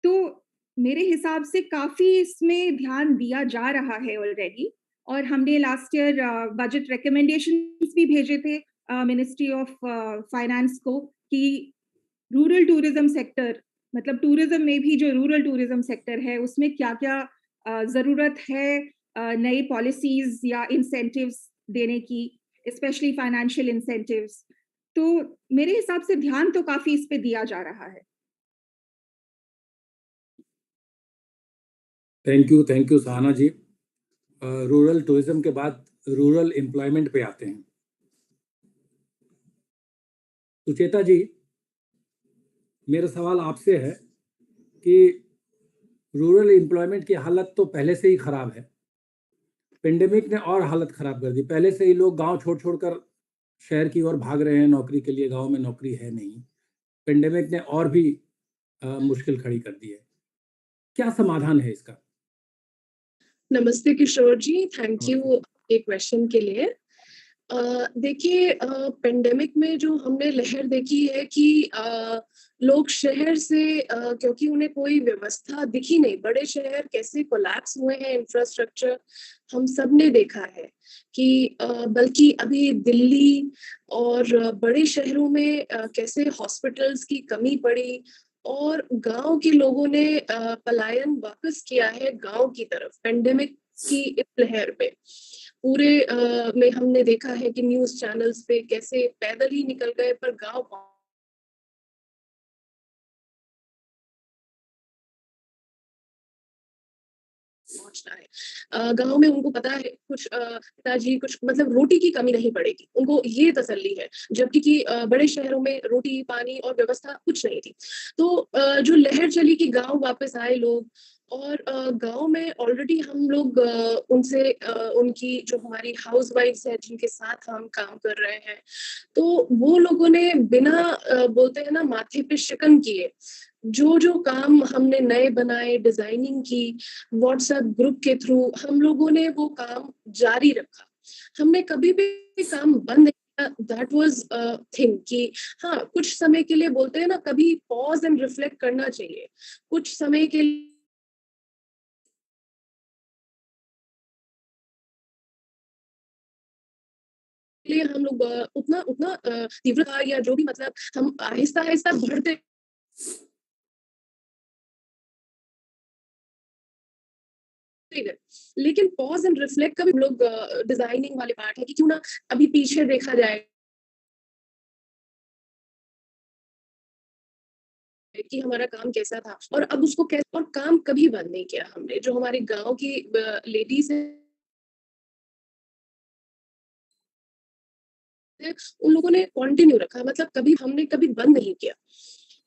तो मेरे हिसाब से काफी इसमें ध्यान दिया जा रहा है ऑलरेडी, और हमने लास्ट ईयर बजट रिकमेंडेशंस भी भेजे थे मिनिस्ट्री ऑफ फाइनेंस को कि रूरल टूरिज्म सेक्टर, मतलब टूरिज्म में भी जो रूरल टूरिज्म सेक्टर है उसमें क्या क्या जरूरत है नई पॉलिसीज या इंसेंटिव्स देने की, स्पेशली फाइनेंशियल इंसेंटिव्स। तो मेरे हिसाब से ध्यान तो काफी इस पे दिया जा रहा है। Thank you Sahana ji. Rural tourism के बाद रूरल एम्प्लॉयमेंट पे आते हैं। सुचेता जी, मेरा सवाल आपसे है कि रूरल एम्प्लॉयमेंट की हालत तो पहले से ही खराब है, पेंडेमिक ने और हालत खराब कर दी। पहले से ही लोग गांव छोड़ शहर की ओर भाग रहे हैं नौकरी के लिए, गांव में नौकरी है नहीं। पेंडेमिक ने और भी मुश्किल खड़ी कर दी है। क्या समाधान है इसका? नमस्ते किशोर जी, थैंक यू ये क्वेश्चन के लिए। देखिए, पेंडेमिक में जो हमने लहर देखी है कि लोग शहर से क्योंकि उन्हें कोई व्यवस्था दिखी नहीं, बड़े शहर कैसे कोलैप्स हुए हैं, इंफ्रास्ट्रक्चर हम सब ने देखा है कि बल्कि अभी दिल्ली और बड़े शहरों में कैसे हॉस्पिटल्स की कमी पड़ी और गांव के लोगों ने पलायन वापस किया है गांव की तरफ पेंडेमिक की इस लहर पे। पूरे में हमने देखा है कि न्यूज चैनल्स पे कैसे पैदल ही निकल गए पर गांव पहुंचना है। गांव में उनको पता है कुछ पिताजी कुछ मतलब रोटी की कमी नहीं पड़ेगी, उनको ये तसल्ली है, जबकि कि बड़े शहरों में रोटी पानी और व्यवस्था कुछ नहीं थी। तो जो लहर चली कि गांव वापस आए लोग और गांव में ऑलरेडी हम लोग उनसे उनकी जो हमारी हाउस वाइफ्स है जिनके साथ हम काम कर रहे हैं, तो वो लोगों ने बिना बोलते हैं ना माथे पे शिकन किए जो जो काम हमने नए बनाए, डिजाइनिंग की, व्हाट्सएप ग्रुप के थ्रू हम लोगों ने वो काम जारी रखा। हमने कभी भी काम बंद नहीं किया। दैट वाज थिंग कि हाँ, कुछ समय के लिए बोलते हैं ना, कभी पॉज एंड रिफ्लेक्ट करना चाहिए। कुछ समय के लिए हम लोग उतना उतना तीव्रता या जो भी मतलब हम आहिस्ता आहिस्ता बढ़ते गए। लेकिन पॉज एंड रिफ्लेक्ट का भी हम लोग डिजाइनिंग वाले पार्ट है कि क्यों ना अभी पीछे देखा जाए कि हमारा काम कैसा था और अब उसको कैसे, और काम कभी बंद नहीं किया हमने। जो हमारे गांव की लेडीज है उन लोगों ने कंटिन्यू रखा, मतलब कभी हमने कभी बंद नहीं किया।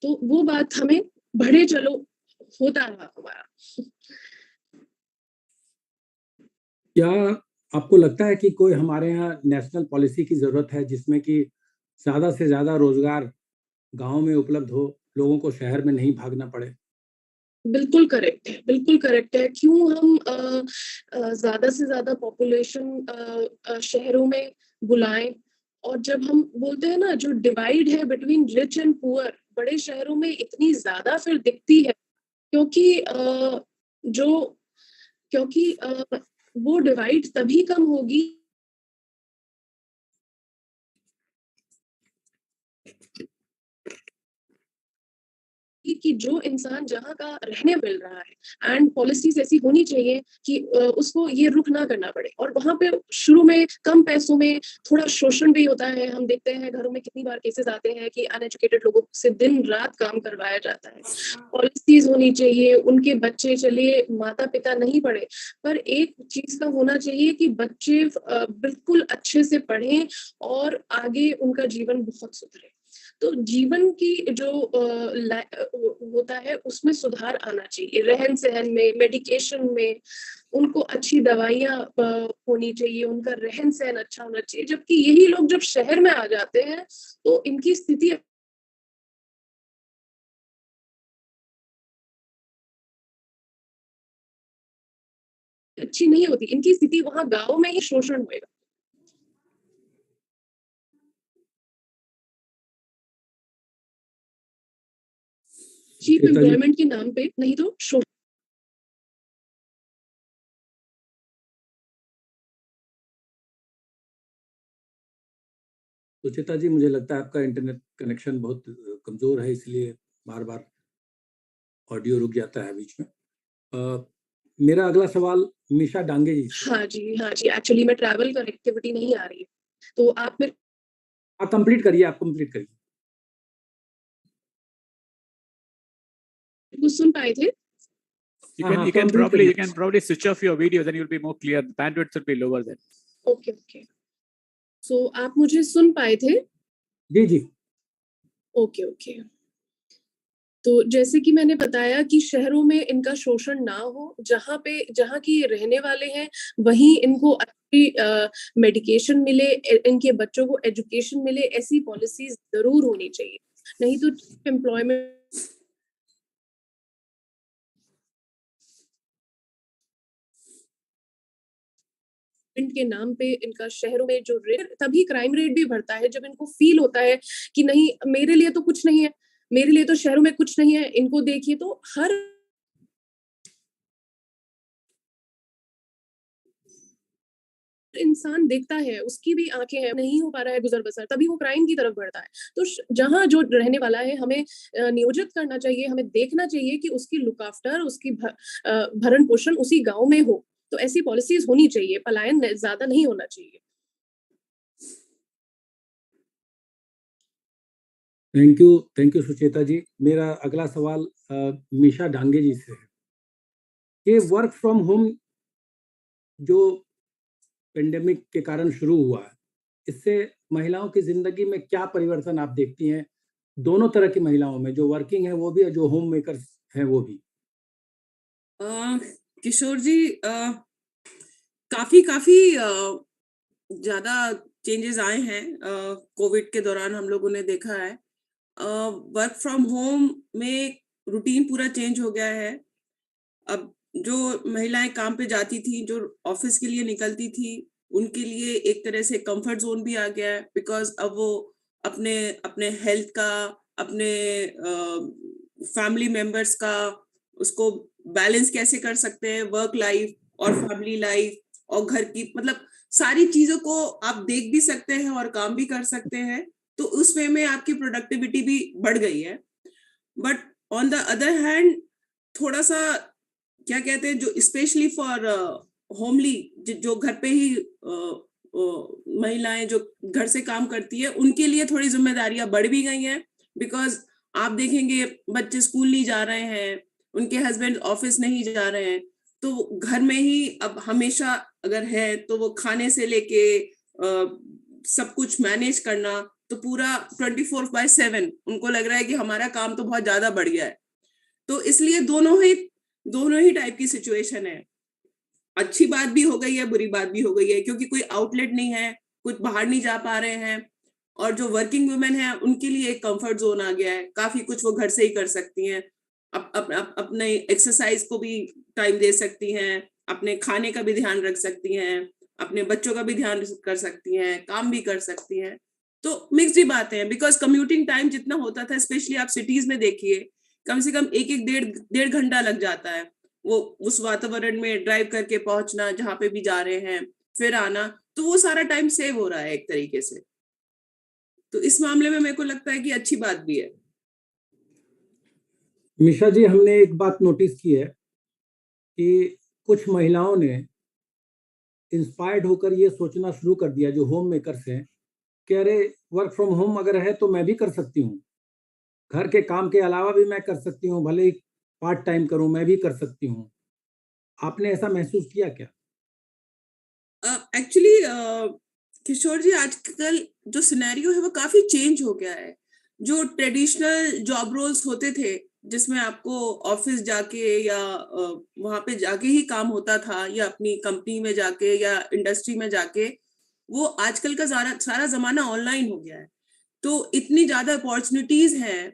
तो वो बात हमें बढ़े चलो होता रहा हमारा। क्या आपको लगता है कि कोई हमारे यहाँ नेशनल पॉलिसी की जरूरत है जिसमें कि ज्यादा से ज्यादा रोजगार गांव में उपलब्ध हो, लोगों को शहर में नहीं भागना पड़े? बिल्कुल करेक्ट है, बिल्कुल करेक्ट है। क्यों हम ज्यादा से ज्यादा पॉपुलेशन शहरों में बुलाएं, और जब हम बोलते हैं ना जो डिवाइड है बिटवीन रिच एंड पुअर बड़े शहरों में इतनी ज्यादा फिर दिखती है, क्योंकि जो क्योंकि वो डिवाइड तभी कम होगी कि जो इंसान जहाँ का रहने मिल रहा है, एंड पॉलिसीज ऐसी होनी चाहिए कि उसको ये रुख ना करना पड़े। और वहां पे शुरू में कम पैसों में थोड़ा शोषण भी होता है। हम देखते हैं घरों में कितनी बार केसेस आते हैं कि अनएजुकेटेड लोगों से दिन रात काम करवाया जाता है। पॉलिसीज होनी चाहिए, उनके बच्चे चलिए माता पिता नहीं पढ़े, पर एक चीज का होना चाहिए कि बच्चे बिल्कुल अच्छे से पढ़ें और आगे उनका जीवन बहुत सुधरे। तो जीवन की जो होता है उसमें सुधार आना चाहिए, रहन सहन में, मेडिकेशन में, उनको अच्छी दवाइयाँ होनी चाहिए, उनका रहन सहन अच्छा होना चाहिए। जबकि यही लोग जब शहर में आ जाते हैं तो इनकी स्थिति अच्छी नहीं होती, इनकी स्थिति वहां गाँव में ही शोषण होएगा। चीप एम्प्लॉयमेंट के नाम पे, नहीं तो शोषण। सुचिता जी, मुझे लगता है आपका इंटरनेट कनेक्शन बहुत कमजोर है, इसलिए बार बार ऑडियो रुक जाता है बीच में। मेरा अगला सवाल मिशा डांगे जी से। हाँ जी, हाँ जी, एक्चुअली मैं ट्रैवल कनेक्टिविटी नहीं आ रही है, तो आप मेरे आप कंप्लीट करिए, आप कंप्लीट करिए। कुछ सुन पाए थे? You can probably switch off your video, then you'll be more clear. The bandwidth will be lower then. Okay okay. So आप मुझे सुन पाए थे? जी जी। Okay okay. तो जैसे कि मैंने बताया कि शहरों में इनका शोषण ना हो, जहाँ की रहने वाले हैं वहीं इनको अच्छी मेडिकेशन मिले, इनके बच्चों को एजुकेशन मिले, ऐसी पॉलिसीज जरूर होनी चाहिए। नहीं तो एम्प्लॉयमेंट के नाम पे इनका शहरों में जो रेट, तभी क्राइम रेट भी बढ़ता है जब इनको फील होता है कि नहीं मेरे लिए तो कुछ नहीं है, मेरे लिए तो शहरों में कुछ नहीं है। इनको देखिए तो हर इंसान देखता है, उसकी भी आंखें हैं, नहीं हो पा रहा है गुजर बसर, तभी वो क्राइम की तरफ बढ़ता है। तो जहां जो रहने वाला है हमें नियोजित करना चाहिए, हमें देखना चाहिए कि उसकी लुक आफ्टर, उसकी भरण पोषण उसी गांव में हो। तो ऐसी पॉलिसीज होनी चाहिए, पलायन ज्यादा नहीं होना चाहिए। थैंक यू सुचेता जी। मेरा अगला सवाल मीशा डांगे जी से है कि वर्क फ्रॉम होम जो पेंडेमिक के कारण शुरू हुआ है, इससे महिलाओं की जिंदगी में क्या परिवर्तन आप देखती हैं, दोनों तरह की महिलाओं में, जो वर्किंग है वो भी और जो होम मेकर्स हैं वो भी? किशोर जी, काफी ज्यादा चेंजेस आए हैं कोविड के दौरान, हम लोगों ने देखा है। वर्क फ्रॉम होम में रूटीन पूरा चेंज हो गया है। अब जो महिलाएं काम पे जाती थी, जो ऑफिस के लिए निकलती थी, उनके लिए एक तरह से कंफर्ट जोन भी आ गया है, बिकॉज अब वो अपने अपने हेल्थ का, अपने फैमिली मेंबर्स का, उसको बैलेंस कैसे कर सकते हैं, वर्क लाइफ और फैमिली लाइफ और घर की, मतलब सारी चीजों को आप देख भी सकते हैं और काम भी कर सकते हैं। तो उस वे में आपकी प्रोडक्टिविटी भी बढ़ गई है। But on the other hand थोड़ा सा क्या कहते हैं, जो स्पेशली फॉर होमली, जो घर पे ही महिलाएं जो घर से काम करती है, उनके लिए थोड़ी जिम्मेदारियां बढ़ भी गई हैं। बिकॉज आप देखेंगे बच्चे स्कूल नहीं जा रहे हैं, उनके हस्बैंड ऑफिस नहीं जा रहे हैं, तो घर में ही अब हमेशा अगर है तो वो खाने से लेके सब कुछ मैनेज करना, तो पूरा 24/7 उनको लग रहा है कि हमारा काम तो बहुत ज्यादा बढ़ गया है। तो इसलिए दोनों ही टाइप की सिचुएशन है। अच्छी बात भी हो गई है, बुरी बात भी हो गई है, क्योंकि कोई आउटलेट नहीं है, कुछ बाहर नहीं जा पा रहे हैं। और जो वर्किंग वुमेन है उनके लिए एक कंफर्ट जोन आ गया है, काफी कुछ वो घर से ही कर सकती हैं। अपने एक्सरसाइज को भी टाइम दे सकती हैं, अपने खाने का भी ध्यान रख सकती हैं, अपने बच्चों का भी ध्यान कर सकती हैं, काम भी कर सकती हैं। तो मिक्स्ड ही बातें हैं, बिकॉज कम्यूटिंग टाइम जितना होता था, स्पेशली आप सिटीज में देखिए, कम से कम एक डेढ़ घंटा लग जाता है वो उस वातावरण में ड्राइव करके पहुंचना जहां पे भी जा रहे हैं, फिर आना, तो वो सारा टाइम सेव हो रहा है एक तरीके से। तो इस मामले में मेरे को लगता है कि अच्छी बात भी है। मिशा जी, हमने एक बात नोटिस की है कि कुछ महिलाओं ने इंस्पायर्ड होकर ये सोचना शुरू कर दिया, जो होम मेकर्स हैं, कि अरे वर्क फ्रॉम होम अगर है तो मैं भी कर सकती हूँ, घर के काम के अलावा भी मैं कर सकती हूँ, भले ही पार्ट टाइम करूँ, मैं भी कर सकती हूँ। आपने ऐसा महसूस किया क्या? एक्चुअली किशोर जी, आजकल जो सिनेरियो है वो काफी चेंज हो गया है। जो ट्रेडिशनल जॉब रोल्स होते थे, जिसमें आपको ऑफिस जाके या वहां पे जाके ही काम होता था, या अपनी कंपनी में जाके या इंडस्ट्री में जाके, वो आजकल का सारा जमाना ऑनलाइन हो गया है। तो इतनी ज्यादा अपॉर्चुनिटीज हैं,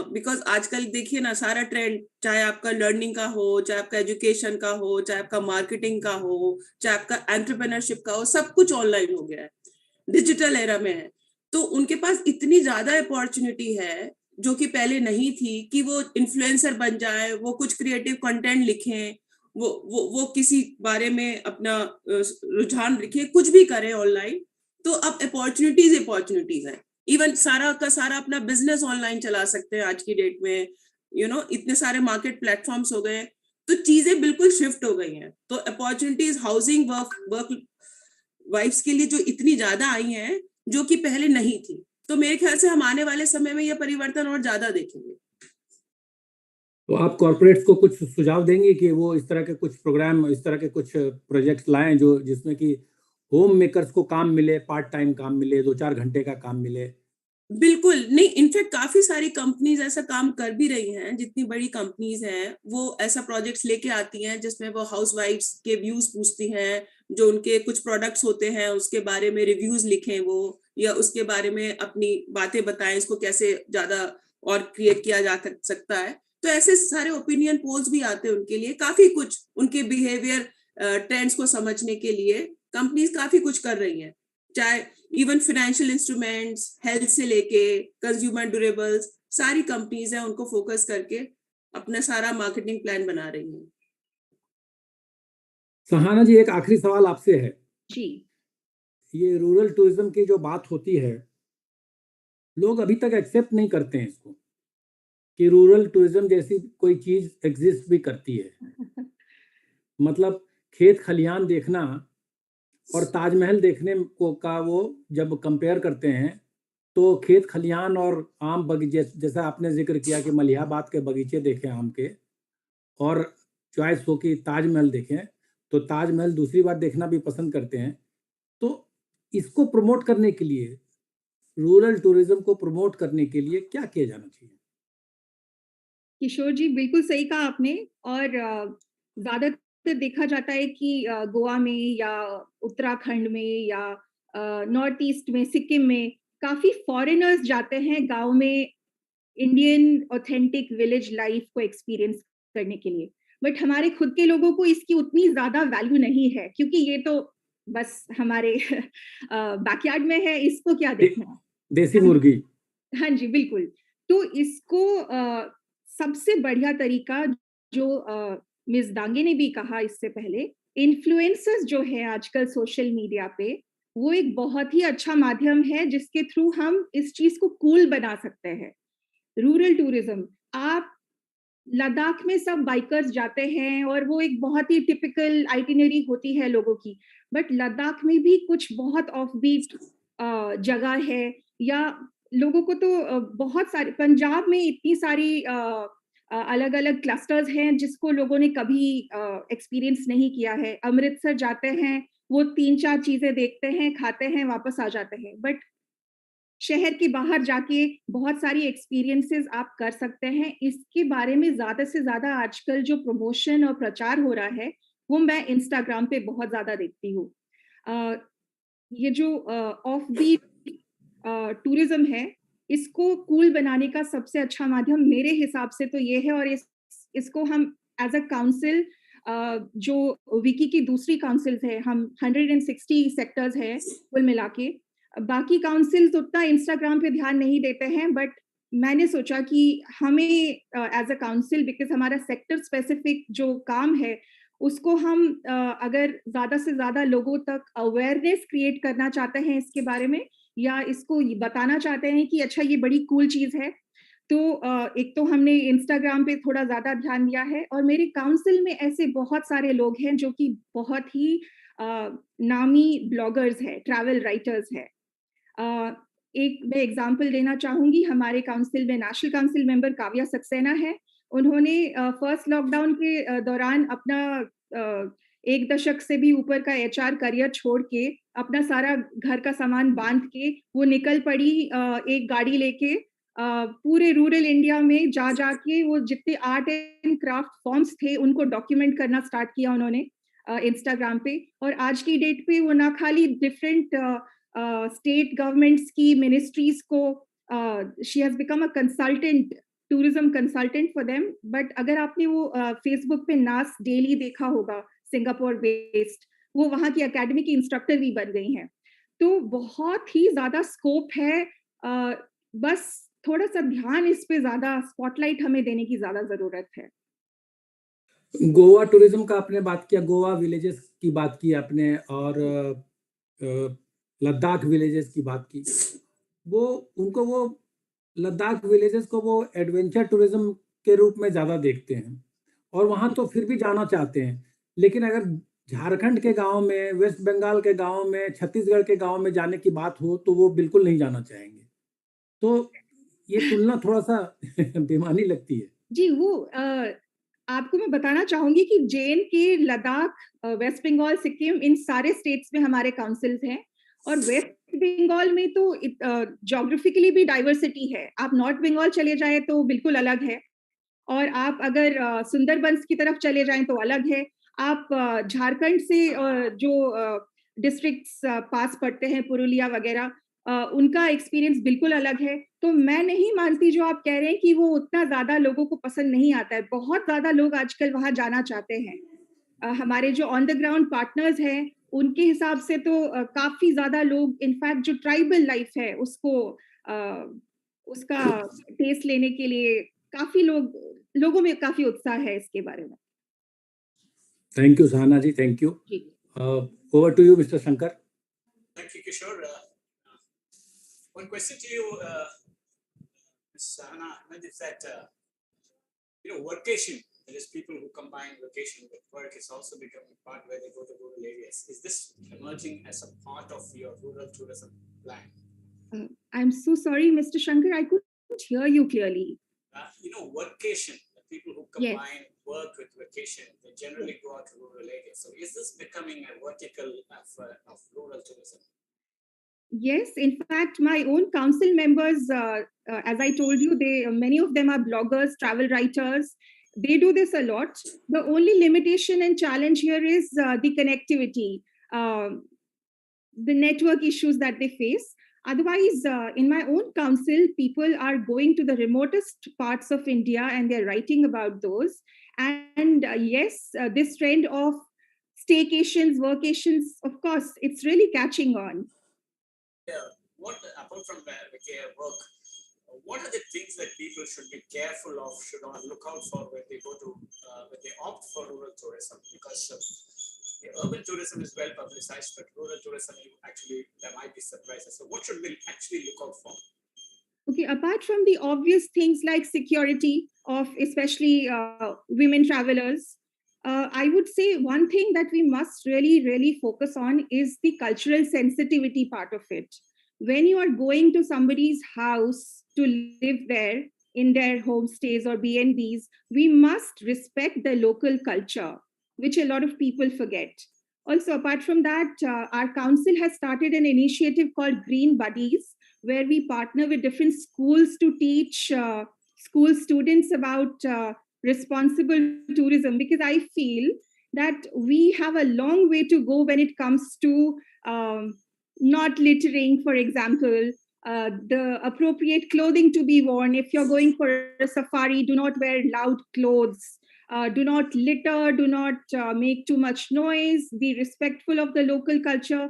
बिकॉज आजकल देखिए ना, सारा ट्रेंड, चाहे आपका लर्निंग का हो, चाहे आपका एजुकेशन का हो, चाहे आपका मार्केटिंग का हो, चाहे आपका एंटरप्रेन्योरशिप का हो, सब कुछ ऑनलाइन हो गया है, डिजिटल एरा में है। तो उनके पास इतनी ज्यादा अपॉर्चुनिटी है जो कि पहले नहीं थी, कि वो इन्फ्लुएंसर बन जाए, वो कुछ क्रिएटिव कंटेंट लिखें, वो किसी बारे में अपना रुझान लिखें, कुछ भी करें ऑनलाइन। तो अब अपॉर्चुनिटीज है। इवन सारा का सारा अपना बिजनेस ऑनलाइन चला सकते हैं आज की डेट में। इतने सारे मार्केट प्लेटफॉर्म्स हो गए, तो चीजें बिल्कुल शिफ्ट हो गई हैं। तो अपॉर्चुनिटीज हाउसिंग, वर्क वाइफ्स के लिए जो इतनी ज्यादा आई हैं, जो कि पहले नहीं थी। तो मेरे ख्याल से हम आने वाले समय में यह परिवर्तन और ज्यादा देखेंगे। तो आप कॉर्पोरेट्स को कुछ सुझाव देंगे कि वो इस तरह के कुछ प्रोग्राम, इस तरह के कुछ प्रोजेक्ट्स लाएं, जो जिसमें कि होम मेकर्स को काम मिले, पार्ट टाइम काम मिले, 2-4 घंटे का काम मिले? बिल्कुल नहीं, इनफैक्ट काफी सारी कंपनीज ऐसा काम कर भी रही हैं। जितनी बड़ी कंपनीज हैं वो ऐसा प्रोजेक्ट्स लेके आती हैं, जिसमें वो हाउसवाइफ्स के व्यूज पूछती हैं, जो उनके कुछ प्रोडक्ट्स होते हैं उसके बारे में रिव्यूज लिखें वो, या उसके बारे में अपनी बातें बताएं, इसको कैसे ज्यादा और क्रिएट किया जा सकता है। तो ऐसे सारे ओपिनियन पोल्स भी आते हैं उनके लिए, काफी कुछ उनके बिहेवियर ट्रेंड्स को समझने के लिए कंपनीज काफी कुछ कर रही हैं, चाहे इवन फाइनेंशियल इंस्ट्रूमेंट्स, हेल्थ से लेके कंज्यूमर ड्यूरेबल्स, सारी कंपनीज हैं उनको फोकस करके अपना सारा मार्केटिंग प्लान बना रही हैं। सहाना जी, एक आखिरी सवाल आपसे है जी। ये रूरल टूरिज्म की जो बात होती है, लोग अभी तक एक्सेप्ट नहीं करते हैं इसको कि रूरल टूरिज्म जैसी कोई चीज एग्जिस्ट भी करती है। मतलब खेत खलियान देखना और ताजमहल देखने को का वो जब कंपेयर करते हैं तो खेत खलियान और आम बगीचे, जैसा आपने जिक्र किया कि मलिहाबाद के बगीचे देखें आम के, और चॉइस हो कि ताजमहल देखें, तो ताजमहल दूसरी बार देखना भी पसंद करते हैं। तो इसको प्रमोट करने के लिए, रूरल टूरिज्म को प्रमोट करने के लिए क्या किया जाना चाहिए? किशोर जी, बिल्कुल सही कहा आपने। और ज्यादातर देखा जाता है कि गोवा में या उत्तराखंड में या नॉर्थ ईस्ट में, सिक्किम में काफी फॉरेनर्स जाते हैं गांव में इंडियन ऑथेंटिक विलेज लाइफ को एक्सपीरियंस करने के लिए। बट हमारे खुद के लोगों को इसकी उतनी ज्यादा वैल्यू नहीं है, क्योंकि ये तो बस हमारे बैकयार्ड में है, इसको क्या देखना। देसी मुर्गी। हाँ जी, बिल्कुल। तो इसको सबसे बढ़िया तरीका, जो मिस दांगे ने भी कहा इससे पहले, इन्फ्लुएंसर्स जो है आजकल सोशल मीडिया पे, वो एक बहुत ही अच्छा माध्यम है जिसके थ्रू हम इस चीज को कूल बना सकते हैं। रूरल टूरिज्म, आप लद्दाख में सब बाइकर्स जाते हैं और वो एक बहुत ही टिपिकल आइटिनरी होती है लोगों की, बट लद्दाख में भी कुछ बहुत ऑफ बीट जगह है, या लोगों को तो बहुत सारे, पंजाब में इतनी सारी अलग अलग क्लस्टर्स हैं जिसको लोगों ने कभी एक्सपीरियंस नहीं किया है। अमृतसर जाते हैं, वो 3-4 चीजें देखते हैं, खाते हैं, वापस आ जाते हैं। बट शहर के बाहर जाके बहुत सारी एक्सपीरियंसेस आप कर सकते हैं। इसके बारे में ज्यादा से ज्यादा आजकल जो प्रमोशन और प्रचार हो रहा है वो मैं इंस्टाग्राम पे बहुत ज्यादा देखती हूँ। ये जो ऑफ बीट टूरिज्म है, इसको कूल बनाने का सबसे अच्छा माध्यम मेरे हिसाब से तो ये है। और इसको हम एज अ काउंसिल, जो विकी की दूसरी काउंसिल्स है, हम 160 सेक्टर्स है कुल मिला के, बाकी काउंसिल्स उतना इंस्टाग्राम पे ध्यान नहीं देते हैं, बट मैंने सोचा कि हमें एज अ काउंसिल, बिकॉज हमारा सेक्टर स्पेसिफिक जो काम है उसको हम अगर ज्यादा से ज्यादा लोगों तक अवेयरनेस क्रिएट करना चाहते हैं इसके बारे में, या इसको बताना चाहते हैं कि अच्छा ये बड़ी कूल चीज है, तो एक तो हमने इंस्टाग्राम पे थोड़ा ज्यादा ध्यान दिया है। और मेरे काउंसिल में ऐसे बहुत सारे लोग हैं जो कि बहुत ही नामी ब्लॉगर्स हैं, ट्रैवल राइटर्स हैं। एक मैं एग्जांपल देना चाहूंगी, हमारे काउंसिल में national council member Kavya Saxena है। उन्होंने फर्स्ट लॉकडाउन के दौरान अपना 1 दशक से भी ऊपर का HR करियर छोड़ के, अपना सारा घर का सामान बांध के वो निकल पड़ी एक गाड़ी लेके, पूरे रूरल इंडिया में जा जाके वो जितने आर्ट एंड क्राफ्ट फॉर्म्स थे उनको डॉक्यूमेंट करना स्टार्ट किया उन्होंने इंस्टाग्राम पे। और आज की डेट पे वो ना खाली डिफरेंट स्टेट गवर्नमेंट्स की मिनिस्ट्रीज को, she has become a consultant, tourism consultant for them. But अगर आपने वो फेसबुक पे नास डेली देखा होगा, सिंगापुर बेस्ड, वो वहाँ की एकेडमी की इंस्ट्रक्टर भी बन गई हैं। तो बहुत ही ज्यादा स्कोप है, बस थोड़ा सा ध्यान इस पे ज्यादा स्पॉटलाइट हमें देने की ज्यादा जरूरत है। गोवा टूरिज्म का आपने बात किया, गोवा विलेजेस की बात की आपने, और लद्दाख विलेजेस की बात की। वो उनको वो लद्दाख विलेजेस को वो एडवेंचर टूरिज्म के रूप में ज़्यादा देखते हैं, और वहाँ तो फिर भी जाना चाहते हैं। लेकिन अगर झारखंड के गांव में, वेस्ट बंगाल के गांव में, छत्तीसगढ़ के गांव में जाने की बात हो तो वो बिल्कुल नहीं जाना चाहेंगे। तो ये तुलना थोड़ा सा बेमानी लगती है। जी, वो आपको मैं बताना चाहूंगी कि JNK, लद्दाख, वेस्ट बंगाल, सिक्किम, इन सारे स्टेट्स में हमारे काउंसिल्स हैं। और वेस्ट बंगाल में तो ज्योग्राफिकली भी डाइवर्सिटी है। आप नॉर्थ बंगाल चले जाएं तो बिल्कुल अलग है, और आप अगर सुंदरबंस की तरफ चले जाएं तो अलग है। आप झारखंड से जो डिस्ट्रिक्ट्स पास पड़ते हैं, पुरुलिया वगैरह, उनका एक्सपीरियंस बिल्कुल अलग है। तो मैं नहीं मानती जो आप कह रहे हैं कि वो उतना ज्यादा लोगों को पसंद नहीं आता है। बहुत ज्यादा लोग आजकल वहां जाना चाहते हैं। हमारे जो ऑन द ग्राउंड पार्टनर्स हैं उनके हिसाब से तो काफी ज्यादा लोग इनफैक्ट जो ट्राइबल लाइफ है उसको उसका टेस्ट लेने के लिए काफी लोगों में काफी उत्साह है इसके बारे में. Thank you Sahana ji, thank you. Over to you mister Shankar. Thank you, Kishore. One question to you, Ms. Sahana, is that workation. There is people who combine vacation with work is also becoming part where they go to rural areas. Is this emerging as a part of your rural tourism plan? I'm so sorry, Mr. Shankar, I couldn't hear you clearly. Workation, the people who combine work with vacation, they generally go out to rural areas. So is this becoming a vertical of rural tourism? Yes, in fact, my own council members, as I told you, many of them are bloggers, travel writers. They do this a lot. The only limitation and challenge here is the connectivity, the network issues that they face. Otherwise, in my own council, people are going to the remotest parts of India and they're writing about those. And yes, this trend of staycations, workations, of course, it's really catching on. Apart from work, what are the things that people should be careful of, should look out for when they go to, when they opt for rural tourism? Because the urban tourism is well publicized, but rural tourism, there might be surprises. So what should we actually look out for? Okay, apart from the obvious things like security of especially women travelers, I would say one thing that we must really focus on is the cultural sensitivity part of it. When you are going to somebody's house to live there in their homestays or B&Bs, we must respect the local culture, which a lot of people forget. Also, apart from that, our council has started an initiative called Green Buddies, where we partner with different schools to teach school students about responsible tourism, because I feel that we have a long way to go when it comes to not littering, for example, the appropriate clothing to be worn. If you're going for a safari, do not wear loud clothes, do not litter, do not make too much noise, be respectful of the local culture.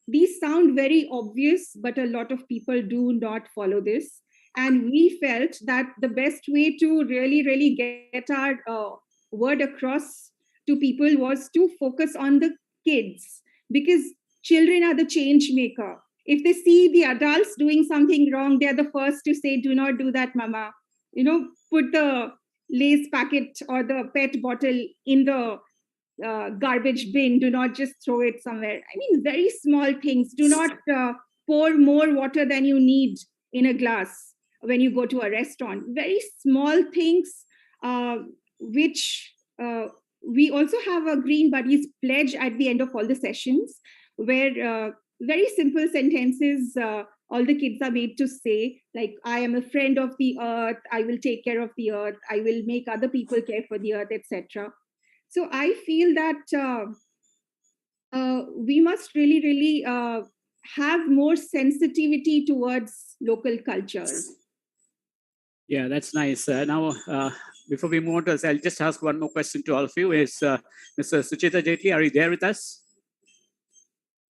These sound very obvious, but a lot of people do not follow this. And we felt that the best way to really get our word across to people was to focus on the kids, because children are the change maker. If they see the adults doing something wrong, they're the first to say, do not do that, mama. Put the Lay's packet or the PET bottle in the garbage bin. Do not just throw it somewhere. I mean, very small things. Do not pour more water than you need in a glass when you go to a restaurant. Very small things, which we also have a Green Buddies pledge at the end of all the sessions, where very simple sentences all the kids are made to say, like, I am a friend of the earth, I will take care of the earth, I will make other people care for the earth, etc. So I feel that we must really have more sensitivity towards local cultures. Yeah, that's nice. Now, before we move on to, I'll just ask one more question to all of you. Is Mr. Sucheta Jaitley, are you there with us?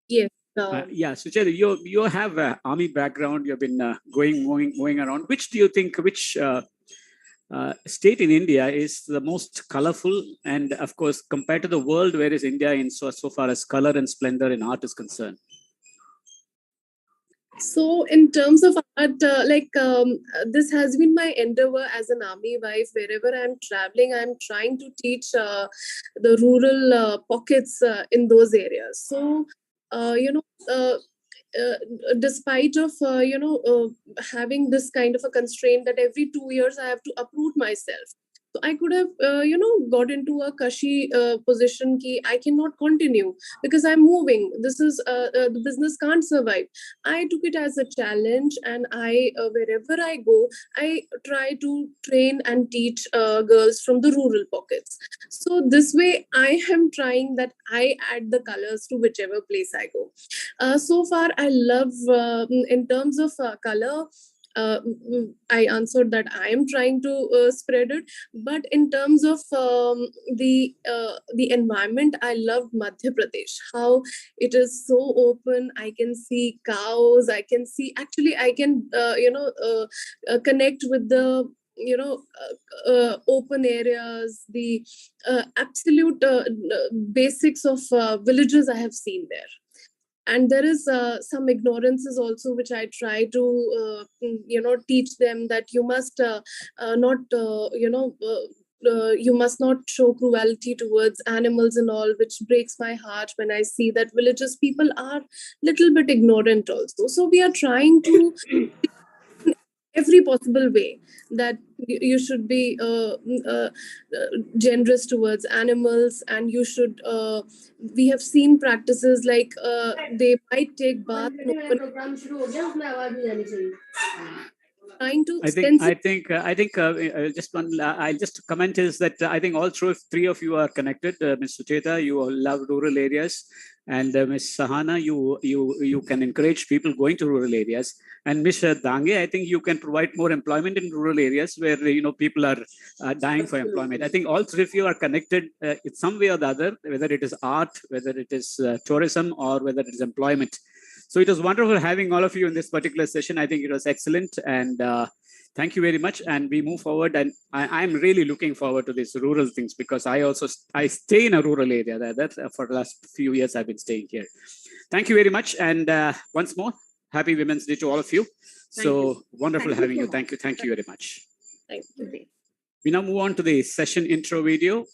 Yes. Yeah, Sucheta, you have an army background. You've been moving around. Which do you think, which state in India is the most colorful? And of course, compared to the world, where is India in so far as color and splendor in art is concerned? So in terms of art, this has been my endeavor as an army wife. Wherever I'm traveling, I'm trying to teach the rural pockets in those areas. So, despite of having this kind of a constraint that every 2 years I have to uproot myself, so I could have got into a Kashi position ki I cannot continue because I'm moving. This is the business can't survive. I took it as a challenge, and I wherever I go, I try to train and teach girls from the rural pockets. So this way, I am trying that I add the colors to whichever place I go. So far, I love in terms of color. I answered that I am trying to spread it. But in terms of the environment, I loved Madhya Pradesh. How it is so open. I can see cows. I can see. Actually, I can connect with the open areas, the absolute basics of villages I have seen there. And there is some ignorances also which I try to teach them, that you must not you must not show cruelty towards animals and all, which breaks my heart when I see that villages people are little bit ignorant also. So we are trying to every possible way that you should be generous towards animals, and you should we have seen practices like they might take bath in open, trying to I'll just comment is that I think all three of you are connected. Ms. Sucheta, you all love rural areas, and Ms. Sahana, you can encourage people going to rural areas, and Ms. Dange, I think you can provide more employment in rural areas where people are dying for employment. I think all three of you are connected in some way or the other, whether it is art, whether it is tourism, or whether it is employment. So it was wonderful having all of you in this particular session. I think it was excellent, and thank you very much. And we move forward, and I'm really looking forward to these rural things, because I stay in a rural area. That for the last few years I've been staying here. Thank you very much, and once more, happy Women's Day to all of you. Wonderful having you. Thank you very much. Thank you. We now move on to the session intro video.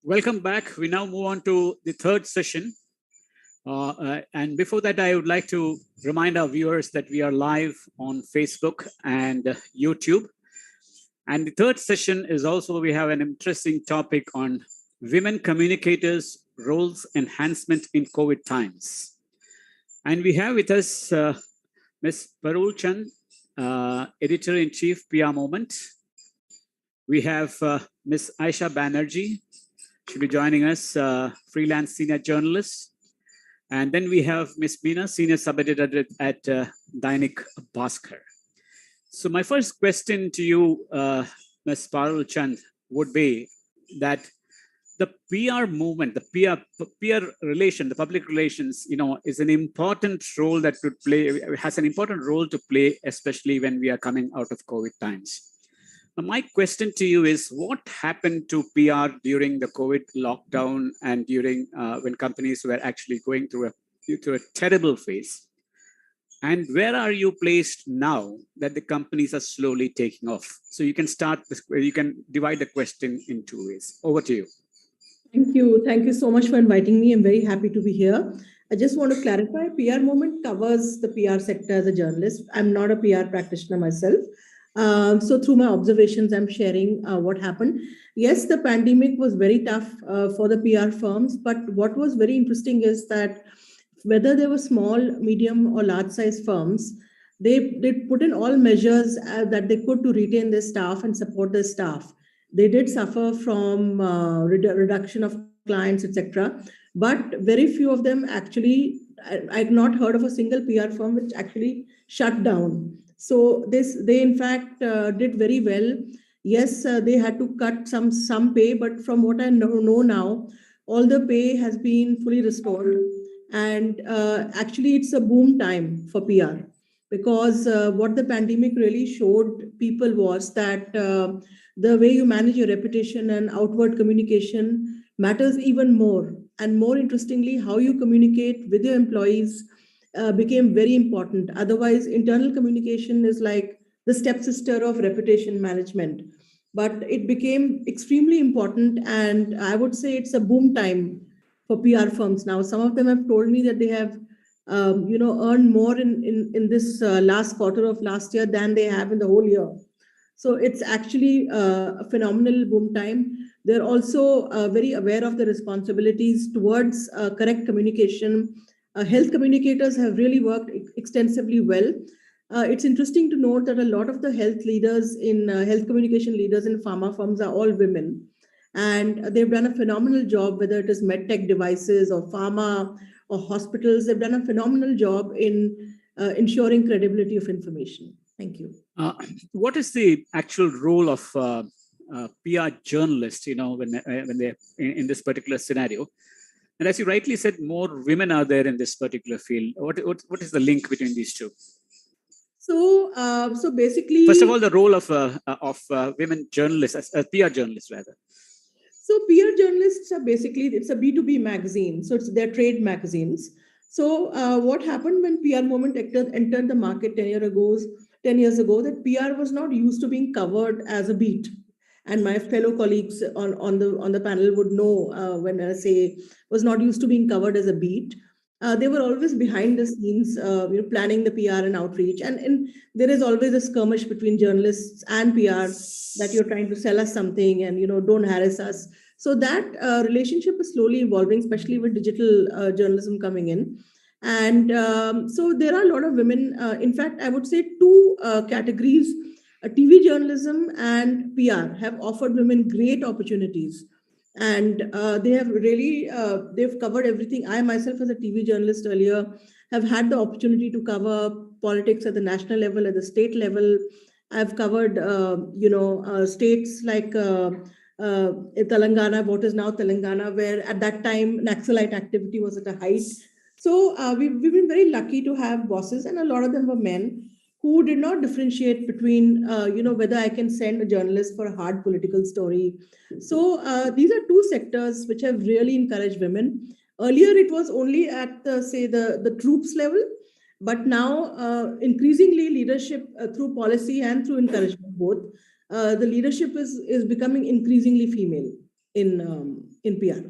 Welcome back. We now move on to the third session. And before that, I would like to remind our viewers that we are live on Facebook and YouTube. And the third session is also, we have an interesting topic on women communicators, roles enhancement in COVID times. And we have with us Ms. Parul Chand, Editor-in-Chief, PR Moment. We have Ms. Aisha Banerjee. She'll be joining us, freelance senior journalist. And then we have Ms. Meena, senior sub-editor at Dainik Bhaskar. So my first question to you, Ms. Parul Chand, would be that the PR movement, the PR relation, the public relations, is an important role that could play, has an important role to play, especially when we are coming out of COVID times. Now, my question to you is, what happened to PR during the COVID lockdown and during when companies were actually going through a terrible phase? And where are you placed now that the companies are slowly taking off? So you can you can divide the question in two ways. Over to you. Thank you. Thank you so much for inviting me. I'm very happy to be here. I just want to clarify, PR movement covers the PR sector as a journalist. I'm not a PR practitioner myself. So through my observations, I'm sharing what happened. Yes, the pandemic was very tough for the PR firms, but what was very interesting is that whether they were small, medium, or large size firms, they put in all measures that they could to retain their staff and support their staff. They did suffer from reduction of clients, etc. But very few of them actually, I've not heard of a single PR firm which actually shut down. So they in fact did very well. Yes, they had to cut some pay, but from what I know now, all the pay has been fully restored. And actually, it's a boom time for PR because what the pandemic really showed people was that the way you manage your reputation and outward communication matters even more. And more interestingly, how you communicate with your employees became very important. Otherwise, internal communication is like the stepsister of reputation management. But it became extremely important, and I would say it's a boom time for PR firms now. Some of them have told me that they have, earned more in this last quarter of last year than they have in the whole year. So it's actually a phenomenal boom time. They're also very aware of the responsibilities towards correct communication. Health communicators have really worked extensively well. It's interesting to note that a lot of the health leaders health communication leaders in pharma firms are all women. And they've done a phenomenal job, whether it is medtech devices or pharma or hospitals. They've done a phenomenal job in ensuring credibility of information. Thank you. What is the actual role of PR journalists, when they're in this particular scenario? And as you rightly said, more women are there in this particular field. What is the link between these two? So basically, first of all, the role of women journalists, as PR journalists rather. So PR journalists are basically, it's a B2B magazine. So it's their trade magazines. So what happened when PR movement entered the market 10 years ago, that PR was not used to being covered as a beat. And my fellow colleagues on the panel would know when I say was not used to being covered as a beat. They were always behind the scenes, planning the PR and outreach. And there is always a skirmish between journalists and PR that you're trying to sell us something and, don't harass us. So that relationship is slowly evolving, especially with digital journalism coming in. And so there are a lot of women. In fact, I would say two categories, TV journalism and PR, have offered women great opportunities. And they have really, they've covered everything. I myself, as a TV journalist earlier, have had the opportunity to cover politics at the national level, at the state level. I've covered, states like Telangana, what is now Telangana, where at that time Naxalite activity was at a height. So we've been very lucky to have bosses, and a lot of them were men, who did not differentiate between, whether I can send a journalist for a hard political story. So these are two sectors which have really encouraged women. Earlier, it was only at the troops level, but now increasingly leadership through policy and through encouragement both. The leadership is becoming increasingly female in PR.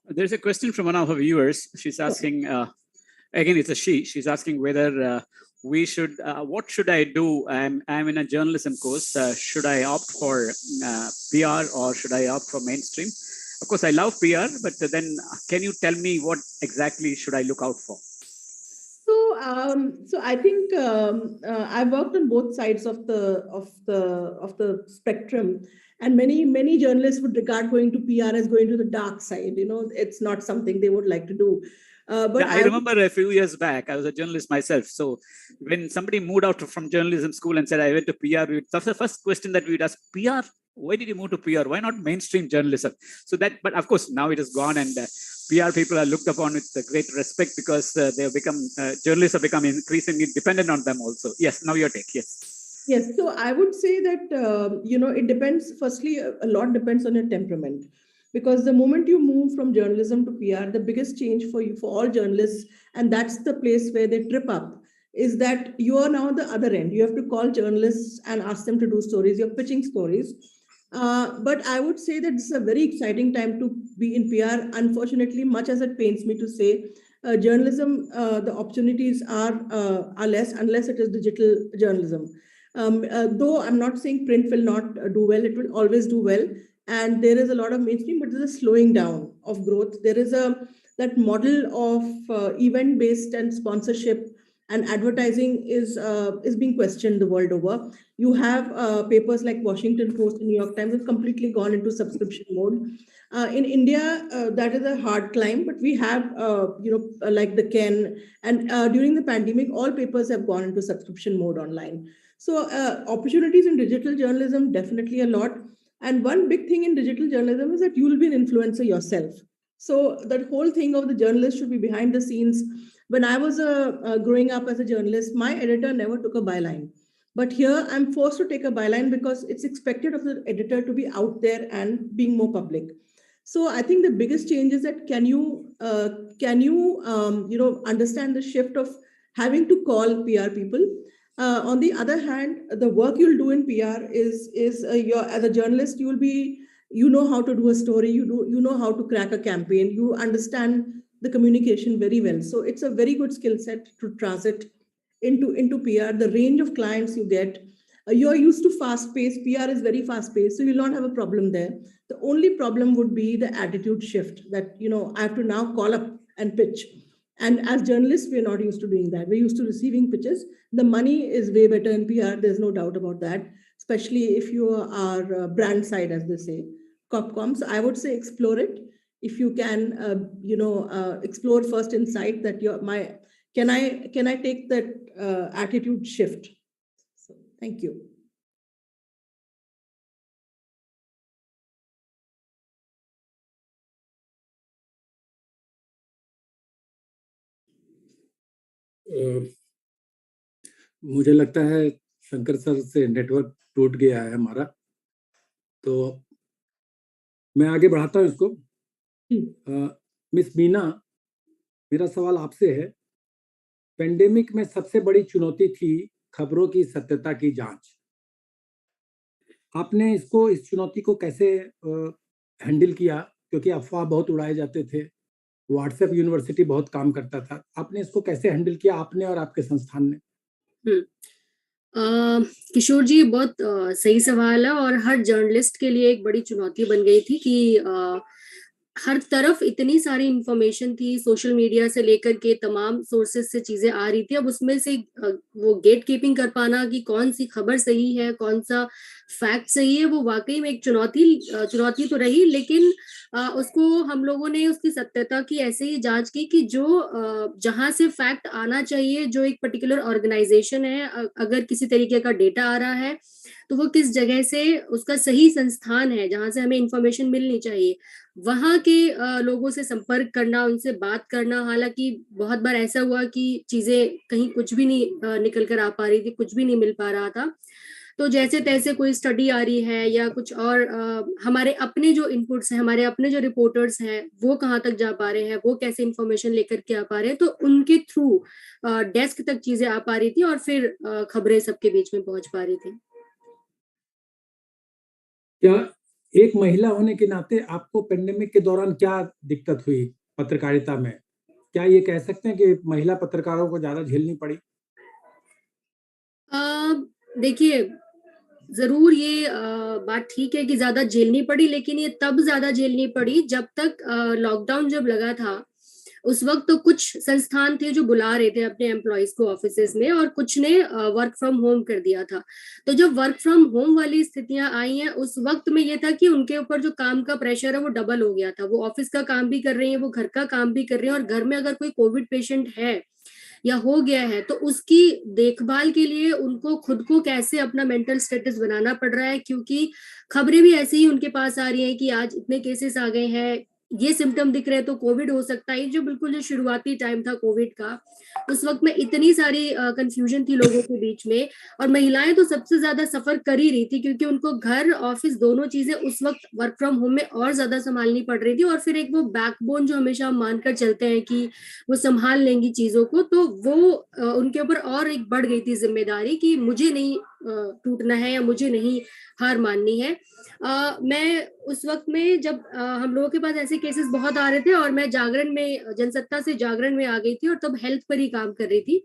There's a question from one of our viewers. She's asking, again, it's a she. She's asking whether what should I do? I'm in a journalism course. Should I opt for PR or should I opt for mainstream? Of course, I love PR, but then can you tell me what exactly should I look out for? So I think I've worked on both sides of the spectrum, and many journalists would regard going to PR as going to the dark side. It's not something they would like to do. But I remember a few years back, I was a journalist myself. So when somebody moved out from journalism school and said, I went to PR, that's the first question that we'd ask, PR? Why did you move to PR? Why not mainstream journalism? So that, but of course, now it is gone, and PR people are looked upon with great respect because they have become, journalists have become increasingly dependent on them also. Yes, now your take, yes. Yes, so I would say that, it depends, firstly, a lot depends on your temperament. Because the moment you move from journalism to PR, the biggest change for you, for all journalists, and that's the place where they trip up, is that you are now the other end. You have to call journalists and ask them to do stories. You're pitching stories. But I would say that this is a very exciting time to be in PR. Unfortunately, much as it pains me to say, journalism, the opportunities are less unless it is digital journalism. Though I'm not saying print will not do well, it will always do well. And there is a lot of mainstream, but there's a slowing down of growth. There is that model of event-based and sponsorship and advertising is being questioned the world over. You have papers like Washington Post and New York Times have completely gone into subscription mode. In India, that is a hard climb, but we have, like the Ken, and during the pandemic, all papers have gone into subscription mode online. So opportunities in digital journalism, definitely a lot. And one big thing in digital journalism is that you will be an influencer yourself. So that whole thing of the journalist should be behind the scenes. When I was growing up as a journalist, my editor never took a byline. But here I'm forced to take a byline because it's expected of the editor to be out there and being more public. So I think the biggest change is that can you understand the shift of having to call PR people. On the other hand, the work you'll do in PR is as a journalist, you know how to do a story, you know how to crack a campaign, you understand the communication very well. So it's a very good skill set to transit into PR. The range of clients you get, you're used to fast pace. PR is very fast paced, so you'll not have a problem there. The only problem would be the attitude shift that I have to now call up and pitch. And as journalists, we're not used to doing that. We're used to receiving pitches. The money is way better in PR. There's no doubt about that, especially if you are brand side, as they say, Copcom. So I would say explore it. If you can, explore first inside that can I take that attitude shift? So thank you. मुझे लगता है Shankar sir से network टूट गया है हमारा, तो मैं आगे बढ़ाता हूँ इसको। मिस मीना, मेरा सवाल आपसे है, पेंडेमिक में सबसे बड़ी चुनौती थी खबरों की सत्यता की जांच। आपने इस चुनौती को कैसे हैंडल किया? क्योंकि अफवाह बहुत उड़ाए जाते थे, व्हाट्सएप यूनिवर्सिटी बहुत काम करता था, आपने इसको कैसे हैंडल किया, आपने और आपके संस्थान ने? किशोर जी, बहुत सही सवाल है और हर जर्नलिस्ट के लिए एक बड़ी चुनौती बन गई थी कि हर तरफ इतनी सारी इंफॉर्मेशन थी, सोशल मीडिया से लेकर के तमाम सोर्सेस से चीजें आ रही थी। अब उसमें से वो गेट कीपिंग कर पाना कि कौन सी खबर सही है, कौन सा फैक्ट सही है, वो वाकई में एक चुनौती तो रही। लेकिन उसको हम लोगों ने उसकी सत्यता की ऐसे ही जांच की कि जो जहां से फैक्ट आना चाहिए, जो एक पर्टिकुलर ऑर्गेनाइजेशन है, अगर किसी तरीके का डेटा आ रहा है तो वो किस जगह से, उसका सही संस्थान है जहां से हमें इंफॉर्मेशन मिलनी चाहिए, वहां के लोगों से संपर्क करना, उनसे बात करना। हालांकि बहुत बार ऐसा हुआ कि चीजें कहीं कुछ भी नहीं निकल कर आ पा रही थी, कुछ भी नहीं मिल पा रहा था। तो जैसे तैसे कोई स्टडी आ रही है या कुछ और, हमारे अपने जो इनपुट्स हैं, हमारे अपने जो रिपोर्टर्स हैं, वो कहाँ तक जा पा रहे हैं, वो कैसे इंफॉर्मेशन लेकर के आ पा रहे हैं, तो उनके थ्रू डेस्क तक चीजें आ पा रही थी और फिर खबरें सबके बीच में पहुंच पा रही थी। क्या एक महिला होने के नाते आपको पेंडेमिक के दौरान क्या दिक्कत हुई पत्रकारिता में? क्या ये कह सकते हैं कि महिला पत्रकारों को ज्यादा झेलनी पड़ी? देखिए, जरूर ये बात ठीक है कि ज्यादा झेलनी पड़ी, लेकिन ये तब ज्यादा झेलनी पड़ी जब तक लॉकडाउन जब लगा था, उस वक्त तो कुछ संस्थान थे जो बुला रहे थे अपने एम्प्लॉयज को ऑफिसेज में, और कुछ ने वर्क फ्रॉम होम कर दिया था। तो जब वर्क फ्रॉम होम वाली स्थितियां आई हैं, उस वक्त में ये था कि उनके ऊपर जो काम का प्रेशर है वो डबल हो गया था। वो ऑफिस का काम भी कर रही है, वो घर का काम भी कर रही है, और घर में अगर कोई कोविड पेशेंट है या हो गया है तो उसकी देखभाल के लिए उनको खुद को कैसे अपना मेंटल स्टेटस बनाना पड़ रहा है, क्योंकि खबरें भी ऐसे ही उनके पास आ रही हैं कि आज इतने केसेस आ गए हैं, ये सिम्टम दिख रहे हैं तो कोविड हो सकता है। जो बिल्कुल जो शुरुआती टाइम था कोविड का, उस वक्त में इतनी सारी कंफ्यूजन थी लोगों के बीच में, और महिलाएं तो सबसे ज्यादा सफर कर ही रही थी, क्योंकि उनको घर ऑफिस दोनों चीजें उस वक्त वर्क फ्रॉम होम में और ज्यादा संभालनी पड़ रही थी। और फिर एक वो बैकबोन जो हमेशा हम मानकर चलते हैं कि वो संभाल लेंगी चीजों को, तो वो उनके ऊपर और एक बढ़ गई थी जिम्मेदारी कि मुझे नहीं टूटना है या मुझे नहीं हार माननी है। मैं उस वक्त में जब हम लोगों के पास ऐसे केसेस बहुत आ रहे थे, और मैं जागरण में, जनसत्ता से जागरण में आ गई थी और तब हेल्थ पर ही काम कर रही थी।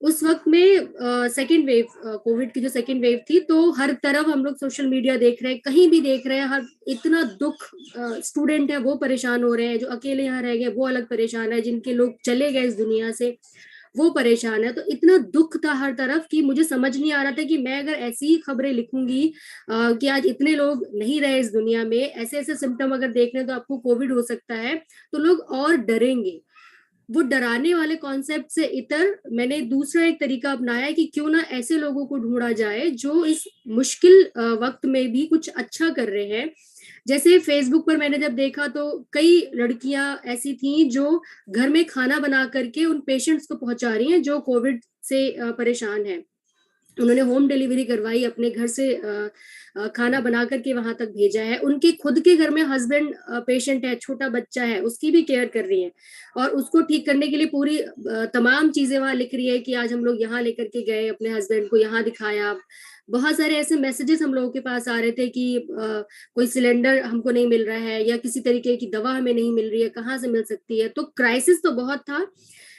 उस वक्त में सेकेंड वेव, कोविड की जो सेकेंड वेव थी, तो हर तरफ हम लोग सोशल मीडिया देख रहे हैं, कहीं भी देख रहे हैं, हर इतना दुख, स्टूडेंट है वो परेशान हो रहे हैं, जो अकेले यहाँ रह गए वो अलग परेशान है, जिनके लोग चले गए इस दुनिया से वो परेशान है। तो इतना दुख था हर तरफ कि मुझे समझ नहीं आ रहा था कि मैं अगर ऐसी ही खबरें लिखूंगी कि आज इतने लोग नहीं रहे इस दुनिया में, ऐसे ऐसे सिम्टम अगर देख रहे हैं तो आपको कोविड हो सकता है, तो लोग और डरेंगे। वो डराने वाले कॉन्सेप्ट से इतर मैंने दूसरा एक तरीका अपनाया है कि क्यों ना ऐसे लोगों को ढूंढा जाए जो इस मुश्किल वक्त में भी कुछ अच्छा कर रहे हैं। जैसे फेसबुक पर मैंने जब देखा तो कई लड़कियां ऐसी थी जो घर में खाना बना करके उन पेशेंट्स को पहुंचा रही हैं जो कोविड से परेशान हैं। उन्होंने होम डिलीवरी करवाई, अपने घर से खाना बना करके वहां तक भेजा है। उनके खुद के घर में हस्बैंड पेशेंट है, छोटा बच्चा है, उसकी भी केयर कर रही है, और उसको ठीक करने के लिए पूरी तमाम चीजें वहां लिख रही है कि आज हम लोग यहाँ लेकर के गए, अपने हस्बैंड को यहाँ दिखाया। बहुत सारे ऐसे मैसेजेस हम लोगों के पास आ रहे थे कि कोई सिलेंडर हमको नहीं मिल रहा है, या किसी तरीके की दवा हमें नहीं मिल रही है, कहाँ से मिल सकती है। तो क्राइसिस तो बहुत था,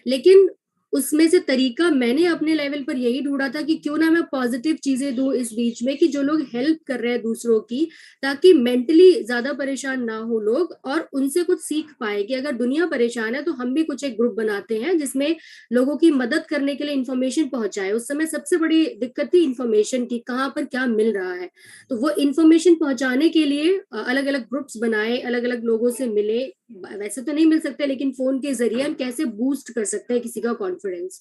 लेकिन उसमें से तरीका मैंने अपने लेवल पर यही ढूंढा था कि क्यों ना मैं पॉजिटिव चीजें दूं इस बीच में, कि जो लोग हेल्प कर रहे हैं दूसरों की, ताकि मेंटली ज्यादा परेशान ना हो लोग, और उनसे कुछ सीख पाए कि अगर दुनिया परेशान है तो हम भी कुछ एक ग्रुप बनाते हैं जिसमें लोगों की मदद करने के लिए इन्फॉर्मेशन पहुंचाए। उस समय सबसे बड़ी दिक्कत थी इन्फॉर्मेशन की, कहाँ पर क्या मिल रहा है। तो वो इन्फॉर्मेशन पहुंचाने के लिए अलग अलग ग्रुप्स बनाए, अलग अलग लोगों से मिले। वैसे तो नहीं मिल सकते, लेकिन फोन के जरिए हम कैसे बूस्ट कर सकते हैं किसी का कॉन्फिडेंस।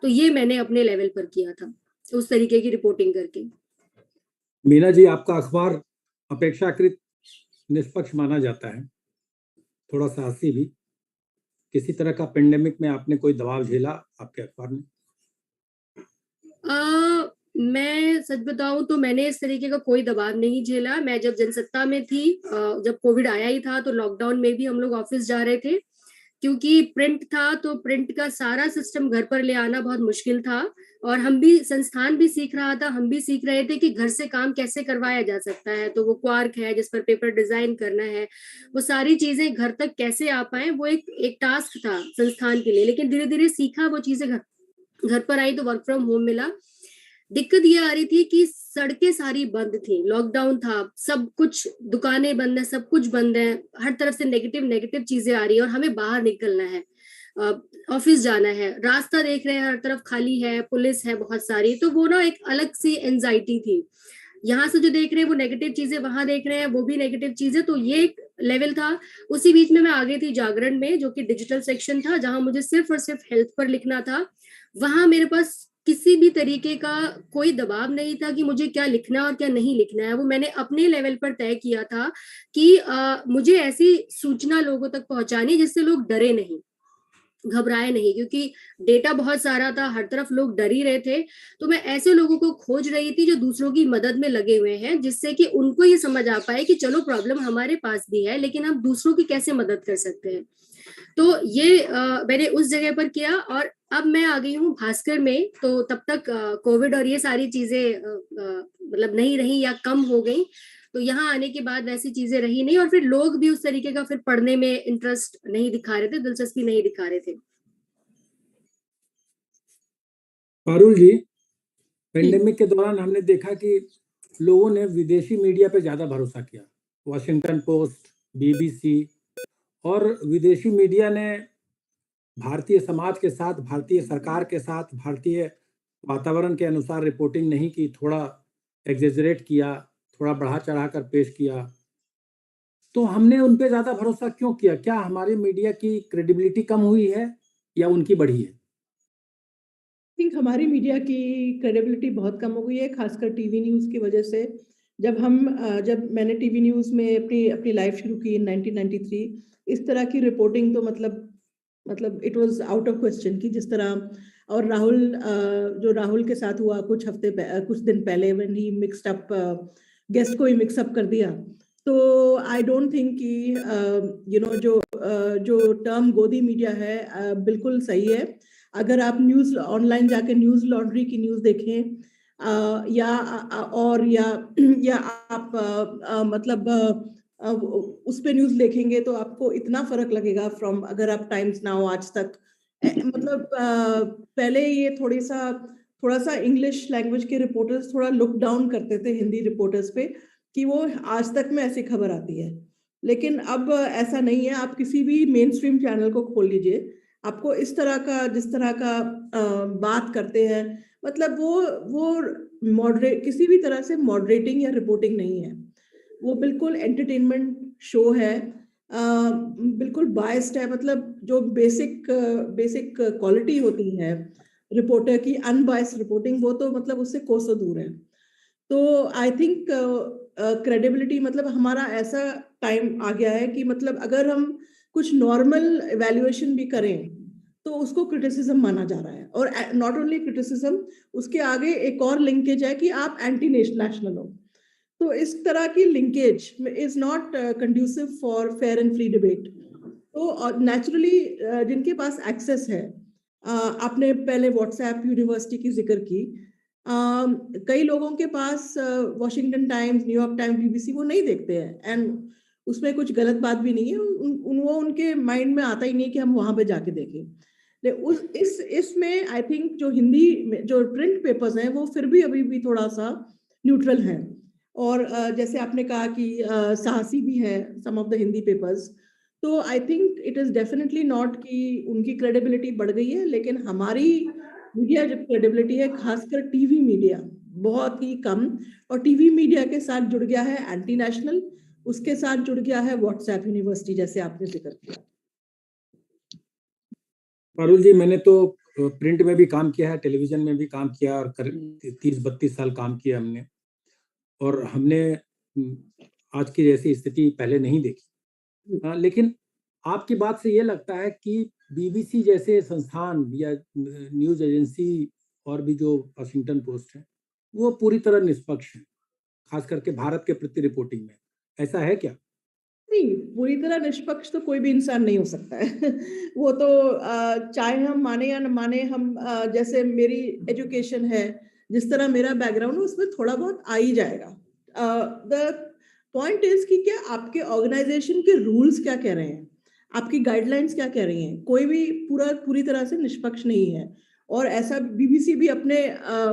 तो ये मैंने अपने लेवल पर किया था, उस तरीके की रिपोर्टिंग करके। मीना जी, आपका अखबार अपेक्षाकृत निष्पक्ष माना जाता है, थोड़ा साहसी भी। किसी तरह का पेंडेमिक में आपने कोई दबाव झेला आपके अखबार में? मैं सच बताऊं तो मैंने इस तरीके का कोई दबाव नहीं झेला। मैं जब जनसत्ता में थी, जब कोविड आया ही था, तो लॉकडाउन में भी हम लोग ऑफिस जा रहे थे, क्योंकि प्रिंट था, तो प्रिंट का सारा सिस्टम घर पर ले आना बहुत मुश्किल था। और हम भी, संस्थान भी सीख रहा था, हम भी सीख रहे थे कि घर से काम कैसे करवाया जा सकता है। तो वो क्वार्क है जिस पर पेपर डिजाइन करना है, वो सारी चीजें घर तक कैसे आ पाए, वो एक टास्क था संस्थान के लिए। लेकिन धीरे धीरे सीखा, वो चीजें घर पर आई तो वर्क फ्रॉम होम मिला। दिक्कत ये आ रही थी कि सड़कें सारी बंद थी, लॉकडाउन था, सब कुछ, दुकानें बंद है, सब कुछ बंद है, हर तरफ से नेगेटिव नेगेटिव चीजें आ रही है, और हमें बाहर निकलना है, ऑफिस जाना है, रास्ता देख रहे हैं हर तरफ खाली है, पुलिस है बहुत सारी। तो वो ना एक अलग सी एंजाइटी थी। यहाँ से जो देख रहे हैं वो नेगेटिव चीजें, वहां देख रहे हैं वो भी नेगेटिव चीजें। तो ये एक लेवल था। उसी बीच में मैं आ गई थी जागरण में, जो कि डिजिटल सेक्शन था, जहां मुझे सिर्फ और सिर्फ हेल्थ पर लिखना था। वहां मेरे पास किसी भी तरीके का कोई दबाव नहीं था कि मुझे क्या लिखना और क्या नहीं लिखना है। वो मैंने अपने लेवल पर तय किया था कि मुझे ऐसी सूचना लोगों तक पहुंचानी जिससे लोग डरे नहीं, घबराए नहीं, क्योंकि डेटा बहुत सारा था, हर तरफ लोग डर ही रहे थे। तो मैं ऐसे लोगों को खोज रही थी जो दूसरों की मदद में लगे हुए हैं, जिससे कि उनको ये समझ आ पाए कि चलो प्रॉब्लम हमारे पास भी है, लेकिन हम दूसरों की कैसे मदद कर सकते हैं। तो ये मैंने उस जगह पर किया। और अब मैं आ गई हूँ भास्कर में, तो तब तक कोविड और ये सारी चीजें मतलब नहीं रही या कम हो गई। तो यहाँ आने के बाद वैसी चीजें रही नहीं, और फिर लोग भी उस तरीके का फिर पढ़ने में इंटरेस्ट नहीं दिखा रहे थे, दिलचस्पी नहीं दिखा रहे थे। पारुल जी, पेंडेमिक के दौरान हमने देखा कि लोगों ने विदेशी मीडिया पे ज्यादा भरोसा किया। वॉशिंगटन पोस्ट, BBC और विदेशी मीडिया ने भारतीय समाज के साथ, भारतीय सरकार के साथ, भारतीय वातावरण के अनुसार रिपोर्टिंग नहीं की, थोड़ा एग्जेजरेट किया, थोड़ा बढ़ा चढ़ा कर पेश किया, तो हमने उन पे ज्यादा भरोसा क्यों किया? क्या हमारी मीडिया की क्रेडिबिलिटी कम हुई है या उनकी बढ़ी है? थिंक हमारी मीडिया की क्रेडिबिलिटी बहुत कम हो गई है, खासकर टीवी न्यूज़ की वजह से। जब मैंने टीवी न्यूज़ में अपनी लाइफ शुरू की इन 1993, इस तरह की रिपोर्टिंग तो मतलब it was out of question की जिस तरह। और जो राहुल के साथ हुआ कुछ दिन पहले, when he mixed up guest को ही मिक्सअप कर दिया, तो आई डोंट थिंक कि जो टर्म गोदी मीडिया है बिल्कुल सही है। अगर आप न्यूज़ ऑनलाइन जाके न्यूज़ लॉन्ड्री की न्यूज़ देखें या आप उस पे न्यूज़ देखेंगे तो आपको इतना फर्क लगेगा फ्रॉम, अगर आप टाइम्स नाउ आज तक पहले ये थोड़ा सा इंग्लिश लैंग्वेज के रिपोर्टर्स थोड़ा लुक डाउन करते थे हिंदी रिपोर्टर्स पे कि वो आज तक में ऐसी खबर आती है, लेकिन अब ऐसा नहीं है। आप किसी भी मेन स्ट्रीम चैनल को खोल लीजिए, आपको जिस तरह का बात करते हैं, मतलब वो मॉडरेट, किसी भी तरह से मॉडरेटिंग या रिपोर्टिंग नहीं है, वो बिल्कुल एंटरटेनमेंट शो है, बिल्कुल बायस्ड है। मतलब जो बेसिक क्वालिटी होती है रिपोर्टर की, अनबायस्ड रिपोर्टिंग, वो तो मतलब उससे कोसों दूर है। तो आई थिंक क्रेडिबिलिटी, मतलब हमारा ऐसा टाइम आ गया है कि मतलब अगर हम कुछ नॉर्मल इवैल्यूएशन भी करें तो उसको क्रिटिसिज्म माना जा रहा है, और नॉट ओनली क्रिटिसिज्म, उसके आगे एक और लिंकेज है कि आप एंटी नेशनल हो। तो इस तरह की linkage is not conducive for fair and free debate. तो नेचुरली जिनके पास एक्सेस है, आपने पहले व्हाट्सएप यूनिवर्सिटी की जिक्र की, कई लोगों के पास Washington Times, New York Times, BBC वो नहीं देखते हैं, एंड उसमें कुछ गलत बात भी नहीं है। वो उनके माइंड में आता ही नहीं कि हम वहां पे जाके देखें। इसमें आई थिंक जो हिंदी में जो प्रिंट पेपर्स हैं वो फिर भी अभी भी थोड़ा सा न्यूट्रल हैं, और जैसे आपने कहा कि साहसी भी है सम ऑफ द हिंदी पेपर्स। तो I think it is definitely not कि उनकी क्रेडिबिलिटी बढ़ गई है, लेकिन हमारी मीडिया जो क्रेडिबिलिटी है, खासकर टीवी मीडिया, बहुत ही कम। और टीवी मीडिया के साथ जुड़ गया है एंटी नेशनल, उसके साथ जुड़ गया है व्हाट्सएप यूनिवर्सिटी, जैसे आपने जिक्र किया। पारुल जी, मैंने तो प्रिंट में भी काम किया है, टेलीविजन में भी काम किया, और 30-32 साल काम किया हमने, और हमने आज की जैसी स्थिति पहले नहीं देखी। लेकिन आपकी बात से ये लगता है कि बीबीसी जैसे संस्थान या न्यूज एजेंसी और भी जो वाशिंगटन पोस्ट है वो पूरी तरह निष्पक्ष है, खास करके भारत के प्रति रिपोर्टिंग में, ऐसा है क्या? नहीं, पूरी तरह निष्पक्ष तो कोई भी इंसान नहीं हो सकता है। वो तो चाहे हम माने या न माने, हम जैसे मेरी एजुकेशन है, जिस तरह मेरा बैकग्राउंड है, उसमें थोड़ा बहुत आ ही जाएगा। द पॉइंट इज कि क्या आपके ऑर्गेनाइजेशन के रूल्स क्या कह रहे हैं, आपकी गाइडलाइंस क्या कह रही हैं। कोई भी पूरी तरह से निष्पक्ष नहीं है, और ऐसा बीबीसी भी अपने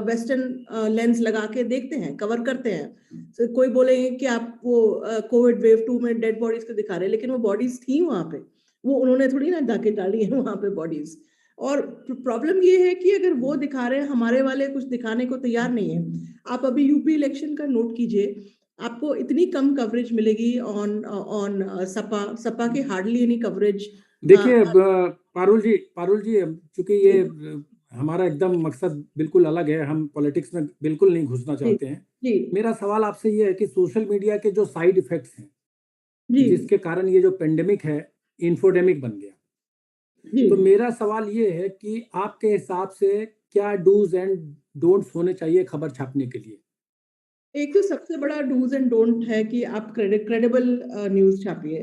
वेस्टर्न लेंस लगा के देखते हैं, कवर करते हैं। तो कोई बोलेंगे कि आप वो कोविड वेव 2 में डेड बॉडीज को दिखा रहे हैं, लेकिन वो बॉडीज थी वहां पे, वो उन्होंने थोड़ी ना जाके डाली है वहां पे बॉडीज। और प्रॉब्लम ये है कि अगर वो दिखा रहे हैं, हमारे वाले कुछ दिखाने को तैयार नहीं है। आप अभी यूपी इलेक्शन का नोट कीजिए, आपको इतनी कम कवरेज मिलेगी ऑन सपा की हार्डली एनी कवरेज। देखिए पारुल जी, चूंकि ये हमारा एकदम मकसद बिल्कुल अलग है, हम पॉलिटिक्स में बिल्कुल नहीं घुसना चाहते हैं। मेरा सवाल आपसे ये है कि सोशल मीडिया के जो साइड इफेक्ट्स हैं, जिसके कारण ये जो पेंडेमिक है इन्फोडेमिक बन गया, तो मेरा सवाल ये है कि आपके हिसाब से क्या डूज एंड डोंट्स होने चाहिए खबर छापने के लिए? एक तो सबसे बड़ा डूज एंड डोंट है कि आप क्रेडिबल न्यूज छापिए,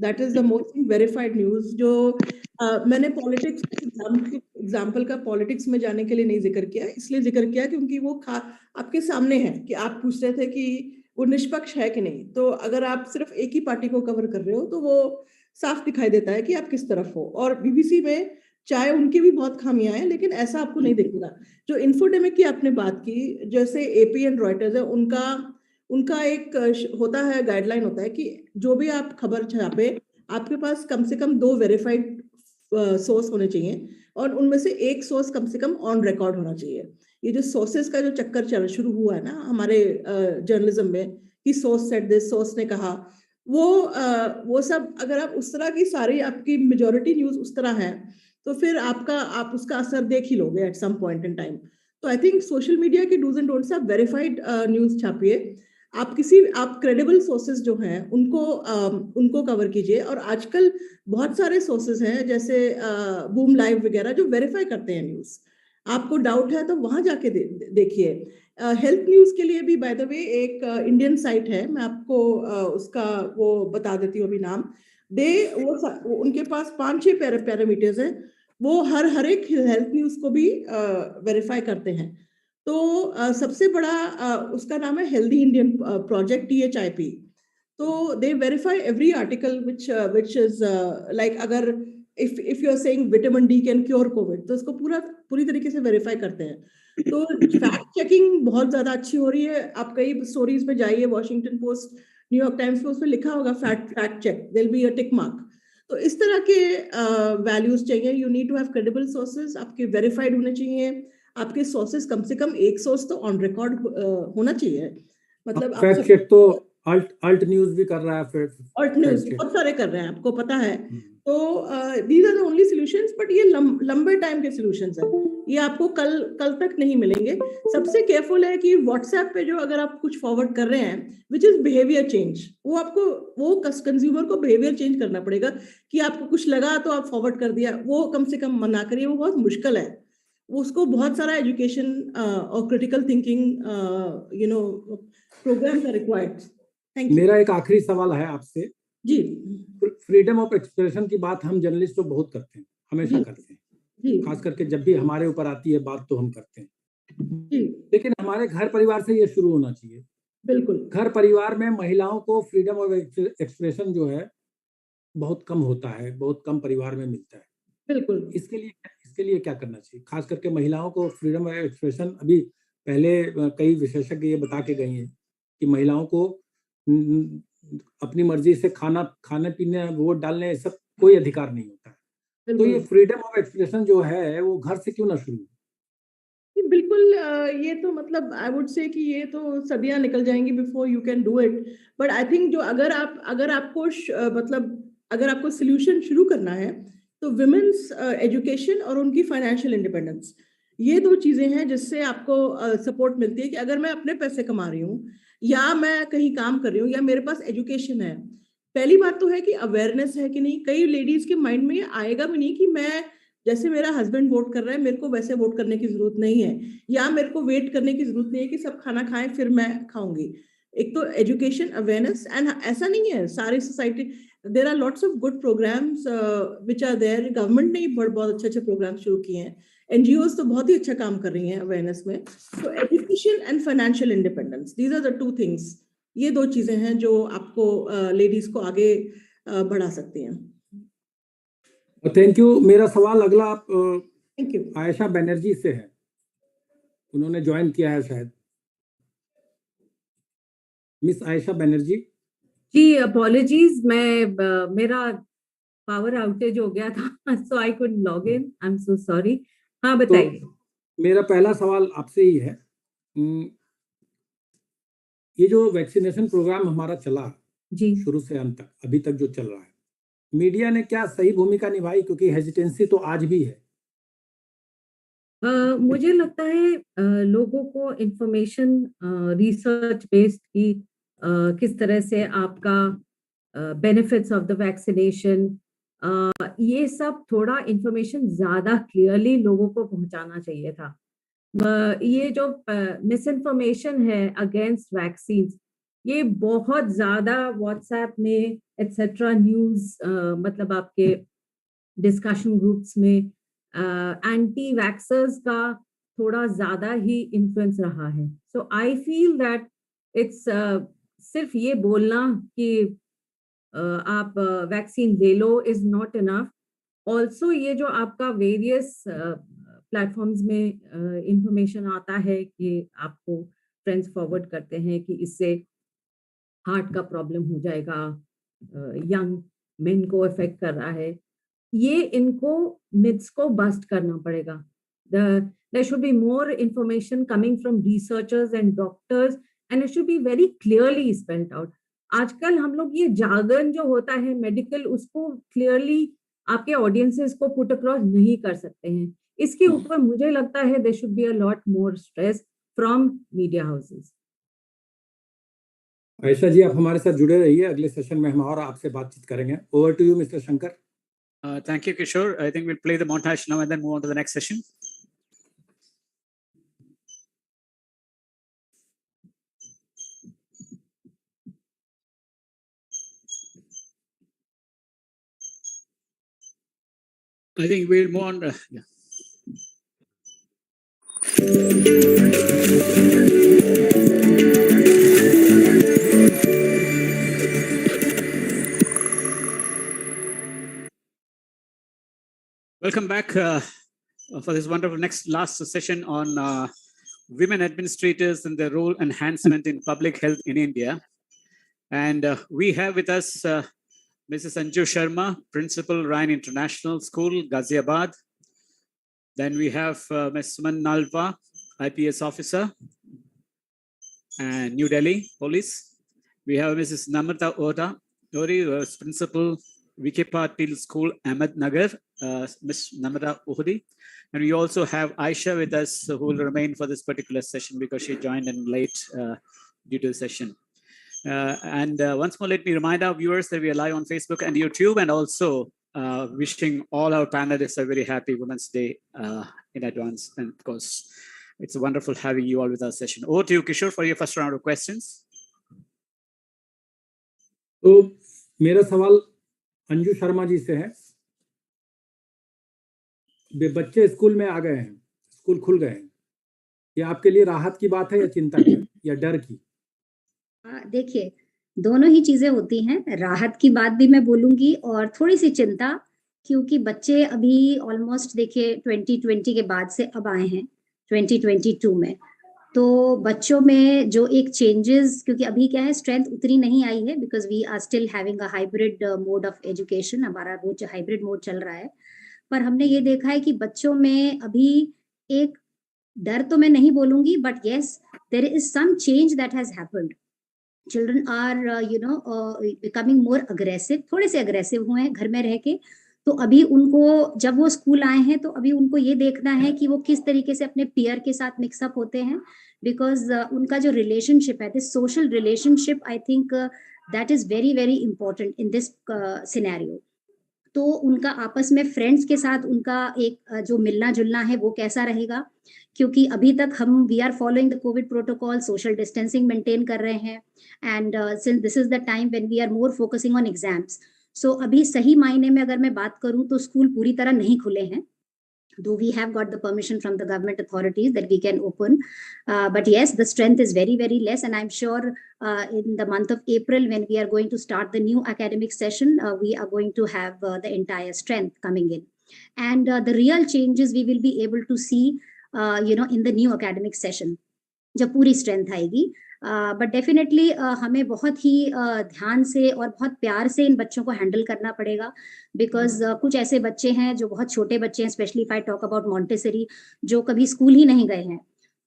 that is the most verified news. जो मैंने पॉलिटिक्स एग्जाम्पल का पॉलिटिक्स में जाने के लिए नहीं जिक्र किया, इसलिए जिक्र किया क्योंकि वो आपके सामने है कि आप पूछ रहे थे कि वो निष्पक्ष है कि नहीं। तो अगर आप सिर्फ एक ही पार्टी को कवर कर रहे हो तो वो साफ दिखाई देता है कि आप किस तरफ हो। और बीबीसी में चाहे उनकी भी बहुत खामियां हैं, लेकिन ऐसा आपको नहीं दिखेगा। जो इन्फोडेमिक की आपने बात की, जैसे एपी एंड रॉयटर्स है, उनका एक होता है, गाइडलाइन होता है कि जो भी आप खबर छापे, आपके पास कम से कम 2 वेरीफाइड सोर्स होने चाहिए और उनमें से एक सोर्स कम से कम ऑन रिकॉर्ड होना चाहिए। ये जो सोर्सेस का जो चक्कर शुरू हुआ है ना हमारे जर्नलिज्म में कि सोर्स सेड दिस, सोर्स ने कहा, वो सब अगर आप उस तरह की सारी आपकी मेजॉरिटी न्यूज उस तरह है तो फिर आप उसका असर देख ही लोगे at some point in time. तो आई थिंक सोशल मीडिया के डूज एंड डोंट्स आप वेरीफाइड न्यूज छापिए, आप क्रेडिबल सोर्सेज जो हैं उनको कवर कीजिए। और आजकल बहुत सारे सोर्सेज हैं जैसे बूम लाइव वगैरह जो वेरीफाई करते हैं न्यूज। आपको डाउट है तो वहां जाके देखिए। हेल्थ न्यूज के लिए भी बाय द वे एक इंडियन साइट है, मैं आपको उसका वो बता देती हूँ अभी नाम। उनके पास 5-6 पैरामीटर्स हैं, वो हर एक हेल्थ न्यूज को भी वेरीफाई करते हैं। तो सबसे बड़ा उसका नाम है हेल्दी इंडियन प्रोजेक्ट THIP। तो they verify every article which is like अगर if you are saying vitamin D can cure covid तो इसको पूरी तरीके से वेरीफाई करते हैं। तो फैक्ट चेकिंग बहुत ज्यादा अच्छी हो रही है। आप कई स्टोरीज में जाइए, वॉशिंगटन पोस्ट, न्यूयॉर्क टाइम्स में, उसमें लिखा होगा fact check, there will be a tick mark. तो इस तरह के वैल्यूज चाहिए। You need to have credible sources, आपके वेरीफाइड होने चाहिए। आपके सोर्सेज कम से कम एक सोर्स तो ऑन रिकॉर्ड होना चाहिए। मतलब फैक्ट चेक तो अल्ट न्यूज भी कर रहा है, फिर अल्ट न्यूज बहुत सारे कर रहे हैं, आपको पता है। तो these are the only solutions, but ये लंबे टाइम के सॉल्यूशंस हैं, ये आपको कल तक नहीं मिलेंगे। सबसे केयरफुल है कि व्हाट्सएप पे जो अगर आप कुछ फॉरवर्ड कर रहे हैं विच इज बिहेवियर चेंज, वो कंज्यूमर को बिहेवियर चेंज करना पड़ेगा कि आपको कुछ लगा तो आप फॉरवर्ड कर दिया, वो कम से कम मना करिए, वो बहुत मुश्किल है। उसको बहुत सारा एजुकेशन और critical thinking programmes are required. मेरा एक आखिरी सवाल है आपसे जी। फ्रीडम ऑफ एक्सप्रेशन की बात हम जर्नलिस्ट तो बहुत करते हैं, हमेशा करते हैं, खास करके जब भी हमारे ऊपर आती है बात तो हम करते हैं जी। लेकिन हमारे घर परिवार से ये शुरू होना चाहिए। बिल्कुल। घर परिवार में महिलाओं को फ्रीडम ऑफ एक्सप्रेशन जो है बहुत कम होता है, बहुत कम परिवार में मिलता है। बिल्कुल। इसके लिए क्या करना चाहिए? खास करके महिलाओं को फ्रीडम ऑफ एक्सप्रेशन, अभी पहले कई विशेषज्ञ ये बता के गए हैं कि महिलाओं को अपनी मर्जी से खाने पीने, वोट डालने, सब कोई अधिकार नहीं होता है। तो ये फ्रीडम ऑफ एक्सप्रेशन जो है वो घर से क्यों ना शुरू? बिल्कुल, ये तो मतलब आई वुड से कि ये तो सदियां निकल जाएंगी before you can do it. But I think जो अगर आपको अगर आपको सोल्यूशन शुरू करना है तो विमेन्स एजुकेशन और उनकी फाइनेंशियल इंडिपेंडेंस, ये 2 चीजें हैं जिससे आपको सपोर्ट मिलती है कि अगर मैं अपने पैसे कमा रही हूँ या मैं कहीं काम कर रही हूँ या मेरे पास एजुकेशन है। पहली बात तो है कि अवेयरनेस है कि नहीं, कई लेडीज के माइंड में ये आएगा भी नहीं कि मैं जैसे मेरा हस्बैंड वोट कर रहा है मेरे को वैसे वोट करने की जरूरत नहीं है, या मेरे को वेट करने की जरूरत नहीं है कि सब खाना खाएं फिर मैं खाऊंगी। एक तो एजुकेशन, अवेयरनेस, एंड ऐसा नहीं है सारी society, there are lots of good programmes which are there. Government ने बहुत अच्छे प्रोग्राम शुरू किए हैं, एनजीओज तो बहुत ही अच्छा काम कर रही हैं अवेयरनेस में। तो education and financial independence, these are the 2 things. ये 2 चीजें हैं जो आपको लेडीज को आगे बढ़ा सकती हैं। Thank you. मेरा सवाल अगला थैंक यू आयशा बनर्जी से है, उन्होंने ज्वाइन किया है शायद। मिस आयशा बनर्जी। जी अपॉलॉजीज, मेरा पावर आउटेज हो गया था so I could log in, I am so sorry. हाँ बताइए। तो मेरा पहला सवाल आपसे ही है, ये जो वैक्सीनेशन प्रोग्राम हमारा चला जी शुरू से अंत तक, अभी तक जो चल रहा है, मीडिया ने क्या सही भूमिका निभाई? क्योंकि हेजिटेंसी तो आज भी है। मुझे लगता है लोगों को इंफॉर्मेशन रिसर्च बेस्ड की किस तरह से आपका बेनिफिट्स ऑफ द वैक्सीनेशन, ये सब थोड़ा इंफॉर्मेशन ज्यादा क्लियरली लोगों को पहुंचाना चाहिए था। ये जो मिस इन्फॉर्मेशन है अगेंस्ट वैक्सीन, ये बहुत ज्यादा व्हाट्सएप में एटसेट्रा न्यूज, मतलब आपके डिस्कशन ग्रुप्स में एंटी वैक्सर्स का थोड़ा ज्यादा ही इन्फ्लुएंस रहा है। सो आई फील दैट इट्स सिर्फ ये बोलना कि आप वैक्सीन ले लो इज नॉट इनफ। ऑल्सो ये जो आपका वेरियस प्लेटफॉर्म्स में इंफॉर्मेशन आता है कि आपको फ्रेंड्स फॉरवर्ड करते हैं कि इससे हार्ट का प्रॉब्लम हो जाएगा, यंग मेन को इफेक्ट कर रहा है, ये इनको मिथ्स को बस्ट करना पड़ेगा. There should be more information coming from researchers and doctors, and it should be very clearly spelled out. आजकल हम लोग ये जार्गन जो होता है मेडिकल, उसको क्लियरली आपके ऑडियंसेस को पुट अक्रॉस नहीं कर सकते हैं. इसके ऊपर मुझे लगता है there should be a lot more stress from media houses. Ayesha जी, आप हमारे साथ जुड़े रहिए. अगले सेशन में हम और आपसे बातचीत करेंगे. Over to you mister Shankar. Thank you, Kishore. I think we'll play the montage now and then move on to the next session. I think we'll move on. Yeah. Welcome back for this wonderful last session on women administrators and their role enhancement in public health in India. And we have with us Mrs. Anju Sharma, Principal, Ryan International School, Ghaziabad. Then we have Ms. Suman Nalva, IPS Officer, and New Delhi Police. We have Mrs. Namrata Ori, Principal, VK Patil School, Ahmednagar, Ms. Namrata Ohri. And we also have Aisha with us, who will remain for this particular session because she joined in late due to the session. And once more, let me remind our viewers that we are live on Facebook and YouTube, and also wishing all our panelists a very happy Women's Day in advance. And of course, it's wonderful having you all with our session. Over to you, Kishore, for your first round of questions. तो मेरा सवाल अंजू शर्मा जी से है. बच्चे school में आ गए हैं, स्कूल खुल गए हैं, ये आपके लिए राहत की बात है या चिंता की या डर की? देखिए, दोनों ही चीजें होती हैं. राहत की बात भी मैं बोलूंगी और थोड़ी सी चिंता, क्योंकि बच्चे अभी ऑलमोस्ट देखिए 2020 के बाद से अब आए हैं 2022 में. तो बच्चों में जो एक चेंजेस, क्योंकि अभी क्या है, स्ट्रेंथ उतनी नहीं आई है because we are still having a hybrid mode of education. हमारा वो हाइब्रिड मोड चल रहा है. पर हमने ये देखा है कि बच्चों में अभी एक डर तो मैं नहीं बोलूंगी, but yes, there is some change that has happened. Children are becoming more aggressive, थोड़े से अग्रेसिव हुए हैं घर में रह के. तो अभी उनको, जब वो स्कूल आए हैं, तो अभी उनको ये देखना है कि वो किस तरीके से अपने पीयर के साथ मिक्सअप होते हैं. बिकॉज उनका जो रिलेशनशिप है, this social relationship, I think that is very very important in this scenario. तो उनका आपस में फ्रेंड्स के साथ उनका एक जो मिलना जुलना है वो कैसा रहेगा, क्योंकि अभी तक हम we are following the covid protocol, social distancing maintain कर रहे हैं. And since this is the time when we are more focusing on exams. So अभी सही मायने में अगर मैं बात करूं तो स्कूल पूरी तरह नहीं खुले हैं, though we have got the permission from the government authorities that we can open. But yes, the strength is very, very less. And I'm sure in the month of April, when we are going to start the new academic session, we are going to have the entire strength coming in. And the real changes we will be able to see, in the new academic session, जब पूरी strength आएगी. But definitely हमें बहुत ही ध्यान से और बहुत प्यार से इन बच्चों को हैंडल करना पड़ेगा. बिकॉज कुछ ऐसे बच्चे हैं जो बहुत छोटे बच्चे हैं, specially if I talk about Montessori, जो कभी स्कूल ही नहीं गए हैं.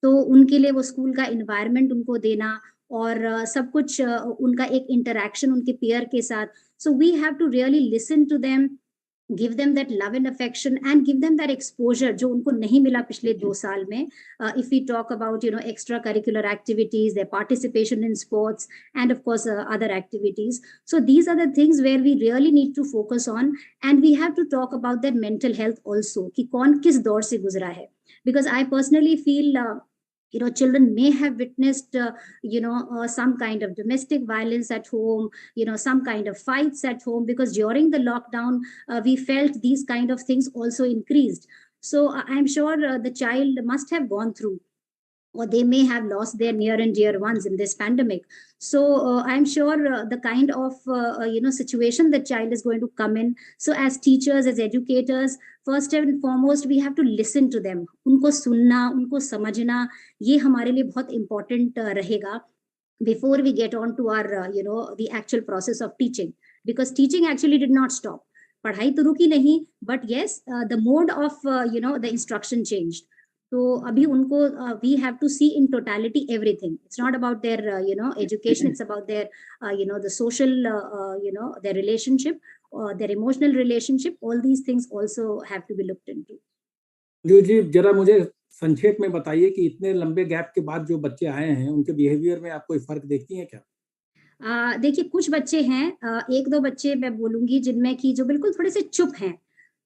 तो उनके लिए वो स्कूल का इन्वायरमेंट उनको देना और सब कुछ उनका एक इंटरेक्शन उनके पीयर के साथ. So we have to really listen to them, give them that love and affection and give them that exposure जो उनको नहीं मिला पिछले 2 साल में. If we talk about extracurricular activities, their participation in sports, and of course other activities. So these are the things where we really need to focus on, and we have to talk about their mental health also, कि कौन किस दौर से गुजरा है. Because I personally feel children may have witnessed, some kind of domestic violence at home, some kind of fights at home, because during the lockdown, we felt these kind of things also increased. So I'm sure the child must have gone through, or they may have lost their near and dear ones in this pandemic. So I'm sure the kind of situation the child is going to come in. So as teachers, as educators, first and foremost, we have to listen to them. उनको सुनना, उनको समझना, ये हमारे लिए बहुत important रहेगा before we get on to our the actual process of teaching, because teaching actually did not stop. पढ़ाई तो रुकी नहीं, but yes the mode of the instruction changed. तो अभी उनको we have to see in totality everything. It's not about their education, it's about their the social their relationship or their emotional relationship. All these things also have to be looked into. जी जरा मुझे संक्षेप में बताइए कि इतने लंबे gap के बाद जो बच्चे आए हैं उनके बिहेवियर में आप कोई फर्क देखती हैं क्या? देखिए कुछ बच्चे हैं, एक दो बच्चे मैं बोलूंगी जिनमें कि जो बिल्कुल थोड़े से चुप हैं,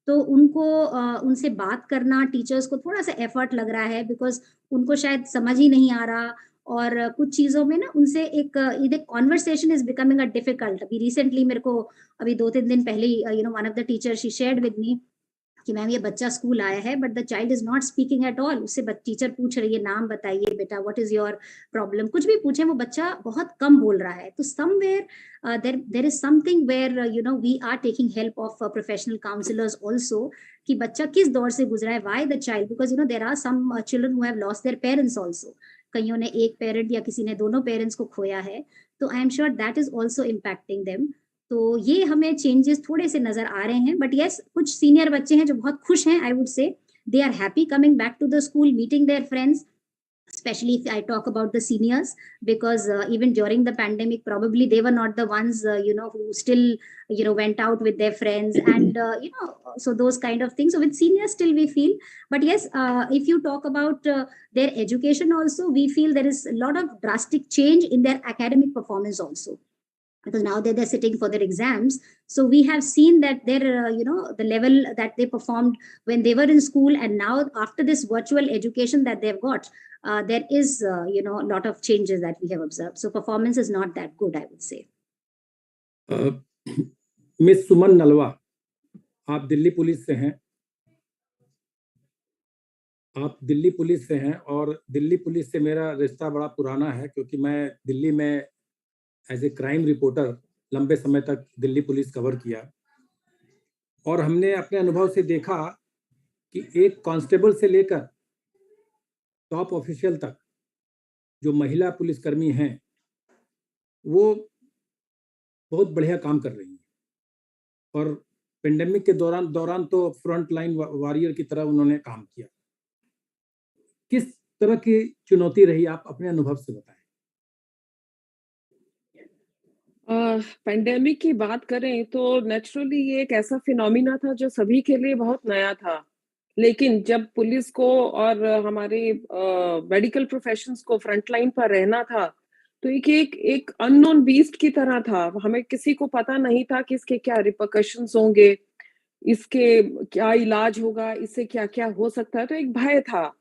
तो उनको उनसे बात करना टीचर्स को थोड़ा सा एफर्ट लग रहा है, बिकॉज उनको शायद समझ ही नहीं आ रहा, और कुछ चीजों में ना उनसे एक conversation is becoming a difficult. अभी रिसेंटली मेरे को अभी 2-3 दिन पहले one of the teacher she shared with me कि मैम ये बच्चा स्कूल आया है but the child is not speaking at all. उससे टीचर पूछ रही है नाम बताइए बेटा, व्हाट इज योर प्रॉब्लम, कुछ भी पूछे, वो बच्चा बहुत कम बोल रहा है। तो somewhere there is something where we are taking help of professional counsellors also, कि बच्चा किस दौर से गुजरा है, why the child, because there are some children who have lost their parents also. कईयों ने एक पेरेंट या किसी ने दोनों पेरेंट्स को खोया है, तो I am sure that is also impacting them. तो ये हमें चेंजेस थोड़े से नजर आ रहे हैं, बट यस कुछ सीनियर बच्चे हैं जो बहुत खुश हैं। I would say they are happy coming back to the school, meeting their friends, especially if I talk about the seniors, because even during the pandemic probably they were not the ones who still went out with their friends and so those kind of things. So with seniors still we feel, but yes, if you talk about their education also, we feel there is a lot of drastic change in their academic performance also, because now they're sitting for their exams. So we have seen that their the level that they performed when they were in school, and now after this virtual education that they've got, there is a lot of changes that we have observed. So performance is not that good, I would say. Miss Suman Nalwa, आप Delhi police से हैं। और Delhi police से मेरा रिश्ता बड़ा पुराना है, क्योंकि मैं दिल्ली में एज ए क्राइम रिपोर्टर लंबे समय तक दिल्ली पुलिस कवर किया, और हमने अपने अनुभव से देखा कि एक कांस्टेबल से लेकर टॉप ऑफिशियल तक जो महिला पुलिसकर्मी हैं वो बहुत बढ़िया काम कर रही हैं, और पेंडेमिक के दौरान तो फ्रंट लाइन वॉरियर की तरह उन्होंने काम किया। किस तरह की चुनौती रही, आप अपने अनुभव से बताएं। पेंडेमिक की बात करें तो नेचुरली ये एक ऐसा फिनोमिना था जो सभी के लिए बहुत नया था, लेकिन जब पुलिस को और हमारे मेडिकल प्रोफेशंस को फ्रंट लाइन पर रहना था, तो एक अननोन बीस्ट की तरह था। हमें किसी को पता नहीं था कि इसके क्या रिपरकशंस होंगे, इसके क्या इलाज होगा, इससे क्या क्या हो सकता है, तो एक भय था।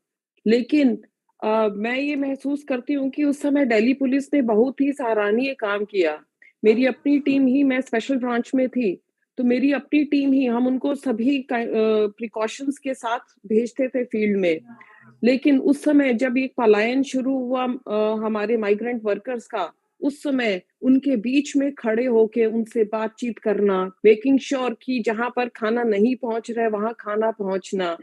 लेकिन मैं ये महसूस करती हूँ कि उस समय दिल्ली पुलिस ने बहुत ही सराहनीय काम किया। मेरी अपनी टीम ही, मैं स्पेशल ब्रांच में थी, तो मेरी अपनी टीम ही, हम उनको सभी प्रिकॉशंस के साथ भेजते थे फील्ड में। लेकिन उस समय जब एक पलायन शुरू हुआ हमारे माइग्रेंट वर्कर्स का, उस समय उनके बीच में खड़े होके उनसे बातचीत करना, मेकिंग श्योर कि जहां पर खाना नहीं पहुंच रहा है वहां खाना पहुंचना,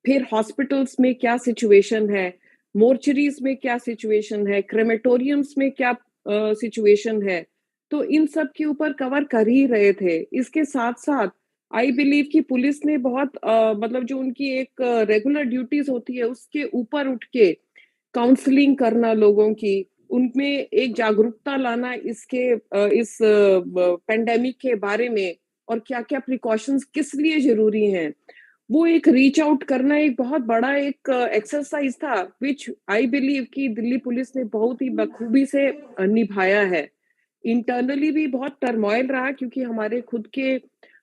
फिर हॉस्पिटल्स में क्या सिचुएशन है, मोर्चरीज में क्या सिचुएशन है, क्रेमेटोरियम्स में क्या सिचुएशन है, तो इन सब के ऊपर कवर कर ही रहे थे। इसके साथ साथ आई बिलीव कि पुलिस ने बहुत मतलब जो उनकी एक रेगुलर ड्यूटीज होती है उसके ऊपर उठ के काउंसलिंग करना लोगों की, उनमें एक जागरूकता लाना इस पेंडेमिक के बारे में और क्या क्या प्रिकॉशंस किस लिए जरूरी हैं, वो एक रीच आउट करना एक बहुत बड़ा एक एक्सरसाइज था, विच आई बिलीव कि दिल्ली पुलिस ने बहुत ही बखूबी से निभाया है। इंटरनली भी बहुत टर्मोइल रहा, क्योंकि हमारे खुद के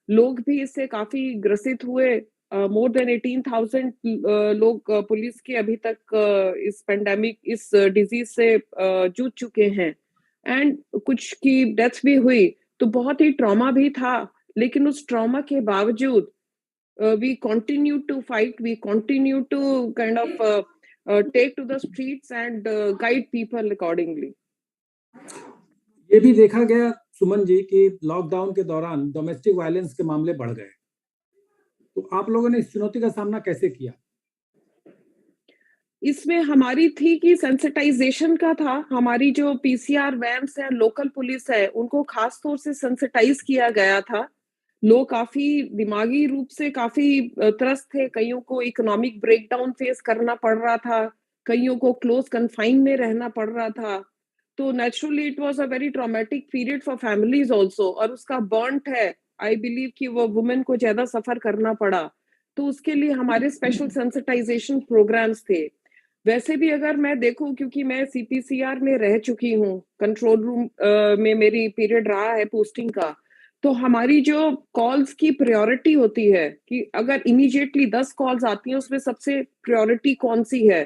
लोग भी इससे काफी ग्रसित हुए। मोर देन 18,000 लोग पुलिस के अभी तक इस पेंडेमिक, इस डिजीज से जूझ चुके हैं, एंड कुछ की डेथ भी हुई, तो बहुत ही ट्रॉमा भी था। लेकिन उस ट्रॉमा के बावजूद we continue to fight, we continue to kind of take to the streets and guide people accordingly. ये भी देखा गया सुमन जी कि लॉकडाउन के दौरान डोमेस्टिक वायलेंस के मामले बढ़ गए, तो आप लोगों ने इस चुनौती का सामना कैसे किया? इसमें हमारी थी कि सेंसिटाइजेशन का था। हमारी जो पीसीआर वैम्स है, लोकल पुलिस है, उनको खास तौर से सेंसिटाइज किया गया था। लोग काफी दिमागी रूप से काफी त्रस्त थे, कईयों को इकोनॉमिक ब्रेकडाउन फेस करना पड़ रहा था, कईयों को क्लोज कन्फाइन में रहना पड़ रहा था। तो naturally it was a very traumatic period for families also, और उसका बर्न्ट है, आई बिलीव कि वो वुमेन को ज्यादा सफर करना पड़ा। तो उसके लिए हमारे स्पेशल सेंसिटाइजेशन प्रोग्राम्स थे। वैसे भी अगर मैं देखूं, क्योंकि मैं सीपीसीआर में रह चुकी हूँ, कंट्रोल रूम में मेरी पीरियड रहा है पोस्टिंग का, तो हमारी जो कॉल्स की प्रायोरिटी होती है कि अगर इमीडिएटली 10 कॉल्स आती हैं, उसमें सबसे प्रायोरिटी कौन सी है,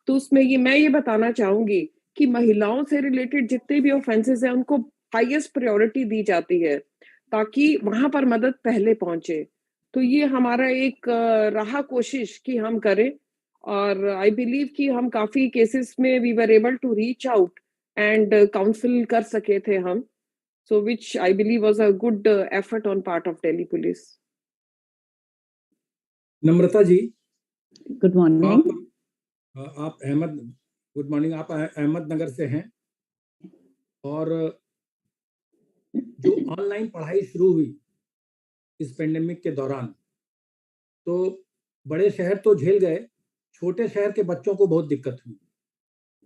तो उसमें मैं ये बताना चाहूंगी कि महिलाओं से रिलेटेड जितने भी ऑफेंसेस हैं उनको हाईएस्ट प्रायोरिटी दी जाती है, ताकि वहां पर मदद पहले पहुंचे। तो ये हमारा एक रहा कोशिश कि हम करें, और आई बिलीव कि हम काफी केसेस में we were able to reach out and counsel कर सके थे हम, so which I believe was a good effort on part of Delhi police. Namrata ji, good morning. आप गुड मॉर्निंग, आप अहमदनगर से हैं, और जो ऑनलाइन पढ़ाई शुरू हुई इस पेंडेमिक के दौरान, तो बड़े शहर तो झेल गए, छोटे शहर के बच्चों को बहुत दिक्कत हुई,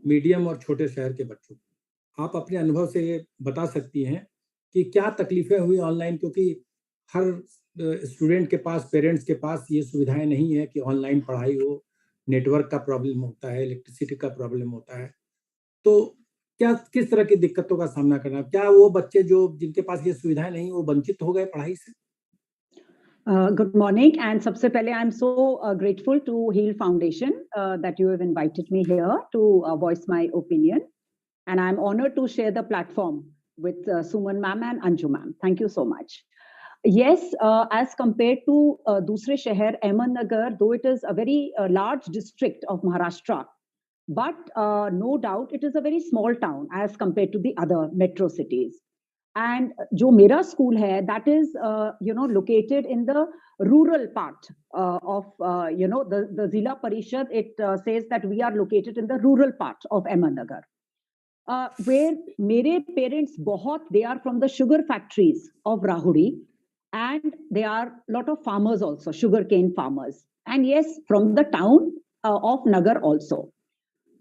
मीडियम और छोटे शहर के बच्चों को। आप अपने अनुभव से ये बता सकती हैं कि क्या तकलीफें हुई ऑनलाइन, क्योंकि हर स्टूडेंट के पास, पेरेंट्स के पास ये सुविधाएं नहीं है कि ऑनलाइन पढ़ाई हो, नेटवर्क का प्रॉब्लम होता है, इलेक्ट्रिसिटी का प्रॉब्लम होता है। तो क्या किस तरह की दिक्कतों का सामना करना, क्या वो बच्चे जो जिनके पास ये सुविधाएं नहीं, वो वंचित हो गए पढ़ाई से? Good morning, and सबसे पहले I'm so grateful to Heal Foundation that you have invited me here to voice my opinion, and I'm honored to share the platform with Suman ma'am and Anju ma'am. Thank you so much. Yes, as compared to दूसरे शहर, Ahmednagar, though it is a very large district of Maharashtra, but no doubt it is a very small town as compared to the other metro cities. And जो मेरा school है, that is located in the rural part of the Zila Parishad. It says that we are located in the rural part of Ahmednagar, where मेरे parents they are from the sugar factories of Rahuri, and they are lot of farmers also, sugarcane farmers, and yes, from the town of Nagar also.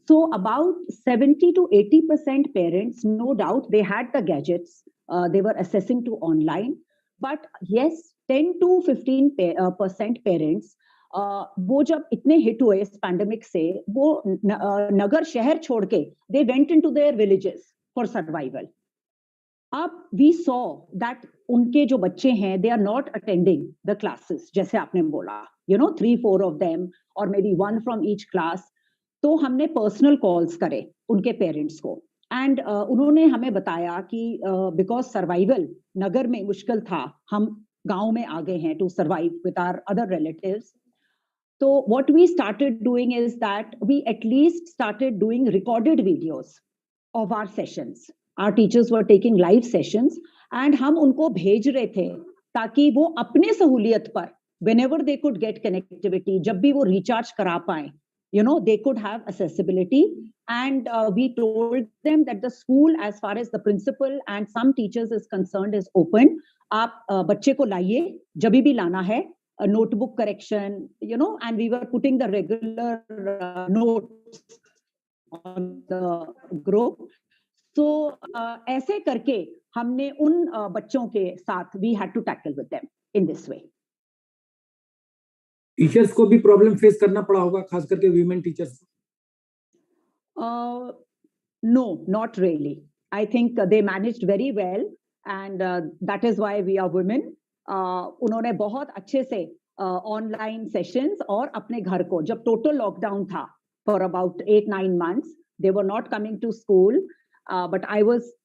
So about 70 to 80% parents, no doubt, they had the gadgets. They were accessing to online. But yes, 10 to 15% parents, वो जब इतने hit हुए इस pandemic से, वो नगर शहर छोड़ के they went into their villages for survival. अब we saw that उनके जो बच्चे हैं, they are not attending the classes, जैसे आपने बोला, 3-4 of them, or maybe one from each class. तो हमने पर्सनल कॉल्स करे उनके पेरेंट्स को, एंड उन्होंने हमें बताया कि बिकॉज सर्वाइवल नगर में मुश्किल था, हम गांव में आ गए हैं to survive with our other relatives. तो what we started doing is that we at least started doing recorded videos of our sessions. Our teachers were taking live sessions, and हम उनको भेज रहे थे ताकि वो अपने सहूलियत पर whenever they could get connectivity, जब भी वो रिचार्ज करा पाए, they could have accessibility. And we told them that the school, as far as the principal and some teachers is concerned, is open. आप बच्चे को लाइए जब भी लाना है, notebook correction, and we were putting the regular notes on the group. So ऐसे करके हमने उन बच्चों के साथ we had to tackle with them in this way. Teachers को भी प्रॉब्लम फेस करना पड़ा होगा, खास करके women teachers? No, not really. I think they managed very well, and that is why we are women. उन्होंने बहुत अच्छे से ऑनलाइन सेशंस, और अपने घर को, जब टोटल लॉकडाउन था for about 8-9 months, they were not coming to school, but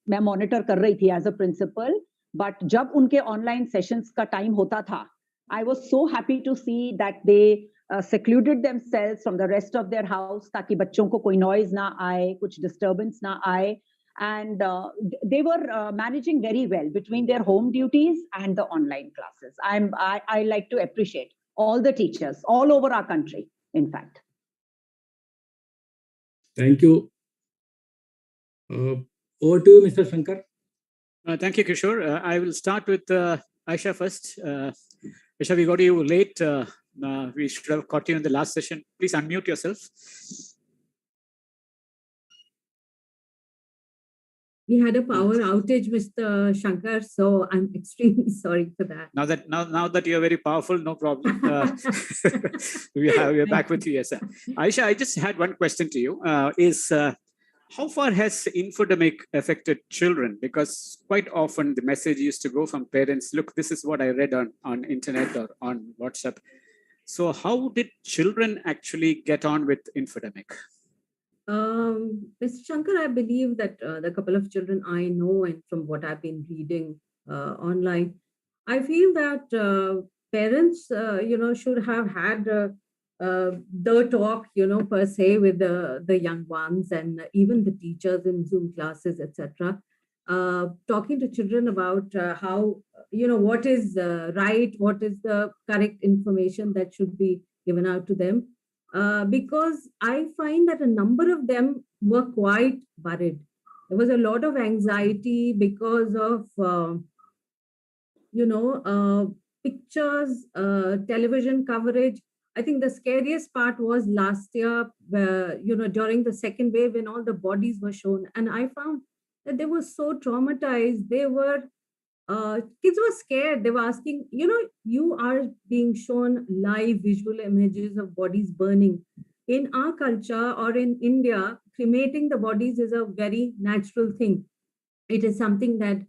मैं मॉनिटर कर रही थी एज अ प्रिंसिपल. बट जब उनके ऑनलाइन सेशंस का टाइम होता था, I was so happy to see that they secluded themselves from the rest of their house, ताकि बच्चों को कोई noise ना आए, कुछ disturbance ना आए, and they were managing very well between their home duties and the online classes. I like to appreciate all the teachers all over our country, in fact. Thank you. Over to you, Mr. Shankar. Thank you, Kishore. I will start with Aisha first. Aisha, we got you late. We should have caught you in the last session. Please unmute yourself. We had a power outage, Mr. Shankar, so I'm extremely sorry for that. Now that you're very powerful, no problem. We're back with you, yes, sir. Aisha, I just had one question to you. How far has infodemic affected children? Because quite often the message used to go from parents, look, this is what I read on internet or on WhatsApp. So how did children actually get on with infodemic? Mr. Shankar, I believe that the couple of children I know and from what I've been reading online, I feel that parents, should have had the talk, per se with the young ones and even the teachers in Zoom classes, etc. Talking to children about how, what is right, what is the correct information that should be given out to them. Because I find that a number of them were quite worried. There was a lot of anxiety because of, pictures, television coverage. I think the scariest part was last year, during the second wave when all the bodies were shown. And I found that they were so traumatized. They were kids were scared. They were asking, you are being shown live visual images of bodies burning. In our culture or in India, cremating the bodies is a very natural thing. It is something that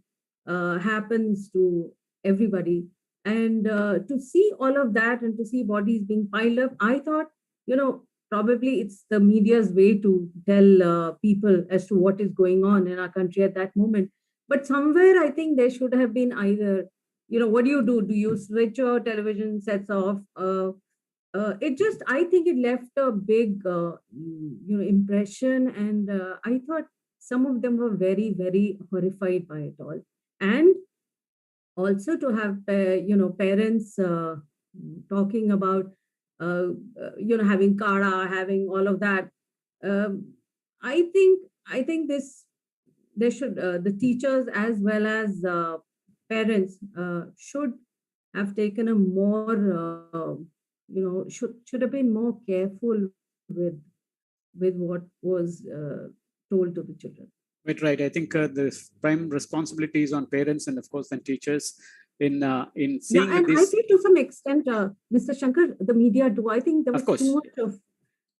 happens to everybody. And to see all of that and to see bodies being piled up, I thought, probably it's the media's way to tell people as to what is going on in our country at that moment. But somewhere I think there should have been either, what do? Do you switch your television sets off? I think it left a big, impression. And I thought some of them were very, very horrified by it all. And also to have, parents talking about, having kara, having all of that. I think they should, the teachers as well as parents should have taken a more, should have been more careful with what was told to the children. Right. I think the prime responsibility is on parents and of course then teachers in seeing and this. I think to some extent, Mr. Shankar, the media do. I think there was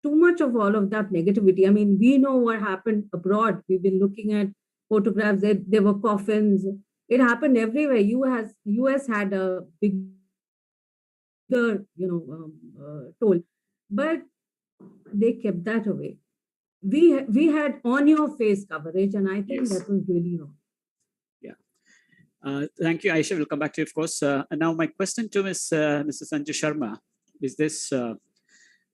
too much of all of that negativity. I mean, we know what happened abroad. We've been looking at photographs. There were coffins. It happened everywhere. US had a bigger, toll, but they kept that away. We had on your face coverage, and I think that was really wrong. Yeah. Thank you, Aisha. We'll come back to you, of course. And now my question to Mrs. Sanjay Sharma is this.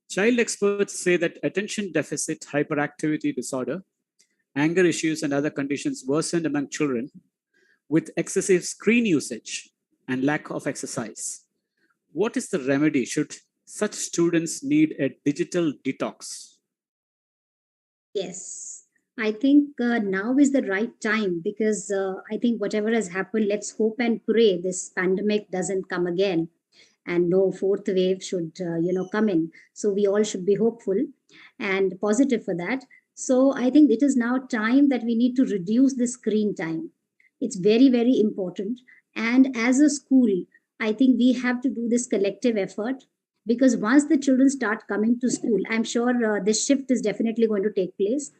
Child experts say that attention deficit hyperactivity disorder, anger issues and other conditions worsened among children with excessive screen usage and lack of exercise. What is the remedy? Should such students need a digital detox? Yes, I think now is the right time because I think whatever has happened, let's hope and pray this pandemic doesn't come again and no fourth wave should, come in. So we all should be hopeful and positive for that. So I think it is now time that we need to reduce the screen time. It's very, very important. And as a school, I think we have to do this collective effort because once the children start coming to school, I'm sure this shift is definitely going to take place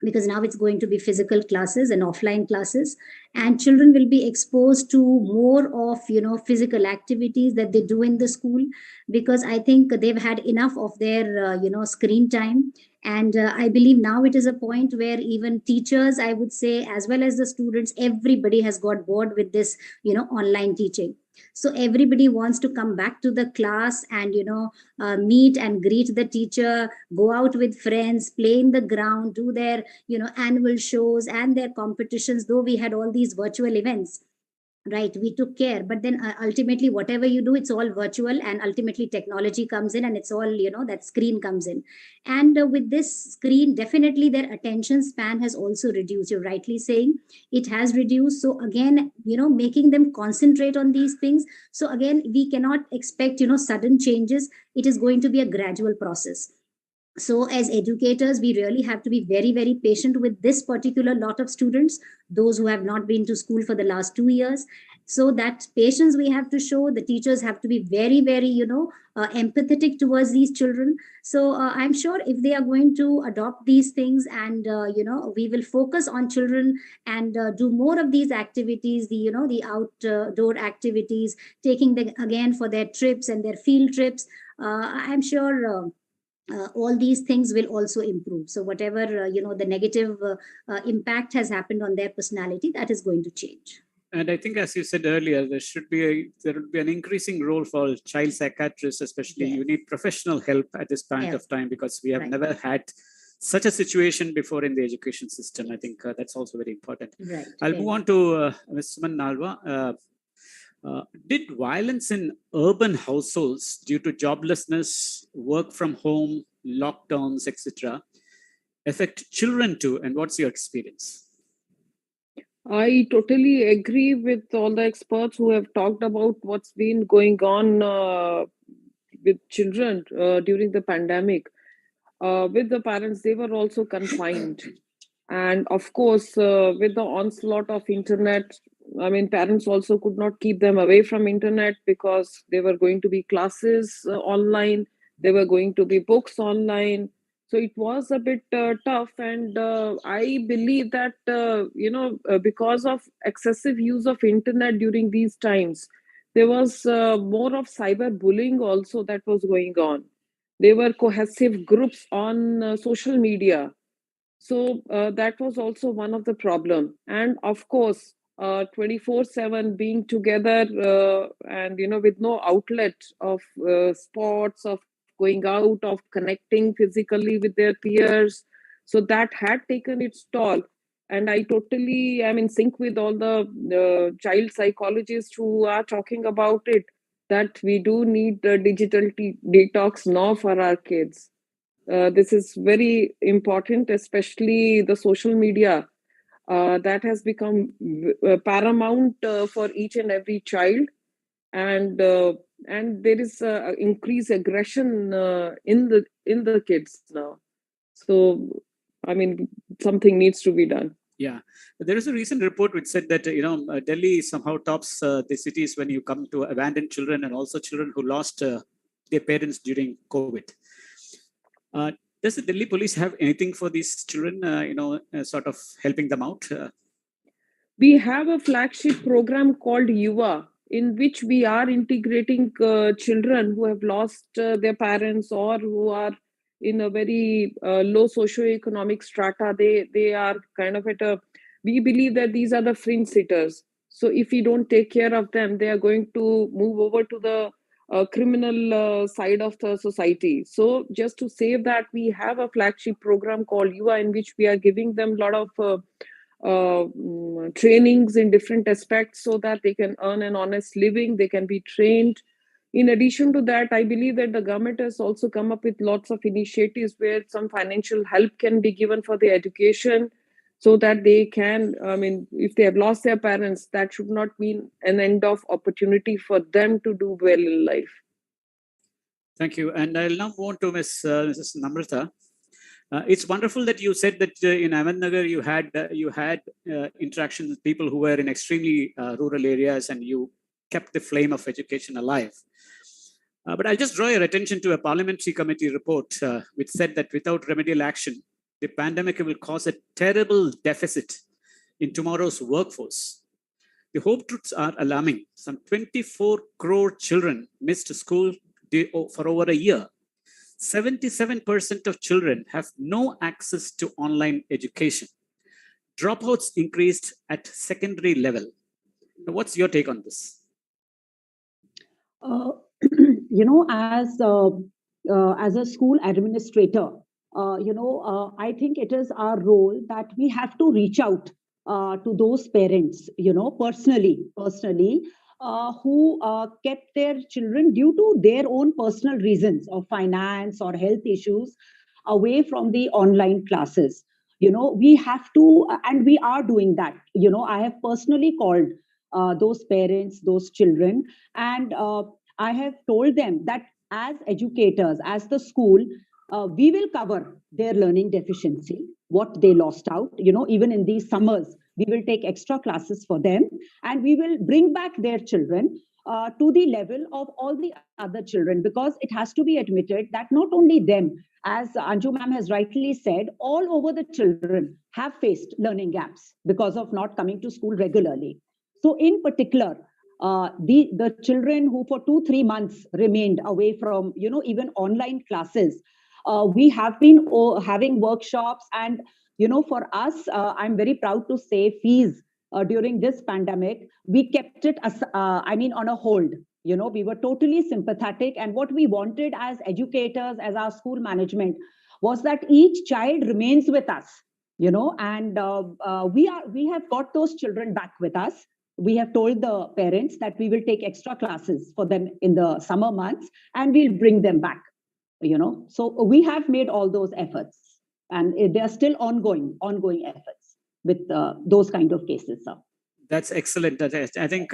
because now it's going to be physical classes and offline classes, and children will be exposed to more of physical activities that they do in the school, because I think they've had enough of their screen time. And I believe now it is a point where even teachers, I would say, as well as the students, everybody has got bored with this online teaching. So everybody wants to come back to the class and meet and greet the teacher, go out with friends, play in the ground, do their annual shows and their competitions, though we had all these virtual events. right? We took care, but then ultimately whatever you do, it's all virtual, and ultimately technology comes in, and it's all, that screen comes in. And with this screen, definitely their attention span has also reduced. You're rightly saying it has reduced. So again, making them concentrate on these things. So again, we cannot expect, sudden changes. It is going to be a gradual process. So as educators, we really have to be very, very patient with this particular lot of students, those who have not been to school for the last 2 years. So that patience we have to show. The teachers have to be very, very, empathetic towards these children. So I'm sure if they are going to adopt these things, and, we will focus on children and do more of these activities, the outdoor activities, taking them again for their trips and their field trips. I'm sure all these things will also improve. So whatever, the negative impact has happened on their personality, that is going to change. And I think, as you said earlier, there would be an increasing role for child psychiatrists, especially. Yes. You need professional help at this point of time, because we have never had such a situation before in the education system. I think that's also very important. Right. I'll move on to Ms. Suman Nalwa. Did violence in urban households due to joblessness, work from home, lockdowns, etc., affect children too? And what's your experience? I totally agree with all the experts who have talked about what's been going on with children during the pandemic. With the parents, they were also confined. And of course, with the onslaught of internet, parents also could not keep them away from internet, because there were going to be classes online, there were going to be books online. So it was a bit tough. And I believe that, because of excessive use of internet during these times, there was more of cyberbullying also that was going on. There were cohesive groups on social media. So that was also one of the problem. And of course, 24/7 being together and, with no outlet of sports, of going out, of connecting physically with their peers. So that had taken its toll. And I totally am in sync with all the child psychologists who are talking about it, that we do need the digital detox now for our kids. This is very important, especially the social media that has become paramount for each and every child, and there is increased aggression in the kids now. So, something needs to be done. Yeah, there is a recent report which said that Delhi somehow tops the cities when you come to abandoned children, and also children who lost their parents during COVID. Does the Delhi police have anything for these children, sort of helping them out? We have a flagship program called Yuva, in which we are integrating children who have lost their parents, or who are in a very low socioeconomic strata. They are kind of we believe that these are the fringe sitters. So if we don't take care of them, they are going to move over to the criminal side of the society. So just to say that, we have a flagship program called Yuva, in which we are giving them a lot of trainings in different aspects, so that they can earn an honest living, they can be trained. In addition to that, I believe that the government has also come up with lots of initiatives where some financial help can be given for their education, so that they can, if they have lost their parents, that should not mean an end of opportunity for them to do well in life. Thank you. And I'll now move on to Mrs. Namrata. It's wonderful that you said that in Ahmednagar you had interactions with people who were in extremely rural areas, and you kept the flame of education alive. But I'll just draw your attention to a parliamentary committee report which said that without remedial action, the pandemic will cause a terrible deficit in tomorrow's workforce. The hope truths are alarming. Some 24 crore children missed school for over a year. 77% of children have no access to online education. Dropouts increased at secondary level. Now, what's your take on this? As a school administrator, I think it is our role that we have to reach out to those parents, personally, who kept their children due to their own personal reasons of finance or health issues away from the online classes. We have to, and we are doing that. I have personally called those parents, those children, and I have told them that as educators, as the school, we will cover their learning deficiency, what they lost out. Even in these summers, we will take extra classes for them, and we will bring back their children to the level of all the other children, because it has to be admitted that not only them, as Anju ma'am has rightly said, all over the children have faced learning gaps because of not coming to school regularly. So in particular, the children who for 2-3 months remained away from, even online classes, we have been having workshops, and, for us, I'm very proud to say fees during this pandemic, we kept it, on a hold. We were totally sympathetic, and what we wanted as educators, as our school management, was that each child remains with us, and we have got those children back with us. We have told the parents that we will take extra classes for them in the summer months, and we'll bring them back. So we have made all those efforts, and they are still ongoing efforts with those kind of cases, sir. That's excellent. I think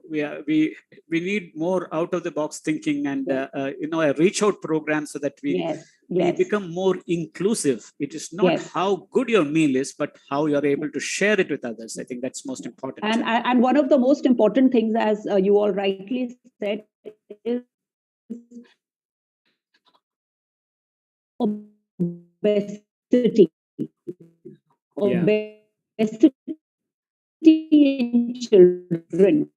we need more out of the box thinking, and a reach out program, so that we become more inclusive. It is not how good your meal is, but how you're able to share it with others. I think that's most important. And one of the most important things, as you all rightly said, is obesity. Obesity in children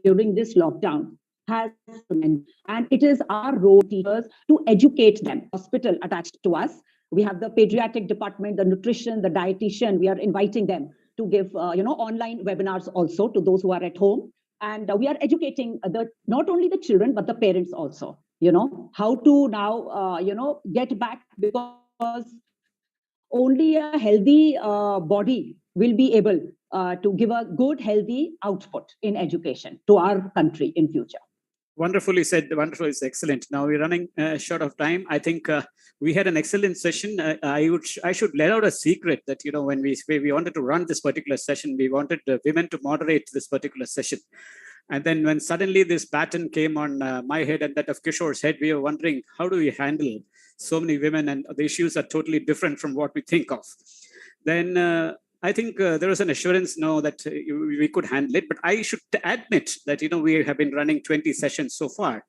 during this lockdown has, and it is our role, teachers, to educate them. Hospital attached to us, we have the pediatric department, the nutrition, the dietitian. We are inviting them to give online webinars also to those who are at home, and we are educating not only the children but the parents also, how to now get back, because only a healthy body will be able to give a good, healthy output in education to our country in future. Wonderfully said. Wonderful. It's excellent. Now we're running short of time. I think we had an excellent session. I should let out a secret that, when we wanted to run this particular session, we wanted women to moderate this particular session. And then when suddenly this baton came on my head and that of Kishore's head, we were wondering, how do we handle so many women, and the issues are totally different from what we think of. Then I think there was an assurance that we could handle it. But I should admit that, we have been running 20 sessions so far.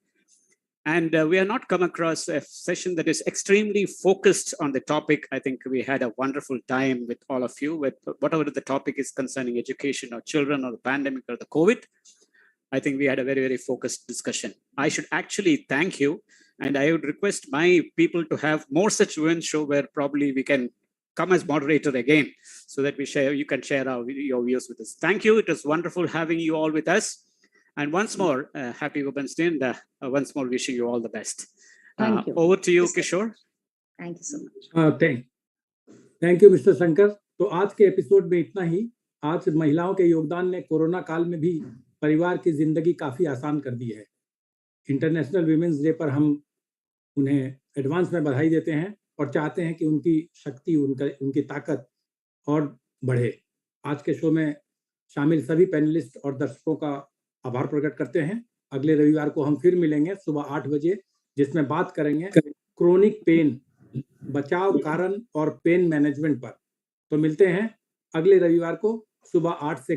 And we have not come across a session that is extremely focused on the topic. I think we had a wonderful time with all of you, with whatever the topic is concerning education or children or the pandemic or the COVID. I think we had a very, very focused discussion. I should actually thank you. And I would request my people to have more such women's show where probably we can come as moderator again, so that you can share your views with us. Thank you. It was wonderful having you all with us. And once more, happy Women's Day, and once more wishing you all the best. Thank you. Over to you, Kishore. Thank you so much. Thank you, Mr. Shankar. तो आज के episode में इतना ही। आज महिलाओं के योगदान ने कोरोना काल में भी परिवार की जिंदगी काफी आसान कर दी है। इंटरनेशनल वीमेंस डे पर हम उन्हें एडवांस में बधाई देते हैं और चाहते हैं कि उनकी शक्ति, उनकी ताकत और बढ़े। आज के शो में शामिल सभी पैनलिस्ट और दर्शकों का आभार प्रकट करते हैं। अगले रविवार को हम फिर मिलेंगे सुबह 8 बजे, जिसमें बात करेंगे क्रोनिक पेन, बचाव, कारण और पेन मैनेजमेंट पर। तो मिलते हैं अगले रविवार को सुबह 8 से